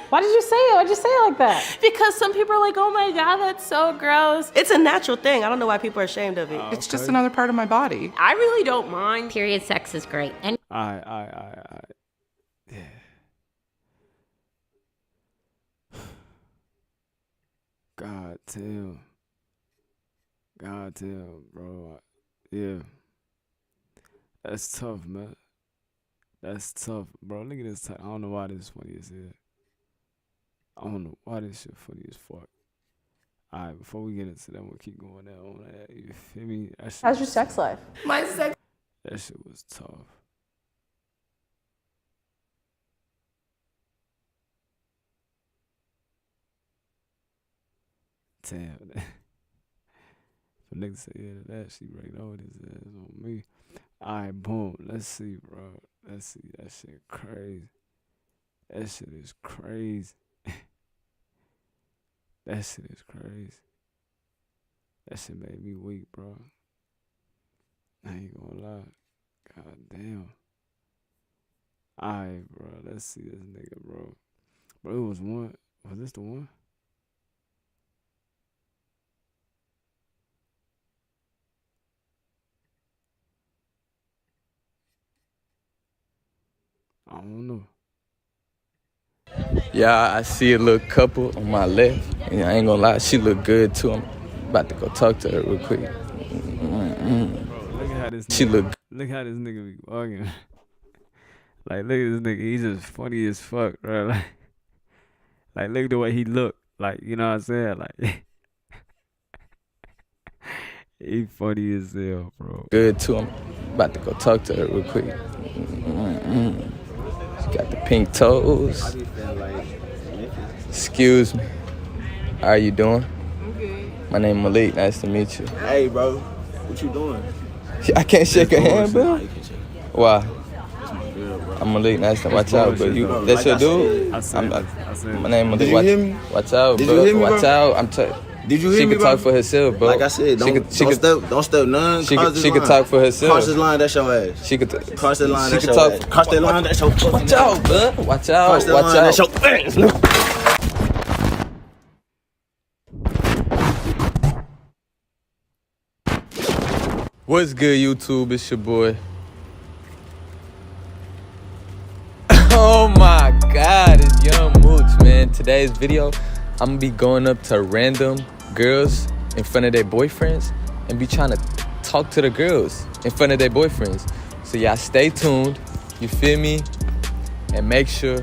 Why did you say it? Why'd you say it like that? Because some people are like, oh my God, that's so gross. It's a natural thing. I don't know why people are ashamed of it. It's just another part of my body. I really don't mind. Period sex is great. And Yeah. God damn. God damn, bro. Yeah. That's tough, man. That's tough, bro. Look at this. I don't know why this is funny as hell. I don't know why this shit funny as fuck. Alright, before we get into that, we'll keep going down on that. You feel me? That shit How's your was sex tough. life? My sex. That shit was tough. Damn. For niggas say yeah to that, she right on his ass on me. Alright, boom. Let's see, bro. Let's see. That shit crazy. That shit is crazy. That shit is crazy. That shit made me weak, bro. I ain't gonna lie. God damn. Alright, bro. Let's see this nigga, bro. Bro, it was one. Was this the one? I don't know. Yeah, I see a little couple on my left, and I ain't gonna lie, she look good too. I'm about to go talk to her real quick. Bro, look at how this She nigga, look. look how this nigga be walking. Like, look at this nigga. He's just funny as fuck, bro. Like look at the way he look. Like, you know what I'm saying? Like, he funny as hell, bro. Good too. I'm about to go talk to her real quick. She got the pink toes. Excuse me. How are you doing? I'm good. My name Malik. Nice to meet you. Hey, bro. What you doing? I can't shake her hand, bro. Nah, you can shake her. Why? That's my girl, bro. I'm Malik. Nice to watch out, bro. You, Bro, that's like your I dude? said, I'm- I said. my name Malik. Did you Watch, hear me? watch out, Did bro. you hear me, Watch bro? out. Did you hear She me, can bro? talk for herself, bro. Like I said, don't step none. She Cross could this line. talk for herself. Cross this line, that's your ass. She could Cross that line, she that's could your talk. ass. Cross that line, that's your fucking Watch out, bro. Watch out. Cross that Watch line, out. that's your ass. What's good, YouTube? It's your boy. Oh my God, it's Young Mooch, man. Today's video, I'm gonna be going up to random girls in front of their boyfriends and be trying to talk to the girls in front of their boyfriends. So y'all stay tuned, you feel me? And make sure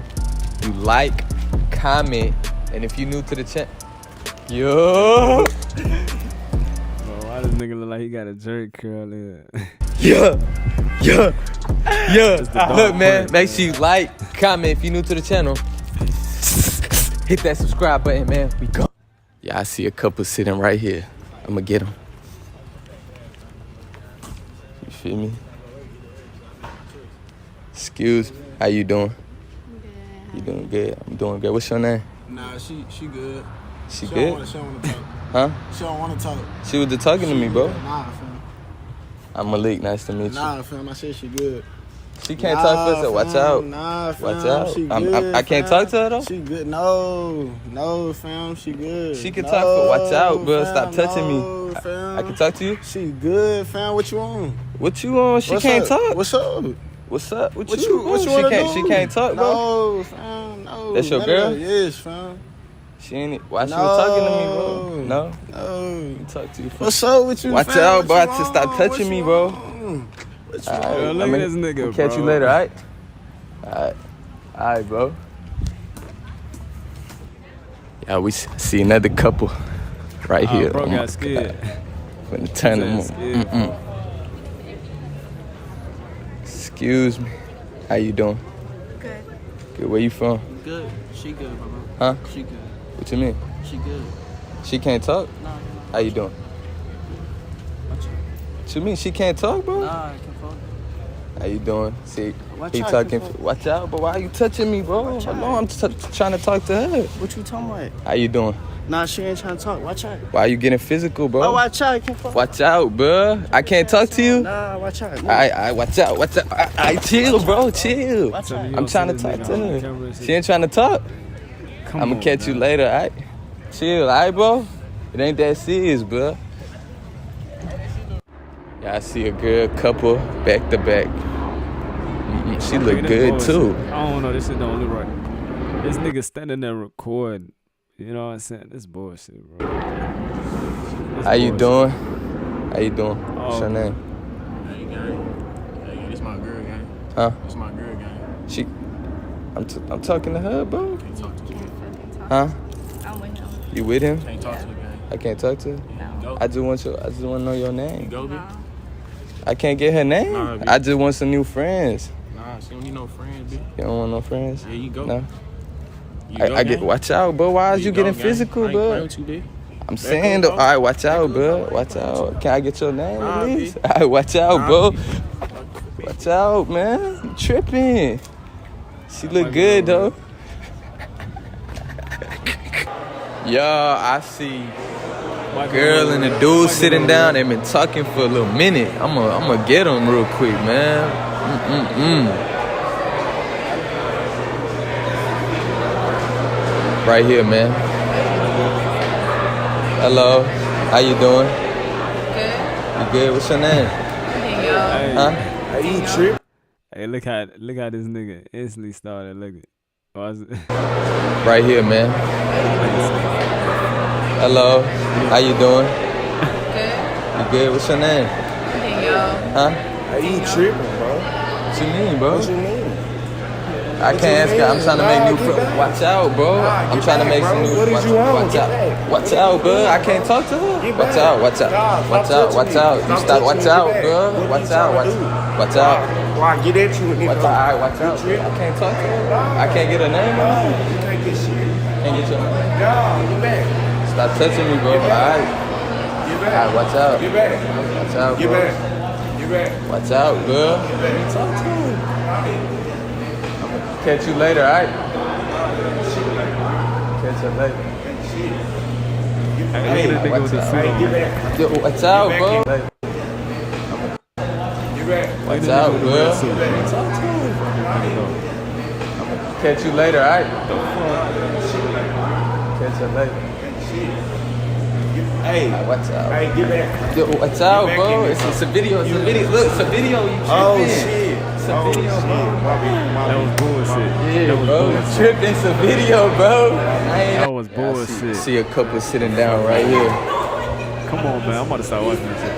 you like, comment, and if you're new to the channel, yo. Bro, why this nigga look like he got a jerk curl in? Yeah. That's the dog Look, man, part, make sure you like, comment if you're new to the channel. Hit that subscribe button, man. We go. Yeah, I see a couple sitting right here. I'm gonna get them. You feel me? Excuse me. How you doing? You doing good? I'm doing good. What's your name? Nah, she good. She She good? don't want to talk. Huh? She don't want to talk. She was just talking to me, bro. Nah, fam. I'm Malik. Nice to meet you. Nah, fam. I said she good. She can't talk for herself. Watch fam. out. Nah, fam. Watch out. She good, I can't fam. talk to her, though? She good. No, fam. She good. She can talk for. Watch out, bro. Stop touching no, me. Fam. I can talk to you? She good, fam. What you on? What you on? She What's can't up? talk. What's up? What's up? What What you wanna do? She can't talk, bro. No, fam, no. That's your girl? Yes, fam. She ain't. Why she was talking to me, bro? No. No. Talk to you. What's up with you, Watch fam? out, bro. What I you just stop on? touching What me, you bro. on? What you All on? right, look at this nigga, I'll catch you bro. later, all right? All right, bro. Yeah, we see another couple right here. Bro Oh my got scared. God. Gonna turn them on. Excuse me. How you doing? Good. Good. Where you from? Good. She good, bro. Huh? She good. What you mean? She good. She can't talk? Nah. How you doing? What you mean? She can't talk, bro? Nah, I can phone. How you doing? See, Watch he out, talking. Kifo. Watch out, but why are you touching me, bro? Hold on, I'm trying to talk to her. What you talking about? How you doing? Nah, she ain't trying to talk. Watch out. Why are you getting physical, bro? Oh, watch out. Can't fuck. Watch out, bro. I can't talk to you. Nah, watch out. I watch out. I chill, bro. Chill. Watch out. I'm trying to talk to her. She ain't trying to talk. I'm gonna catch you later, alright? Chill, alright, bro? It ain't that serious, bro. Yeah, I see a good couple back to back. She look good too. I don't know. This shit don't look right. This nigga standing there recording. You know what I'm saying? This bullshit, bro. How you doing? How you doing? What's your name? Hey, gang. Hey, this my girl, gang. Huh? This my girl, gang. She. I'm talking to her, bro. Can't talk to her. Huh? I'm with him. You with him? Can't talk to her, gang. I can't talk to her. Go. I just want to know your name. Go, bitch. I can't get her name. Nah, bitch. I just want some new friends. Nah, she don't need no friends, bitch. You don't want no friends? Yeah, you go. No. You go, I get. gang. Watch out, bro. Why is you go, getting gang. physical, I ain't bro? playing with you, bitch. I'm saying though. All right, watch out, bro. Watch out. Can I get your name Nah, at least? B. All right, watch out, Nah, bro. B. Watch out, man. You tripping. She look good though. Yo, I see girl and the dude sitting down. They've been talking for a little minute. I'ma get them real quick, man. Right here, man. Hello. How you doing? Good. You good? What's your name? Hey, Huh? Hey, you trip? hey, look how this nigga instantly started looking. Right here, man. Hello. How you doing? Good. You good? What's your name? Huh? Hey, you tripping, bro? What you mean, bro? What you mean? I can't ask her. I'm trying to make new friends. Watch out, bro. I'm trying to make some new What did you want? Watch out. Watch out, bro. I can't talk to her. Watch out. Watch out. Watch out. Watch out. You stop. Watch out, bro. Watch out. Watch out. Why get at you? Watch out. All right, watch out. I can't talk to her. I can't get her name. You can't get shit. Can't get your name. Nah, get back. Stop touching me, bro. All right. Get back. All right, watch out. Get back. Watch out, Get bro. back. Get back. Watch out, bro. Get back. Talk to him. Catch you later, all right? Catch you later. Hey, look at this nigga with the suit on. Get back. Yo, watch out, bro. Get back. Watch out, bro. Talk to him. Catch you later, all right? Catch you later. Hey, watch out. Hey, get back. Yo, watch out, Get back, bro. get It's back. a video. It's a video. Look, it's a video. You tripping. Oh, shit. It's a video, bro. That was bullshit. Yeah, that was bro. bullshit. Tripping. It's a video, bro. That was bullshit. See a couple sitting down right here. Come on, man. I'm about to start watching this shit.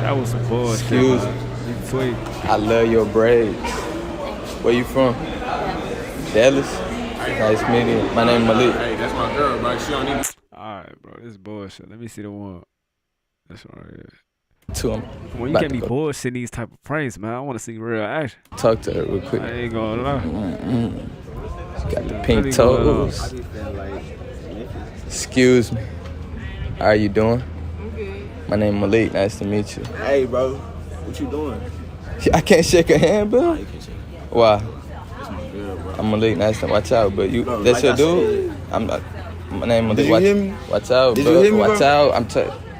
That was some bullshit. Excuse man. me. You tweak. I love your braids. Where you from? Dallas. Nice meeting you. My name is Malik. Hey, that's my girl, bro. She don't need. Alright, bro. This is bullshit. Let me see the one. This one right here. To him. Well, you can't be bullshitting these type of pranks, man. I want to see real action. Talk to her real quick. I ain't gonna lie. She got the pink toes. Excuse me. How are you doing? I'm good. My name is Malik. Nice to meet you. Hey, bro. What you doing? I can't shake her hand, bro. You can't shake her. Why? That's my girl, bro. I'm Malik. Nice to watch out, but you. Bro, That's like your I dude. I'm not. My name is Malik. Did you Watch, hear me? watch out, Did bro. you hear me, watch bro? out.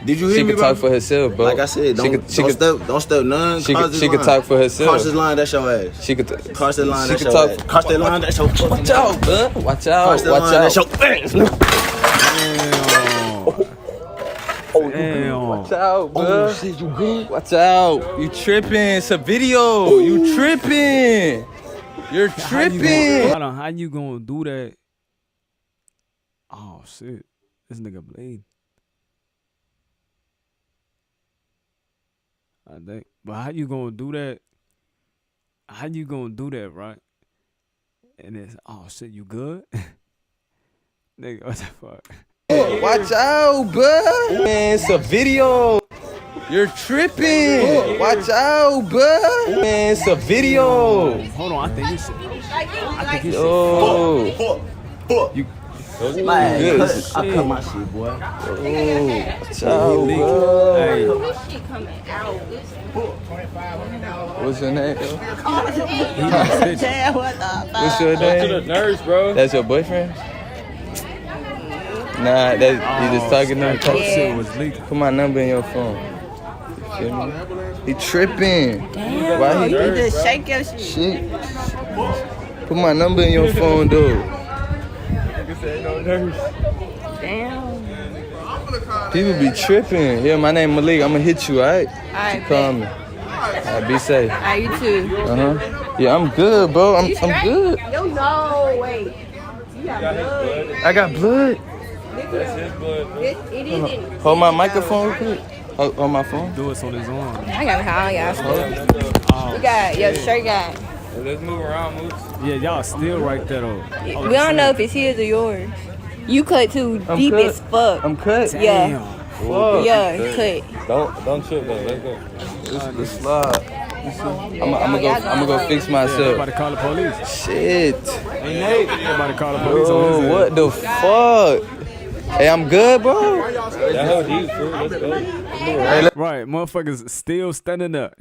Did you hear She me, can bro? talk for herself, bro. Like I said, don't step none. She Cross this can line. talk for herself. Cross this line, that's your ass. She could Cross that line, she that's could your talk. ass. Cross that line, that's your fucking Watch out, bro. Watch out. Cross that Watch line, out. that's your ass. Damn. Watch out, bro. Oh shit, you good? Watch out. You tripping. It's a video. Ooh. You tripping. You're tripping. Hold on, how you gonna do that? Oh shit. This nigga bleed. I think. But how you gonna do that? How you gonna do that, right? And it's, oh shit, you good? Nigga, what the fuck? Watch out, bro. Man, it's a video. You're tripping. Watch out, bro. Man, it's a video. Hold on, I think this shit. I think this shit. You. Man, good. I cut my shit, boy. Watch out, bro. Hey. What's your name? What the fuck? What's your name? Go to the nurse, bro. That's your boyfriend? Nah, you just talking to him. Yeah. Put my number in your phone. You feel me? He tripping. Damn, why he you need to shake your shit? Put my number in your phone, dude. Damn. People be tripping. Yeah, my name Malik. I'ma hit you, alright? Alright, You call me. Alright, be safe. Alright, you too. Yeah, I'm good, bro. I'm good. Yo, no, wait. You got blood. I got blood. That's his blood. It isn't. Hold my microphone real quick. Hold my phone. Do it on his arm. I got how y'all. You got your shirt got. Let's move around, Moots. Yeah, y'all still right there though. We don't know if it's his or yours. You cut too deep cut. as fuck. I'm cut. Yeah. Whoa. Yeah, cut. Don't trip though. Let's go. Let's slide. I'm gonna go fix myself. Everybody call the police. Shit. Hey Nate. Everybody call the police on his Bro, head. what the fuck? Hey, I'm good, bro. That hell deep, fool. Let's go. Right, motherfuckers still standing up.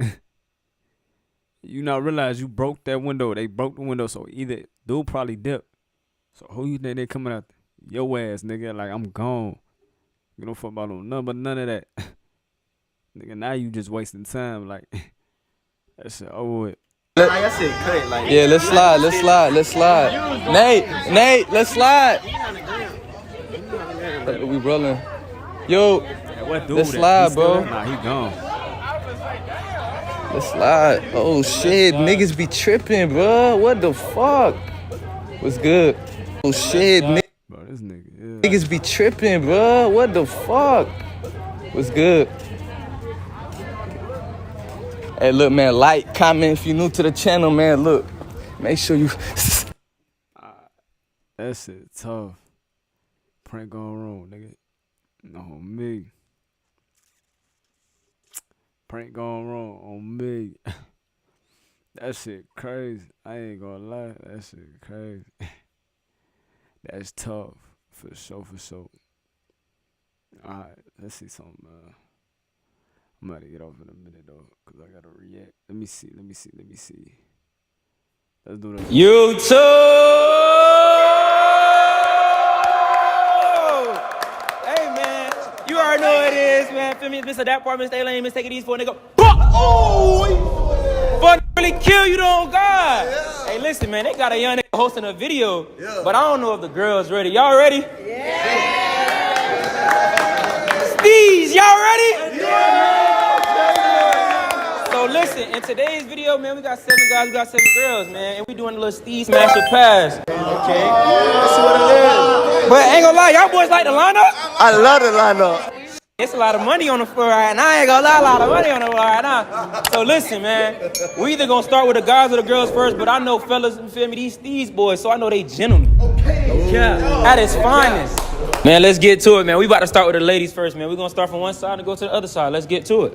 You not realize you broke that window. They broke the window, so either dude probably dipped. So who you think they coming after? Your ass, nigga. Like, I'm gone. You don't fuck about none but none of that. Nigga, now you just wasting time. Like, that shit over with. Yeah, let's slide. Nate, let's slide. We rolling. Yo, let's slide, bro. Nah, he gone. Let's slide. Oh shit, niggas be tripping, bro. What the fuck? What's good? Oh shit, Bro, this nigga, niggas be tripping, bro. What the fuck? What's good? Hey, look, man, like, comment if you're new to the channel, man. Look, make sure you. That shit tough. Prank gone wrong, nigga. No, on me. Prank gone wrong on me. That shit crazy. I ain't gonna lie. That shit crazy. That's tough. For sure. Alright, let's see something. I'm about to get off in a minute though, cause I gotta react. Let me see. Let's do that. YouTube! Hey man, you already know what it is, man. Feel me? Mr. That part, Mr. A-Lane, Mr. Take It Easy for a nigga. Oh! Fun really kill you, though, God. Yeah. Hey, listen, man, they got a young nigga hosting a video, but I don't know if the girl's ready. Y'all ready? Yeah! Steez, y'all ready? Yeah! So listen, in today's video, man, we got 7 guys, we got 7 girls, man, and we doing a little Steez Smash or Pass. Okay, that's what it is. But ain't gonna lie, y'all boys like the lineup? I love the lineup. It's a lot of money on the floor right now. I ain't gonna lie, a lot of money on the floor right now. So listen, man, we either gonna start with the guys or the girls first, but I know fellas, you feel me, these boys, so I know they gentlemen. Okay. Yeah, at its finest. Man, let's get to it, man. We about to start with the ladies first, man. We gonna start from one side and go to the other side. Let's get to it.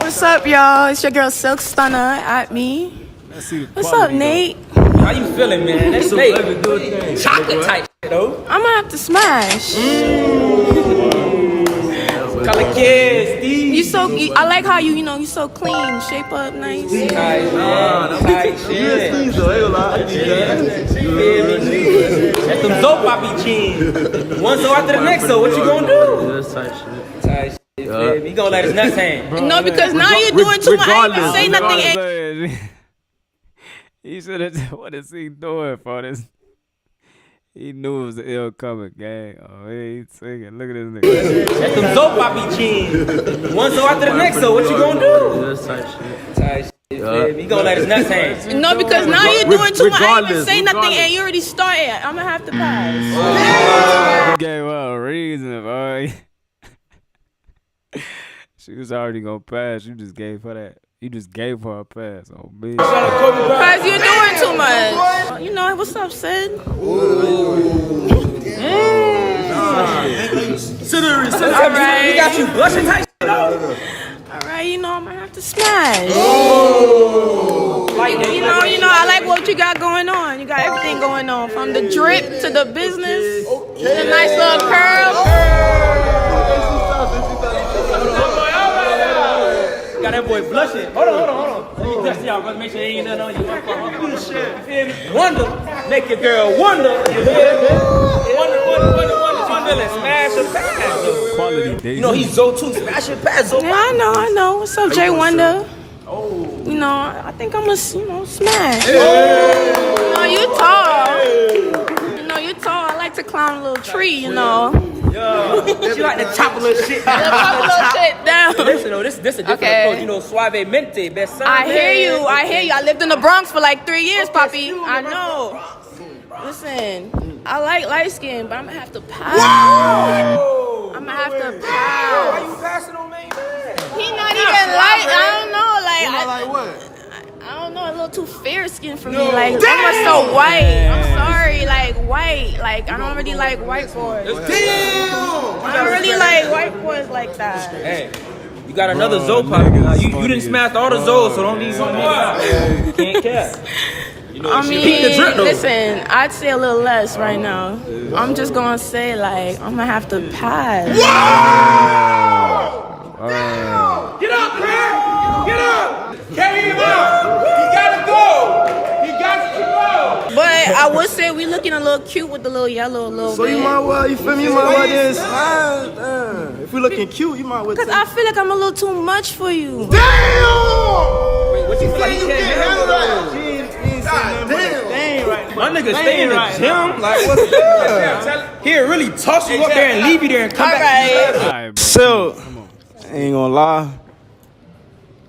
What's up, y'all? It's your girl Silk Stunner at me. What's up, Nate? How you feeling, man? That's Nate. Chocolate type shit, though. I'm gonna have to smash. Color kids, Steve. I like how you so clean, shape up nice. Tight, man. Tight shit. That's some soap poppy jeans. One so after the next, so what you gonna do? That's tight shit. Tight shit. You gonna let his nuts hang? No, because now you're doing too much. I ain't say nothing. He should have. What is he doing for this? He knew it was the ill coming, gang. Oh, he ain't singing. Look at this nigga. That's them Zoe Poppy jeans. One Zoe after the next, so what you gonna do? Tight shit. You gonna let his nuts hang. No, because now you're doing too much. I ain't even say nothing and you already started. I'm gonna have to pass. You gave her a reason, boy. She was already gonna pass. You just gave her that. You just gave her a pass on me. Because you're doing too much. You know, what's up, Sid? Alright. We got you blushing tight. Alright, you know, I'm gonna have to smash. Like You know, I like what you got going on. You got everything going on. From the drip to the business, to the nice little curl. Got that boy blushing. Hold on. Let me test y'all, brother. Make sure there ain't nothing on you. You feel me? Wonder. Make your girl wonder. You feel me? Wonder. She feeling smash or pass. Quality days. You know, he's Zoe too. Smash or pass. Zoe. Yeah, I know. What's up, Jay Wonder? You know, I think I'm gonna, smash. You know, you tall. I like to climb a little tree, you know. She like to chop a little shit down. Listen, though, this a different approach. You know, suave mente, best son. I hear you. I lived in the Bronx for like 3 years, Poppy. I know. Listen, I like light skin, but I'm gonna have to pass. I'm gonna have to pass. Why you passing on me, man? He not even light. I don't know. Like, Like what? I don't know, a little too fair skin for me. Like, I'm so white. I'm sorry, like white. Like, I don't really like white boys. I don't really like white boys like that. Hey, you got another Zoe Poppy. You didn't smash all the Zoes, so don't need something. Can't care. I mean, listen, I'd say a little less right now. I'm just gonna say, like, I'm gonna have to pass. Get up, Craig! Get up! Carry him out! He gotta go! But I would say we looking a little cute with the little yellow, So you might well, you feel me? You might well just smash. If we looking cute, you might well. Because I feel like I'm a little too much for you. Damn! Wait, what you feel like he can't handle that? My nigga stay in the gym. Like, what's that? He'll really toss you up there and leave you there and come back. So, I ain't gonna lie.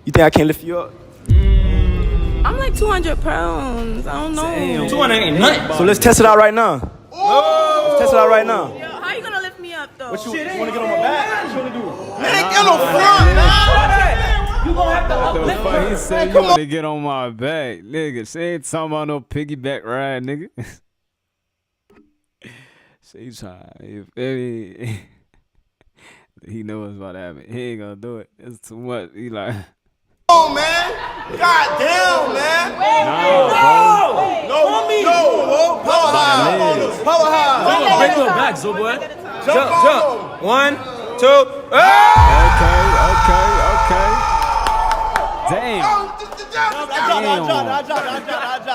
You think I can't lift you up? I'm like 200 pounds. I don't know. Damn. 200 ain't nothing. So let's test it out right now. Let's test it out right now. Yo, how you gonna lift me up though? What you wanna get on my back? What you wanna do? Man, get on front, man. You gonna have to uplift He her. said you want to get on my back, nigga. She ain't talking about no piggyback ride, nigga. She trying. He knows about that. He ain't gonna do it. It's too much. He like. Oh man! God damn, man! No! Power high! Break your back, so boy. Jump. 1, 2. Okay. Damn.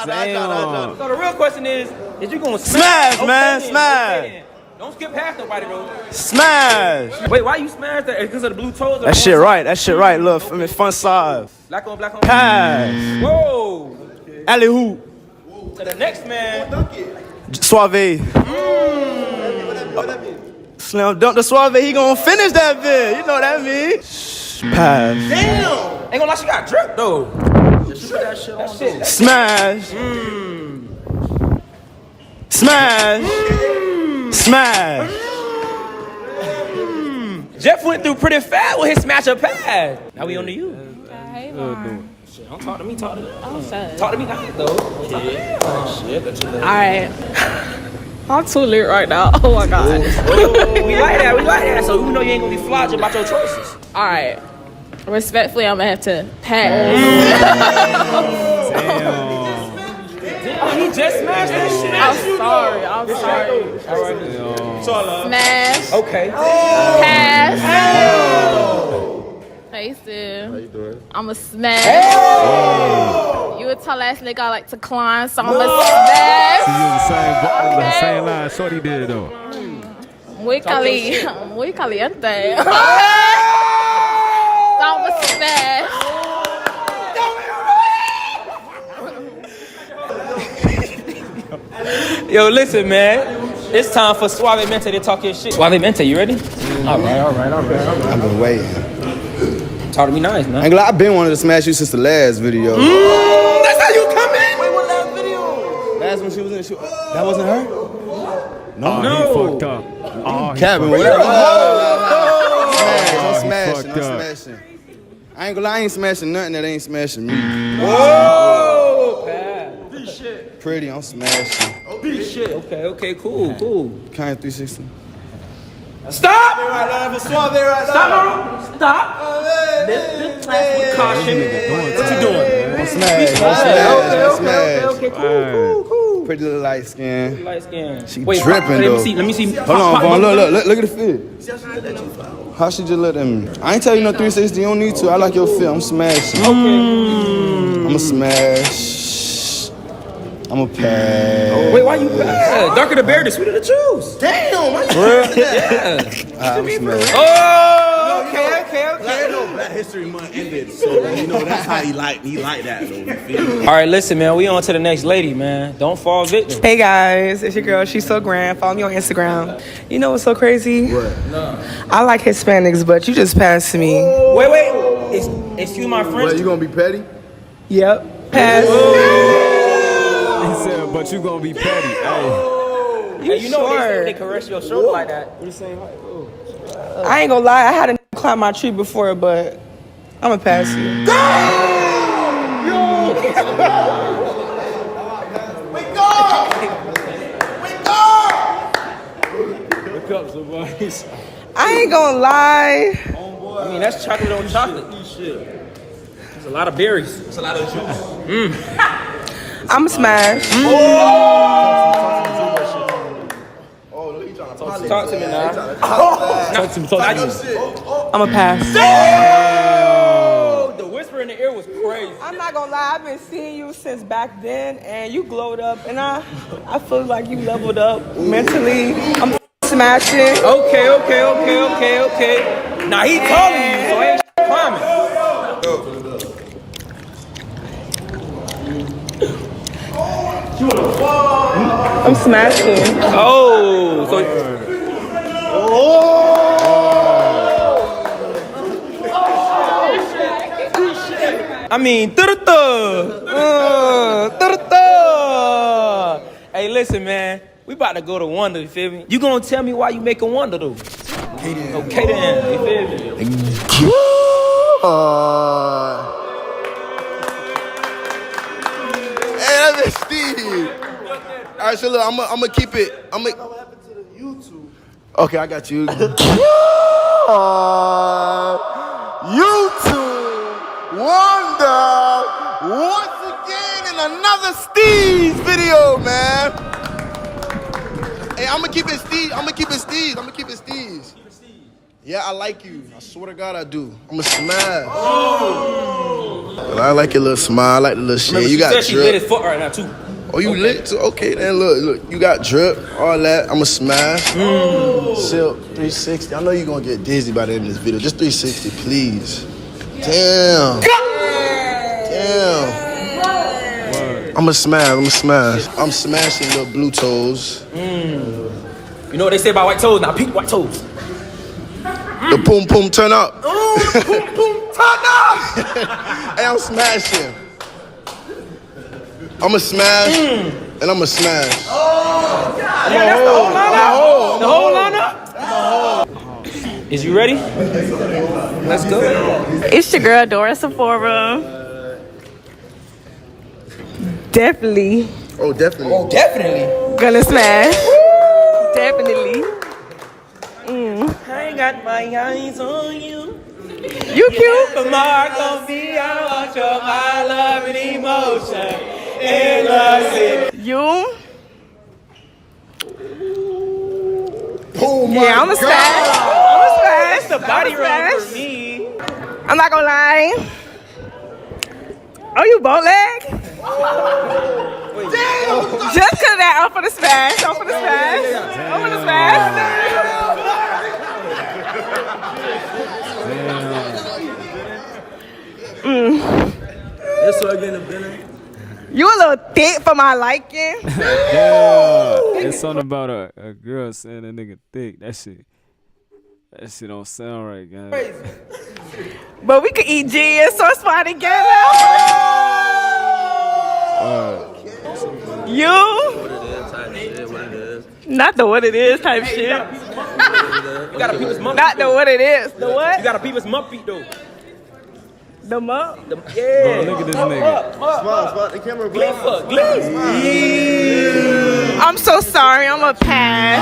Damn. So the real question is you gonna Smash, man, smash. Okay, don't skip past nobody, bro. Smash! Wait, why you smash that? Because of the blue toes? That shit right. Look, I mean, fun size. Black on. Pass. Whoa. Alley hoop. To the next man. Suave. Slam dunk the Suave. He gonna finish that bit. You know what that means? Pass. Damn. Ain't gonna lie, she got drip though. That shit. Smash. Smash. Smash. Jeff went through pretty fast with his smash or pass. Now we on to you. Hey, Lauren. Don't talk to me, talk to them. Oh, sorry. Talk to me nice though. Alright. I'm too lit right now. Oh my god. We like that. So we know you ain't gonna be flogged about your choices. Alright. Respectfully, I'm gonna have to pass. Oh, he just smashed that shit. I'm sorry. All right. Smash. Okay. Pass. Hey, Sid. How you doing? I'm a smash. You a tall ass nigga. I like to climb, so I'm a smash. So you the same line Shorty did though. Muy caliente. So I'm a smash. Yo, listen, man. It's time for Suavemente to talk his shit. Suavemente, you ready? All right. I've been waiting. Talk to me nice, man. Ain't gonna lie, I've been wanting to smash you since the last video. That's how you come in? Wait, what last video? Last one she was in the show. That wasn't her? No. He fucked up. Oh, he Cabin, fucked whatever. up. I'm fucked up. smashing. I ain't gonna lie, I ain't smashing nothing that ain't smashing me. Whoa! Pretty, I'm smashing. Shit. Okay, cool. Kind of 360. Stop! Stop! This class with caution. What you doing? I'm smash. Okay, cool. Pretty little light skin. Light skin. She dripping though. Let me see. Hold on, Vaughn. Look at the fit. How she just look at me? I ain't tell you no 360. You don't need to. I like your fit. I'm smashing. Okay. I'm a smash. I'm a pass. Wait, why you pass? Darker the berry, the sweeter the juice. Damn, why you Yeah. I'm smash. Oh, okay. Black History Month ended, so you know that's how he like that though. You feel me? All right, listen, man. We on to the next lady, man. Don't fall victim. Hey guys, it's your girl. She's so grand. Follow me on Instagram. You know what's so crazy? What? I like Hispanics, but you just passed me. Wait. Excuse my friend. What, you gonna be petty? Yep. Pass. He said, but you gonna be petty. Hey, you know they caress your shoulder like that. What you saying? I ain't gonna lie, I had to climb my tree before, but I'ma pass you. Wake up, somebody. I ain't gonna lie. I mean, that's chocolate on chocolate. There's a lot of berries. There's a lot of juice. I'm a smash. Talk to me now. Talk to me. I'm a pass. The whisper in the ear was crazy. I'm not gonna lie, I've been seeing you since back then, and you glowed up, and I feel like you leveled up mentally. I'm smashing. Okay. Now he calling you, so ain't climbing. I'm smashing. Oh, so. I mean, Hey, listen, man. We about to go to Wonder, you feel me? You gonna tell me why you make a Wonder, though? Okay, then. You feel me? Hey, that's Steve. All right, so look, I'm gonna keep it. Okay, I got you. YouTube Wonder once again in another Steve's video, man. Hey, I'm gonna keep it Steve's. Yeah, I like you. I swear to God, I do. I'm a smash. I like your little smile. I like the little shit. Remember, You got she lit his drip. foot right now, too. Oh, you lit too? Okay, then look. You got drip, all that. I'm a smash. Silk 360. I know you're gonna get dizzy by the end of this video. Just 360, please. Damn. I'm a smash. I'm smashing little blue toes. You know what they say about white toes? Now, peep white toes. The boom boom turn up. Boom boom turn up. Hey, I'm smashing. I'm a smash and I'm a smash. Oh, God. Yeah, that's the whole lineup. The whole lineup? Is you ready? Let's go. It's your girl, Dora Sephora. Definitely. Oh, definitely. Gonna smash. Definitely. I ain't got my eyes on you. You cute. The mark on me, I want your my love and emotion. Endlessly. You? Oh my Yeah, I'm a smash. That's the body rub for me. I'm not gonna lie. Oh, you bow leg? Just cause that, I'm for the smash. This so again the billing. You a little thick for my liking. Damn. It's something about a girl saying a nigga thick. That shit don't sound right, guys. But we could eat G and sauce pie together. You? Not the what it is type shit. You gotta peep his mump. Not the what it is. The what? You gotta peep his mump feet though. The mump? Yeah. Look at this nigga. Smile, the camera, bro. I'm so sorry. I'm a pass.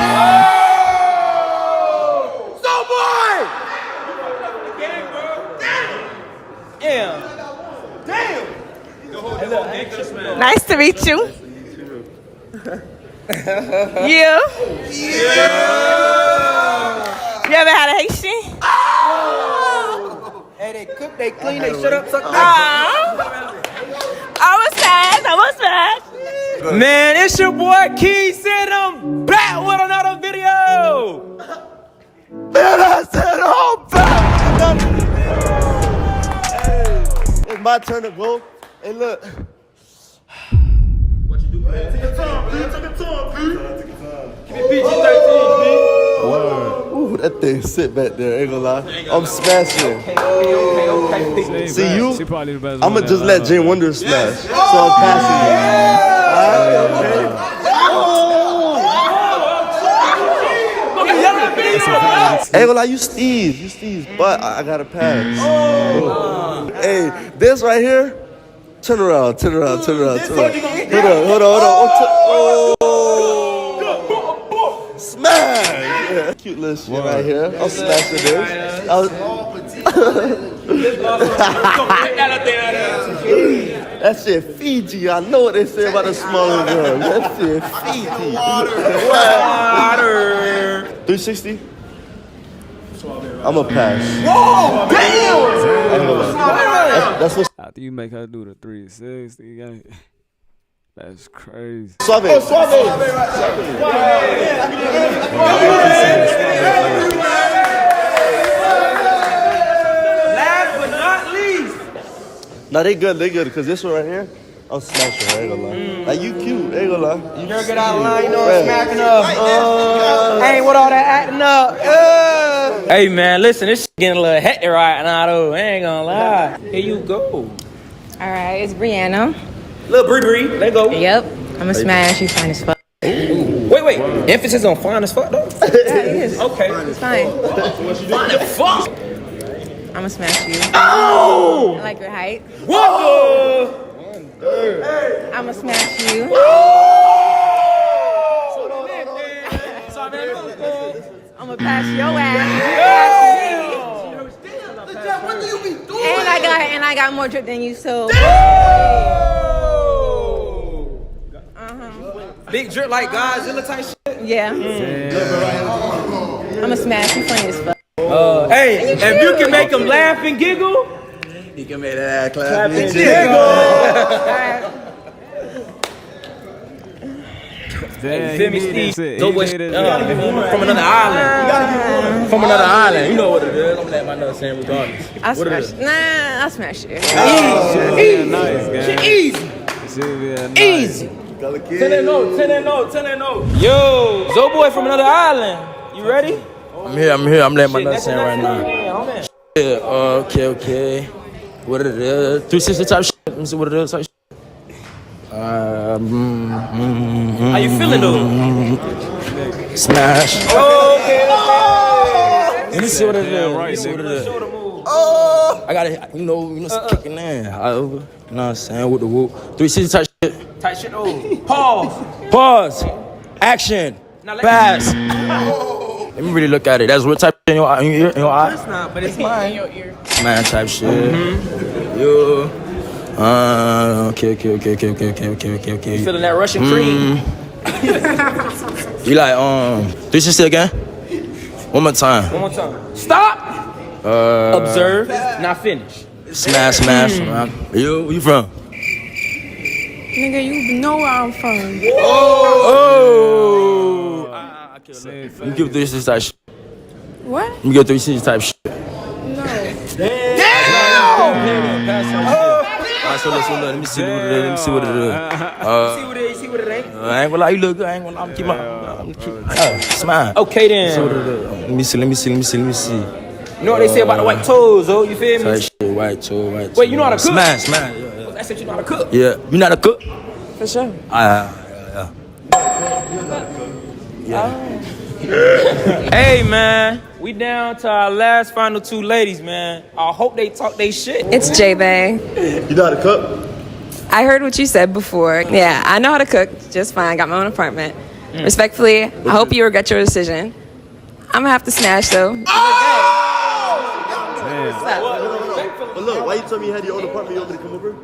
So boy. Yeah. Damn. Nice to meet you. Yeah. You ever had a Haitian? Hey, they cook, they clean, they shut up, suck I was fast. Man, it's your boy Keith said I'm back with another video. Man, I said I'm back. Hey, it's my turn to go. Hey, look. What you do, man? Take your time, P. Keep it PG-13, P. Ooh, that thing sit back there, ain't gonna lie. I'm smashing. Okay. See you? She probably the best I'ma one just there. let Jane Wonder smash. So I'm passing you. Ain't gonna lie, you Steve, but I gotta pass. Hey, this right here, turn around. Hold on. Smash! Yeah. Cute little shit right here. I'm smashing this. That shit Fiji. I know what they say about the smaller girls. That shit Fiji. Water. 360? I'm a pass. Whoa! Damn! That's what. After you make her do the 360, that's crazy. Suave. Last but not least. Nah, they good, because this one right here, I'm smashing, I ain't gonna lie. Like, you cute, ain't gonna lie. You never get out of line, you know I'm smacking up. Ain't with all that acting up. Hey, man, listen, this shit getting a little hectic right now, though. I ain't gonna lie. Here you go. All right, it's Brianna. Little Bree, let go. Yep, I'm a smash. You fine as fuck. Wait. Emphasis on fine as fuck, though? Yeah, it is. Okay. It's fine. Fine as fuck. I'm gonna smash you. Oh! I like your height. Whoa! I'm gonna smash you. I'm gonna pass your ass. And I got more drip than you, so. Big drip like Godzilla type shit? Yeah. I'm gonna smash you funny as fuck. Hey, if you can make them laugh and giggle, You can make that clap and Damn, feel me, he needed Steve? shit. Go He with needed from another island. From another island. You know what it is. I'm gonna let my nut saying regardless. I'll What it smash. is? Nah, I'll smash you. Easy. 10 and 0. Yo, Zo boy from another island. You ready? I'm here. I'm letting my nut saying right now. Yeah, okay. What it is? 360 type shit. Let me see what it is. Type shit. How you feeling though? Smash. Okay. Let me see what it is. Let me see what it is. Oh, I got it. You know, kicking in. You know what I'm saying? With the whoop. 360 type shit. Tight shit. Oh. Pause. Action. Pass. Let me really look at it. That's what type of shit in your eye? It's not, but it's mine. In your ear. Man type shit. Yo. Okay. You feeling that Russian cream? You like 360 again? One more time. Stop. Observe. Not finish. Smash. Yo, where you from? Nigga, you know where I'm from. Oh. Let me give 360 type shit. What? Let me give 360 type shit. No. Damn! Alright, so look, let me see what it is. Let me see what it is. You see what it ain't? I ain't gonna lie, you look good. I ain't gonna lie. I'm keep my smile. Okay then. Let me see. You know what they say about the white toes, oh? You feel me? That shit, white toe. Wait, you know how to cook? Smash. I said you know how to cook. Yeah, you know how to cook? For sure. Hey man, we down to our last final two ladies, man. I hope they talk they shit. It's J-Bay. You know how to cook? I heard what you said before. Yeah, I know how to cook just fine. Got my own apartment. Respectfully, I hope you regret your decision. I'm gonna have to smash though. But look, why you tell me you had your own apartment, you want me to come over?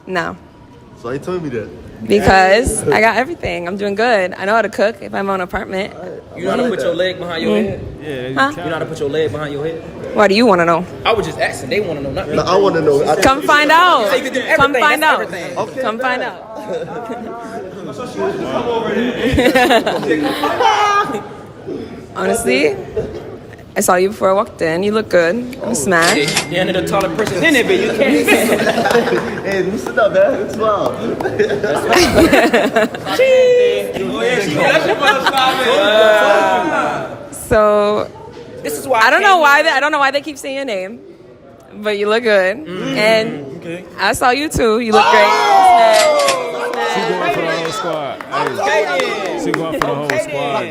No, So why you telling me that? because I got everything. I'm doing good. I know how to cook if I'm on an apartment. You know how to put your leg behind your head? Huh? You know how to put your leg behind your head? Why do you want to know? I was just asking. They want to know, not me. No, I want to know. Come find out. So you can do everything, Come find that's out. everything. Okay. Come find out. Honestly, I saw you before I walked in. You look good. I'm smashed. You're the taller person in it, but you can't see. Hey, listen up, man. It's wild. So This is why I don't know why they keep saying your name, but you look good. And I saw you too. You look great. She going for the whole squad. Hey, she going for the whole squad,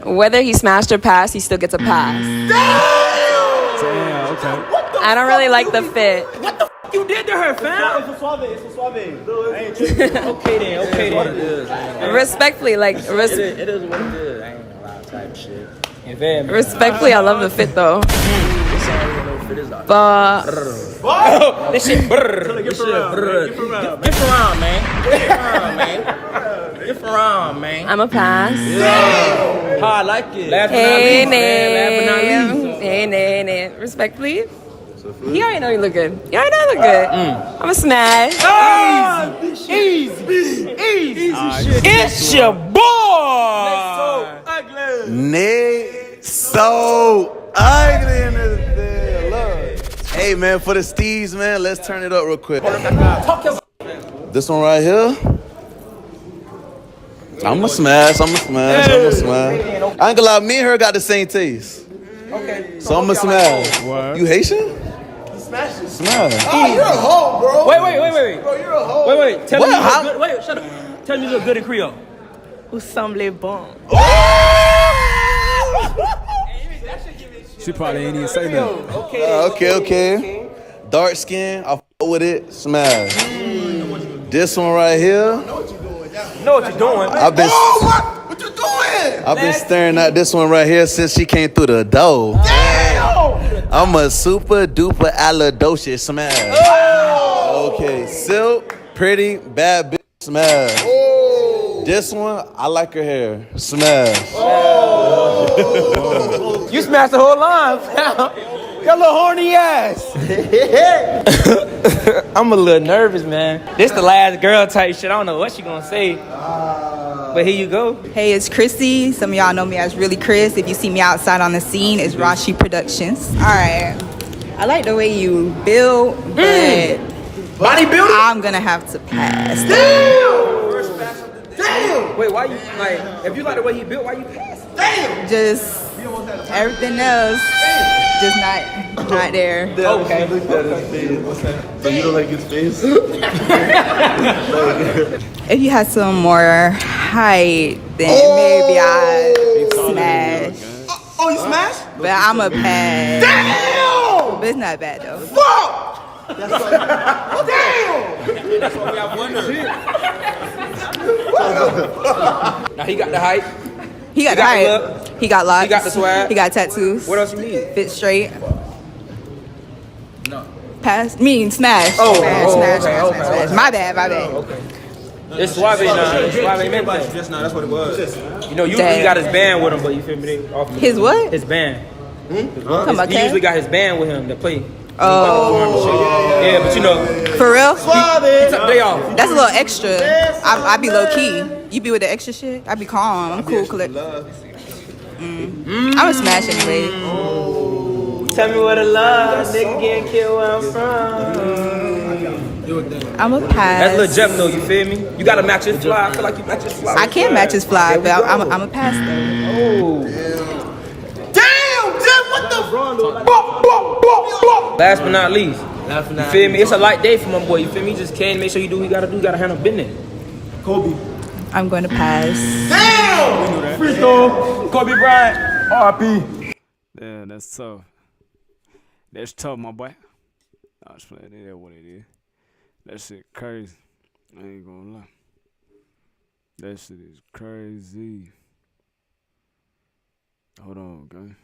man. Whether he smashed or passed, he still gets a pass. Damn, okay. I don't really like the fit. What the f you did to her, fam? It's a suave. Okay then. Respectfully, like It is what it is. I ain't gonna lie, type shit. respectfully, I love the fit though. But This shit brrr. Get around, man. Get around, man. I'm a pass. How I like it. Last Hey, but not least, man. Last but not least. Hey. Respectfully, he already know you look good. You already know you look good. I'm a smash. Easy shit. It's your boy. Nick so ugly in this thing. Look. Hey man, for the steez, man, let's turn it up real quick. This one right here. I'm a smash. I ain't gonna lie, me and her got the same taste. Okay. So I'm a smash. What? You Haitian? Smash. Oh, you're a hoe, bro. Wait. Bro, you're a hoe. Wait. Tell me you look good. Wait, shut up. Tell me you look good in Creole. Ou semble bon. She probably ain't even say nothing. Okay. Dark skin, I f with it. Smash. This one right here. Know what you're doing. What you doing? I've been staring at this one right here since she came through the door. Damn! I'm a super duper alidocious smash. Okay, silk, pretty, bad bitch, smash. This one, I like her hair, smash. You smashed the whole line, fam. Your little horny ass. I'm a little nervous, man. This the last girl type shit. I don't know what she gonna say. But here you go. Hey, it's Chrissy. Some of y'all know me as Really Chris. If you see me outside on the scene, it's Rashi Productions. All right. I like the way you build, but bodybuilding? I'm gonna have to pass. Damn! Wait, why you like? If you like the way he built, why you pass? Damn! Just everything else, just not there. Okay. So you don't like his face? If you had some more height, then maybe I'd smash. Oh, you smash? But I'm a pass. Damn! But it's not bad though. Fuck! Damn! That's what we have wondered. Now he got the height. He got the height. He got locks. He got the swag. He got tattoos. What else you need? Fit straight. No. Pass. Smash. Smash. My bad. Okay. It's suave now. Suave mente. Just now, that's what it was. You know, usually he got his band with him, but you feel me? His what? His band. He usually got his band with him to play. Oh. Yeah, but you know. For real? He took the day off. That's a little extra. I be low key. You be with the extra shit? I be calm. I'm cool, collect. I'm a smash anyway. Tell me what a love, nigga getting killed where I'm from. your thing. I'm a pass. That's Lil Jeff though, you feel me? You gotta match his fly. I feel like you match his fly. I can't match his fly, but I'm a pass though. Damn, Jeff, what the? Last but not least, you feel me? It's a light day for my boy. You feel me? He just came, make sure you do what you gotta do. You gotta handle business. Kobe. I'm going to pass. Damn! Free throw. Kobe Bryant. RP. Yeah, that's tough. That's tough, my boy. I was playing it. That's what it is. That shit crazy. I ain't gonna lie. That shit is crazy. Hold on, gang.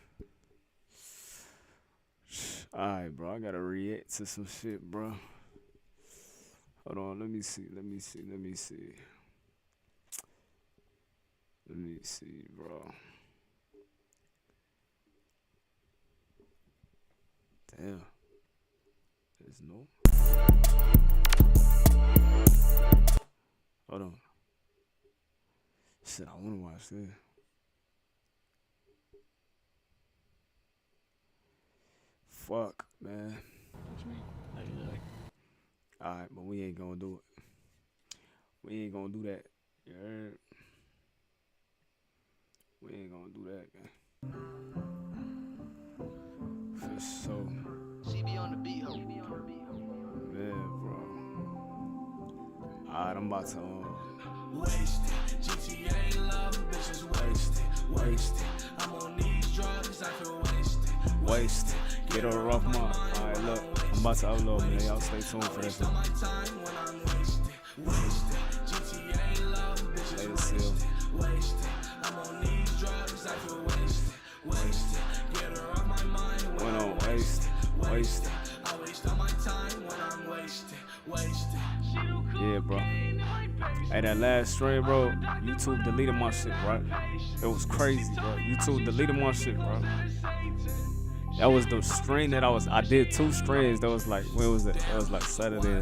Alright, bro. I gotta react to some shit, bro. Hold on. Let me see, bro. Damn. There's no. Hold on. Shit, I wanna watch this. Fuck, man. Alright, but we ain't gonna do it. We ain't gonna do that. You heard? We ain't gonna do that, gang. For sure. CB on the beat, ho. Yeah, bro. Alright, I'm about to wasted. GTA love bitches wasted. I'm on these drugs, I feel wasted. Wasted. Get on a rough month. Alright, look. I'm about to upload, man. Y'all stay tuned for that shit. GTA love bitches wasted. I'm on these drugs, I feel wasted. Get her off my mind when I'm wasted. I waste all my time when I'm wasted. Yeah, bro. Hey, that last stream, bro, YouTube deleted my shit, right? It was crazy, bro. YouTube deleted my shit, bro. That was the stream that I did 2 streams. That was like, when was it? That was like Saturday.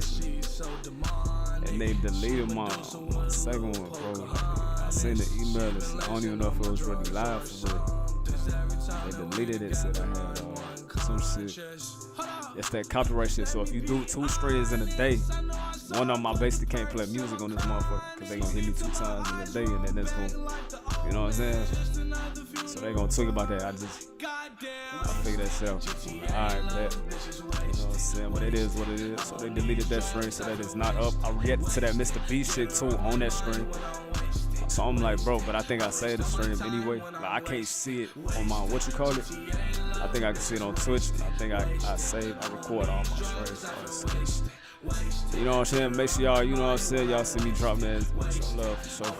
And they deleted my second one, bro. I sent the email. I don't even know if it was really live for real. They deleted it, said I had some shit. It's that copyright shit. So if you do 2 streams in a day, one of them I basically can't play music on this motherfucker because they gonna hit me 2 times in a day, and then that's gonna, you know what I'm saying? So they gonna talk about that. I figured that shit out. Alright, bet. You know what I'm saying? But it is what it is. So they deleted that stream, so that is not up. I reacted to that Mr. B shit too on that stream. So I'm like, bro, but I think I saved the stream anyway. Like, I can't see it on my, what you call it? I think I can see it on Twitch. I think I record all my streams. You know what I'm saying? Make sure y'all, you know what I'm saying? Y'all see me drop, man. Show love for sure.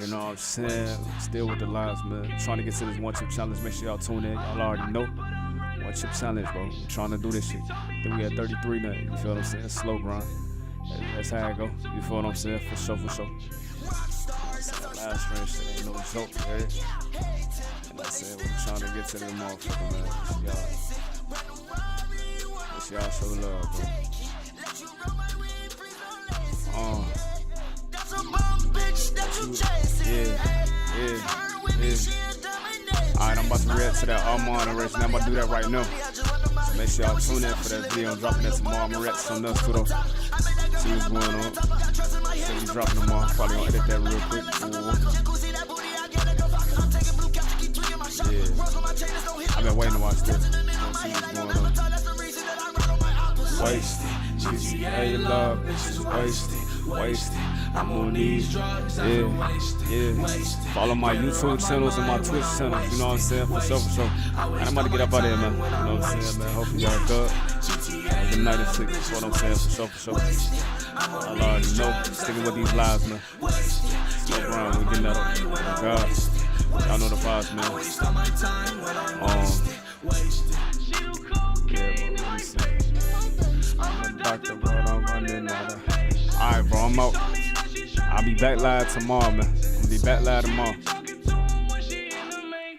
You know what I'm saying? Still with the lives, man. Trying to get to this 1-chip challenge. Make sure y'all tune in. Y'all already know. 1-chip challenge, bro. I'm trying to do this shit. I think we at 33 now. You feel what I'm saying? Slow grind. That's how it go. You feel what I'm saying? For sure. Last stream shit ain't no joke, man. And I said we're trying to get to this motherfucker, man. Y'all show love, bro. Alright, I'm about to react to that MON-FRI. I'm about to do that right now. So make sure y'all tune in for that video. I'm dropping that tomorrow. I'm gonna react to something else too, though. See what's going on. So we dropping tomorrow. Probably gonna edit that real quick. Yeah. I've been waiting to watch this. See what's going on. Wasted. GTA love, bitches wasted. I'm on these drugs, yeah. Follow my YouTube channels and my Twitch channels, you know what I'm saying? For sure. And I'm about to get up out of here, man. You know what I'm saying, man? Hopefully y'all good. Have a good night and sleep. That's what I'm saying, for sure. I already know. Sticking with these lives, man. Slow grind, we getting that up. Oh, God. Y'all know the vibes, man. Yeah, bro, let me see. I'm a doctor, bro. I'm running out of. Alright, bro, I'm out. I'll be back live tomorrow, man. I'll be back live tomorrow.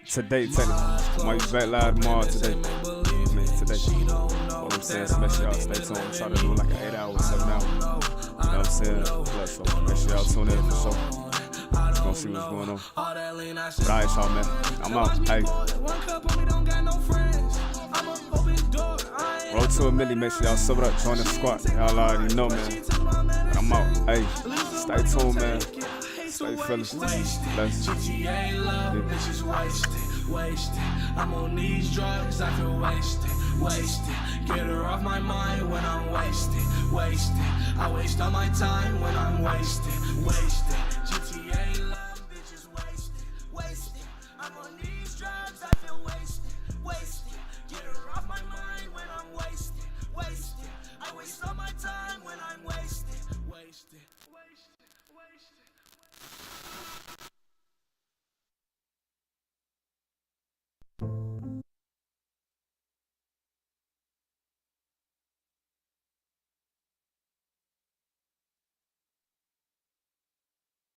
Today, technically. Might be back live tomorrow today. Today. You know what I'm saying? So make sure y'all stay tuned. I'm trying to do like an 8 hour, 7 hour. You know what I'm saying? So make sure y'all tune in for sure. Just gonna see what's going on. But alright, y'all, man. I'm out. Hey. Roll to a milli, make sure y'all sub it up, join the squad. Y'all already know, man. I'm out. Hey, stay tuned, man. Stay fellas. Bless. Bitches wasted. I'm on these drugs, I feel wasted. Get her off my mind when I'm wasted. I waste all my time when I'm wasted. GTA love, bitches wasted. I'm on these drugs, I feel wasted. Get her off my mind when I'm wasted. I waste all my time when I'm wasted.